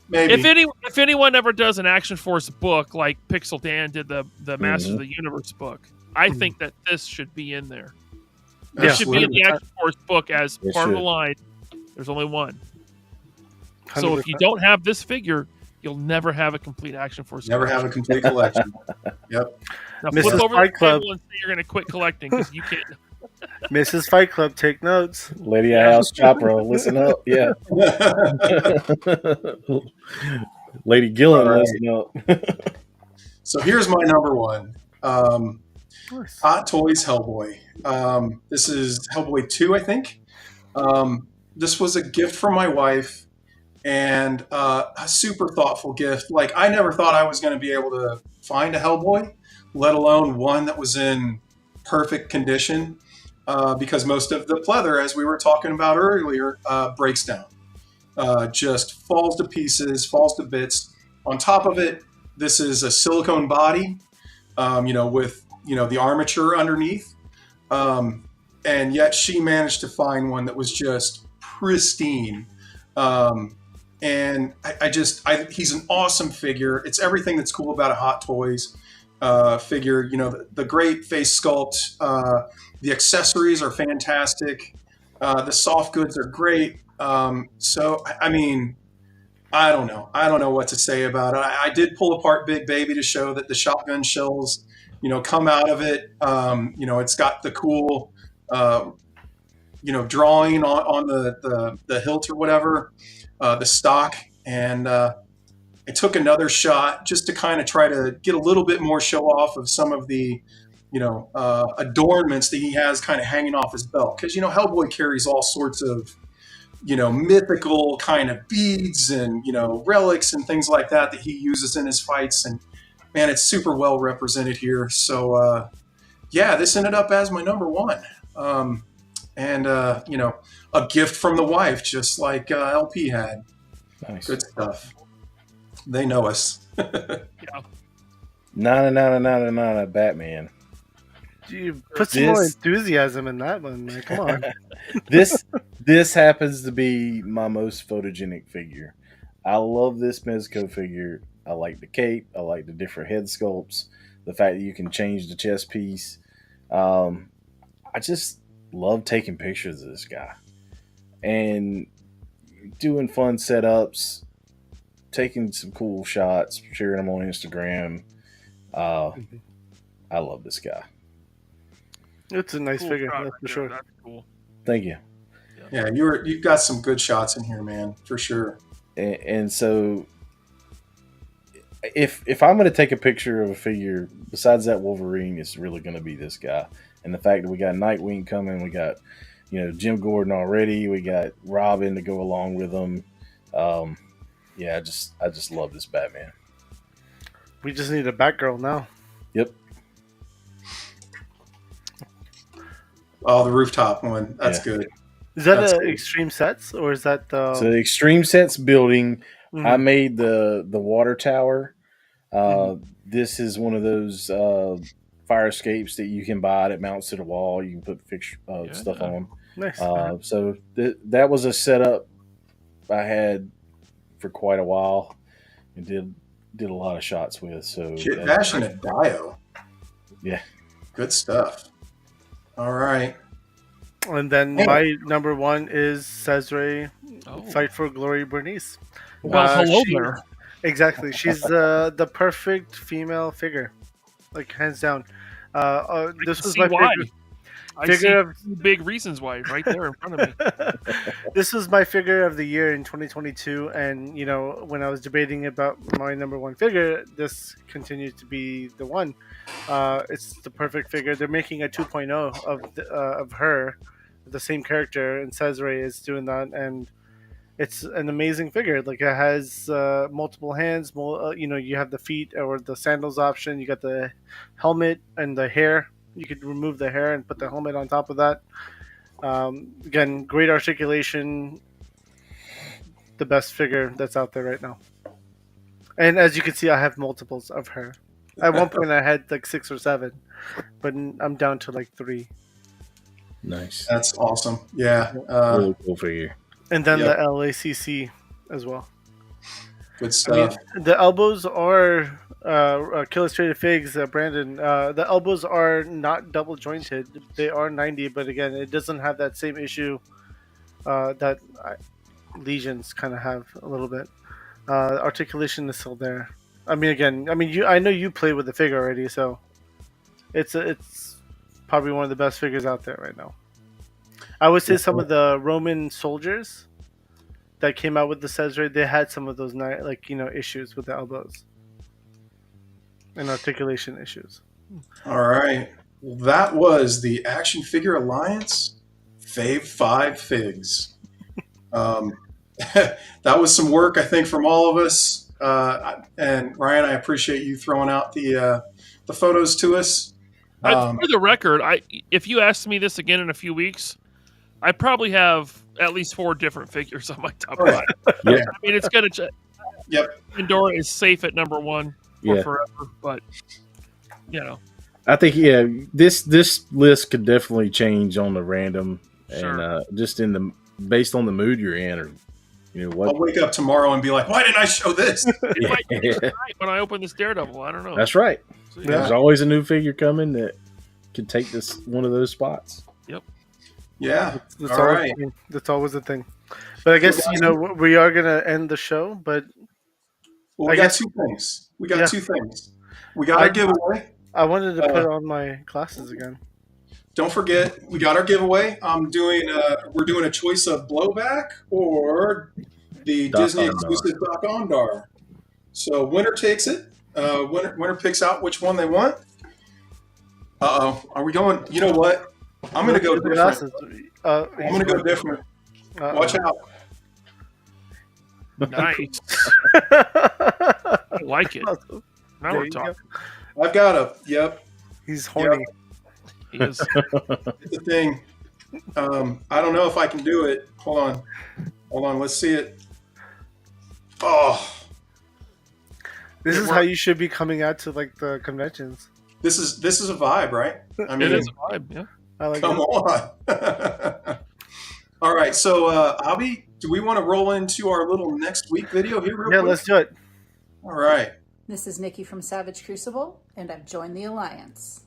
maybe. If anyone ever does an Action Force book like Pixel Dan did the Masters of the Universe book, I think that this should be in there. It should be in the Action Force book as part of the line. There's only one. 100%. So if you don't have this figure, you'll never have a complete Action Force. Never have a complete collection. Yep. Now flip over the table and say you're going to quit collecting because you can't. Mrs. Fight Club, take notes. Lydia House Chopra, listen up. Yeah. Lady Gillen, listen up. So here's my number one. Hot Toys Hellboy. This is Hellboy 2, I think. This was a gift from my wife, and a super thoughtful gift. Like, I never thought I was going to be able to find a Hellboy, let alone one that was in perfect condition, because most of the pleather, as we were talking about earlier, breaks down. Just falls to pieces, falls to bits. On top of it, this is a silicone body, with the armature underneath. And yet she managed to find one that was just pristine. And he's an awesome figure. It's everything that's cool about a Hot Toys figure. The great face sculpt, the accessories are fantastic. The soft goods are great. So, I mean, I don't know what to say about it. I did pull apart Big Baby to show that the shotgun shells, come out of it. It's got the cool, drawing on the hilt or whatever, the stock. And I took another shot just to kind of try to get a little bit more show off of some of the, adornments that he has kind of hanging off his belt. Because, Hellboy carries all sorts of, mythical kind of beads and, relics and things like that he uses in his fights. And, man, it's super well represented here. So, this ended up as my number one. And a gift from the wife, just like LP had. Nice. Good stuff. They know us. Nana, Batman. You put some more enthusiasm in that one, man. Come on. This happens to be my most photogenic figure. I love this Mezco figure. I like the cape. I like the different head sculpts. The fact that you can change the chest piece. I just love taking pictures of this guy and doing fun setups, taking some cool shots, sharing them on Instagram. I love this guy. It's a nice figure, that's for sure. That's cool. Thank you. Yeah, you've got some good shots in here, man, for sure. And so, if I'm going to take a picture of a figure besides that Wolverine, it's really going to be this guy. And the fact that we got Nightwing coming, we got Jim Gordon already, we got Robin to go along with him. I just love this Batman. We just need a Batgirl now. Yep. Oh, the rooftop one. That's good. Is that cool. Extreme Sets, or is that the... So the Extreme Sets building, I made the water tower. This is one of those fire escapes that you can buy that mounts to the wall. You can put stuff on. Nice. So that was a setup I had for quite a while and did a lot of shots with. So Kit Bash and a Dio. Yeah. Good stuff. All right. And then my number one is Cesare, Fight for Glory Bernice. Well, hello there. Exactly. She's the perfect female figure, like hands down. This was my why. figure. I see big reasons why right there in front of me. This was my figure of the year in 2022, and when I was debating about my number one figure, this continues to be the one. It's the perfect figure. They're making a 2.0 of her, the same character, and Cesare is doing that, and it's an amazing figure. Like, it has multiple hands. You have the feet or the sandals option. You got the helmet and the hair. You could remove the hair and put the helmet on top of that. Again, great articulation. The best figure that's out there right now. And as you can see, I have multiples of her. At one point, I had like 6 or 7, but I'm down to like 3. Nice. That's awesome. Yeah. Really cool figure. And then the LACC as well. Good stuff. I mean, the elbows are Illustrated Figs, Brandon. The elbows are not double jointed. They are 90, but again, it doesn't have that same issue that Legions kind of have a little bit. Articulation is still there. I know you play with the figure already, so it's probably one of the best figures out there right now. I would say some of the Roman soldiers that came out with the Cesare, they had some of those issues with the elbows and articulation issues. All right. Well, that was the Action Figure Alliance Fave 5 Figs. That was some work, I think, from all of us. And Ryan, I appreciate you throwing out the photos to us. For the record, if you asked me this again in a few weeks, I probably have at least 4 different figures on my top 5. Yeah. I mean, it's going to... Yep. Pandora is safe at number 1 for forever, but, I think, this list could definitely change on the random and just based on the mood you're in, or what. I'll wake up tomorrow and be like, why didn't I show this? It might be tonight when I open this Daredevil. I don't know. That's right. So, There's always a new figure coming that could take one of those spots. Yep. Yeah. That's all right. That's always a thing. But I guess, we are going to end the show, but... Well, we got 2 things. We got 2 things. We got our giveaway. I wanted to put on my glasses again. Don't forget, we got our giveaway. We're doing a choice of Blowback or the Disney exclusive Doc Ondar. So winner takes it. Winner picks out which one they want. Are we going? You know what? I'm going to go different. I'm going to go different. Watch out. Nice. I like it. Now we're talking. I've got Yep. He's horny. Yep. He is. It's a thing. I don't know if I can do it. Hold on. Let's see it. Oh. This is how you should be coming out to the conventions. This is a vibe, right? I mean, it is a vibe. Yeah. I like come on. All right. So, Abby, do we want to roll into our little next week video here real quick? Let's do it. All right. This is Nikki from Savage Crucible, and I've joined the Alliance.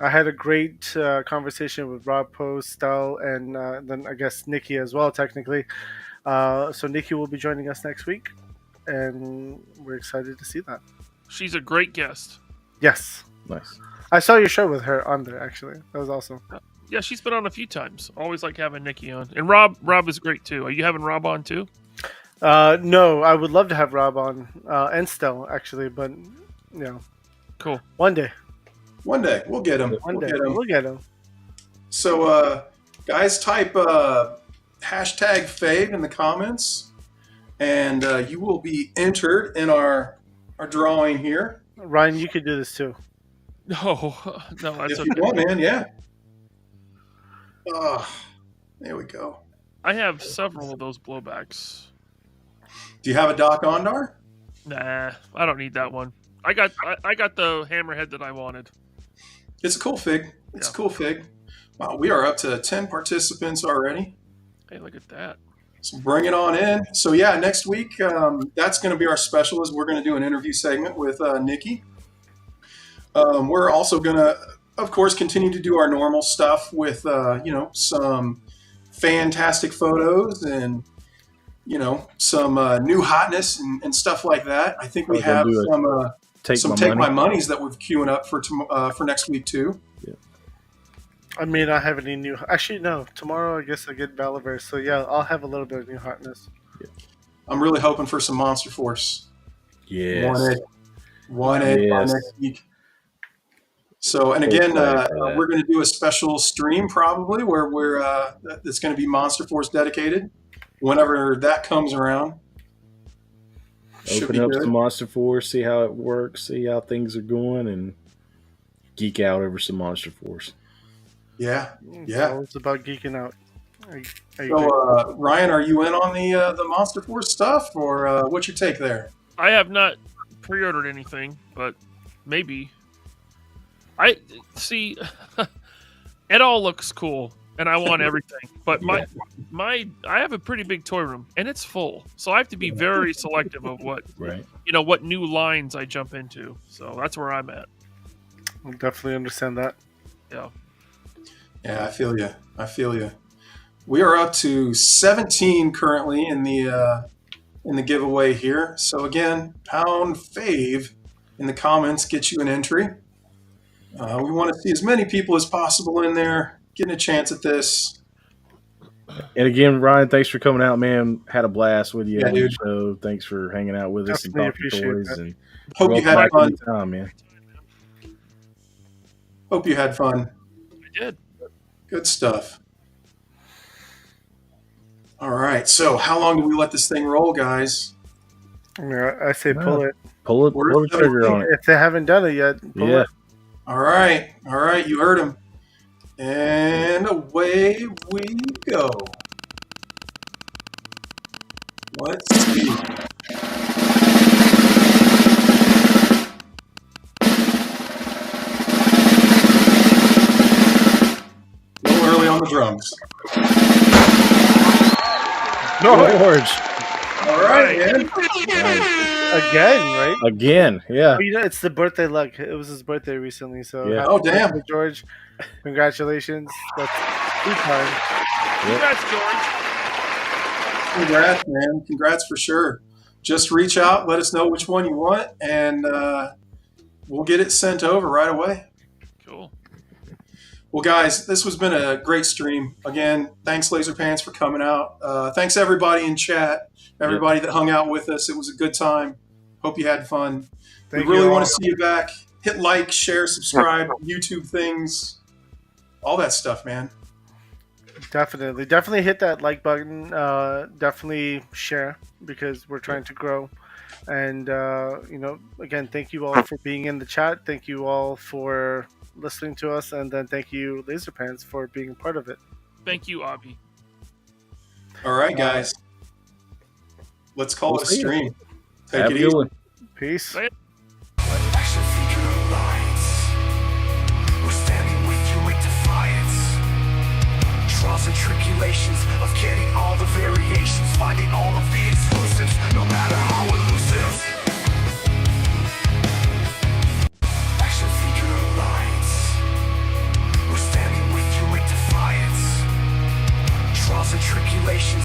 I had a great conversation with Rob Post, Stel, and then I guess Nikki as well, technically. So Nikki will be joining us next week, and we're excited to see that. She's a great guest. Yes. Nice. I saw your show with her on there, actually. That was awesome. Yeah, she's been on a few times. Always like having Nikki on. And Rob is great, too. Are you having Rob on, too? No, I would love to have Rob on, and Stel, actually, but, Cool. One day. One day. We'll get him. We'll get him. So, guys, type hashtag fave in the comments, and you will be entered in our drawing here. Ryan, you could do this, too. No, that's if okay. you want, man, yeah. There we go. I have several of those blowbacks. Do you have a Doc Ondar? Nah, I don't need that one. I got the hammerhead that I wanted. It's a cool fig. It's a cool fig. Wow, we are up to 10 participants already. Hey, look at that. So bring it on in. So yeah, next week, that's going to be our special. Is we're going to do an interview segment with Nikki. We're also going to of course, continue to do our normal stuff with, some fantastic photos and, some new hotness and stuff like that. I think we have some Take My Monies that we're queuing up for next week, too. Yeah. I may not have any new... Actually, no. Tomorrow, I guess I get Valaverse. So, yeah, I'll have a little bit of new hotness. Yeah. I'm really hoping for some Monster Force. Yes. One by next week. So, and again, we're going to do a special stream probably where it's going to be Monster Force dedicated whenever that comes around. Open up some Monster Force, see how it works, see how things are going, and geek out over some Monster Force. Yeah. It's about geeking out. So, Ryan, are you in on the Monster Force stuff, or what's your take there? I have not pre-ordered anything, but maybe. I see. It all looks cool, and I want everything. But I have a pretty big toy room, and it's full, so I have to be very selective of what what new lines I jump into. So that's where I'm at. I definitely understand that. Yeah. Yeah, I feel you. We are up to 17 currently in the giveaway here. So again, pound fave in the comments gets you an entry. We want to see as many people as possible in there getting a chance at this. And again, Ryan, thanks for coming out, man. Had a blast with you. Yeah, dude. So thanks for hanging out with us and talking toys. And hope you had fun. Time, man. Hope you had fun. I did. Good stuff. All right. So how long do we let this thing roll, guys? I say pull it. Pull the trigger on it. If they haven't done it yet, pull it. All right. You heard him. And away we go. Let's see. A little early on the drums. No, George. All right, man. Again, right? Again, yeah. Well, it's the birthday luck. It was his birthday recently, so yeah. Oh, damn, George! Congratulations. That's 2 times. Congrats, George. Congrats, man. Congrats for sure. Just reach out, let us know which one you want, and we'll get it sent over right away. Cool. Well, guys, this has been a great stream. Again, thanks, Laserpants, for coming out. Thanks, everybody in chat, everybody that hung out with us. It was a good time. Hope you had fun. We really want to see you back. Hit like, share, subscribe, YouTube things, all that stuff, man. Definitely hit that like button. Definitely share, because we're trying to grow. And, again, thank you all for being in the chat. Thank you all for listening to us. And then thank you, Laserpants, for being a part of it. Thank you, Abby. All right, guys. Let's call it a stream. Take it easy. Peace. Action Figure Alliance. We're standing with you in defiance. Trials and tribulations of getting all the variations, finding all of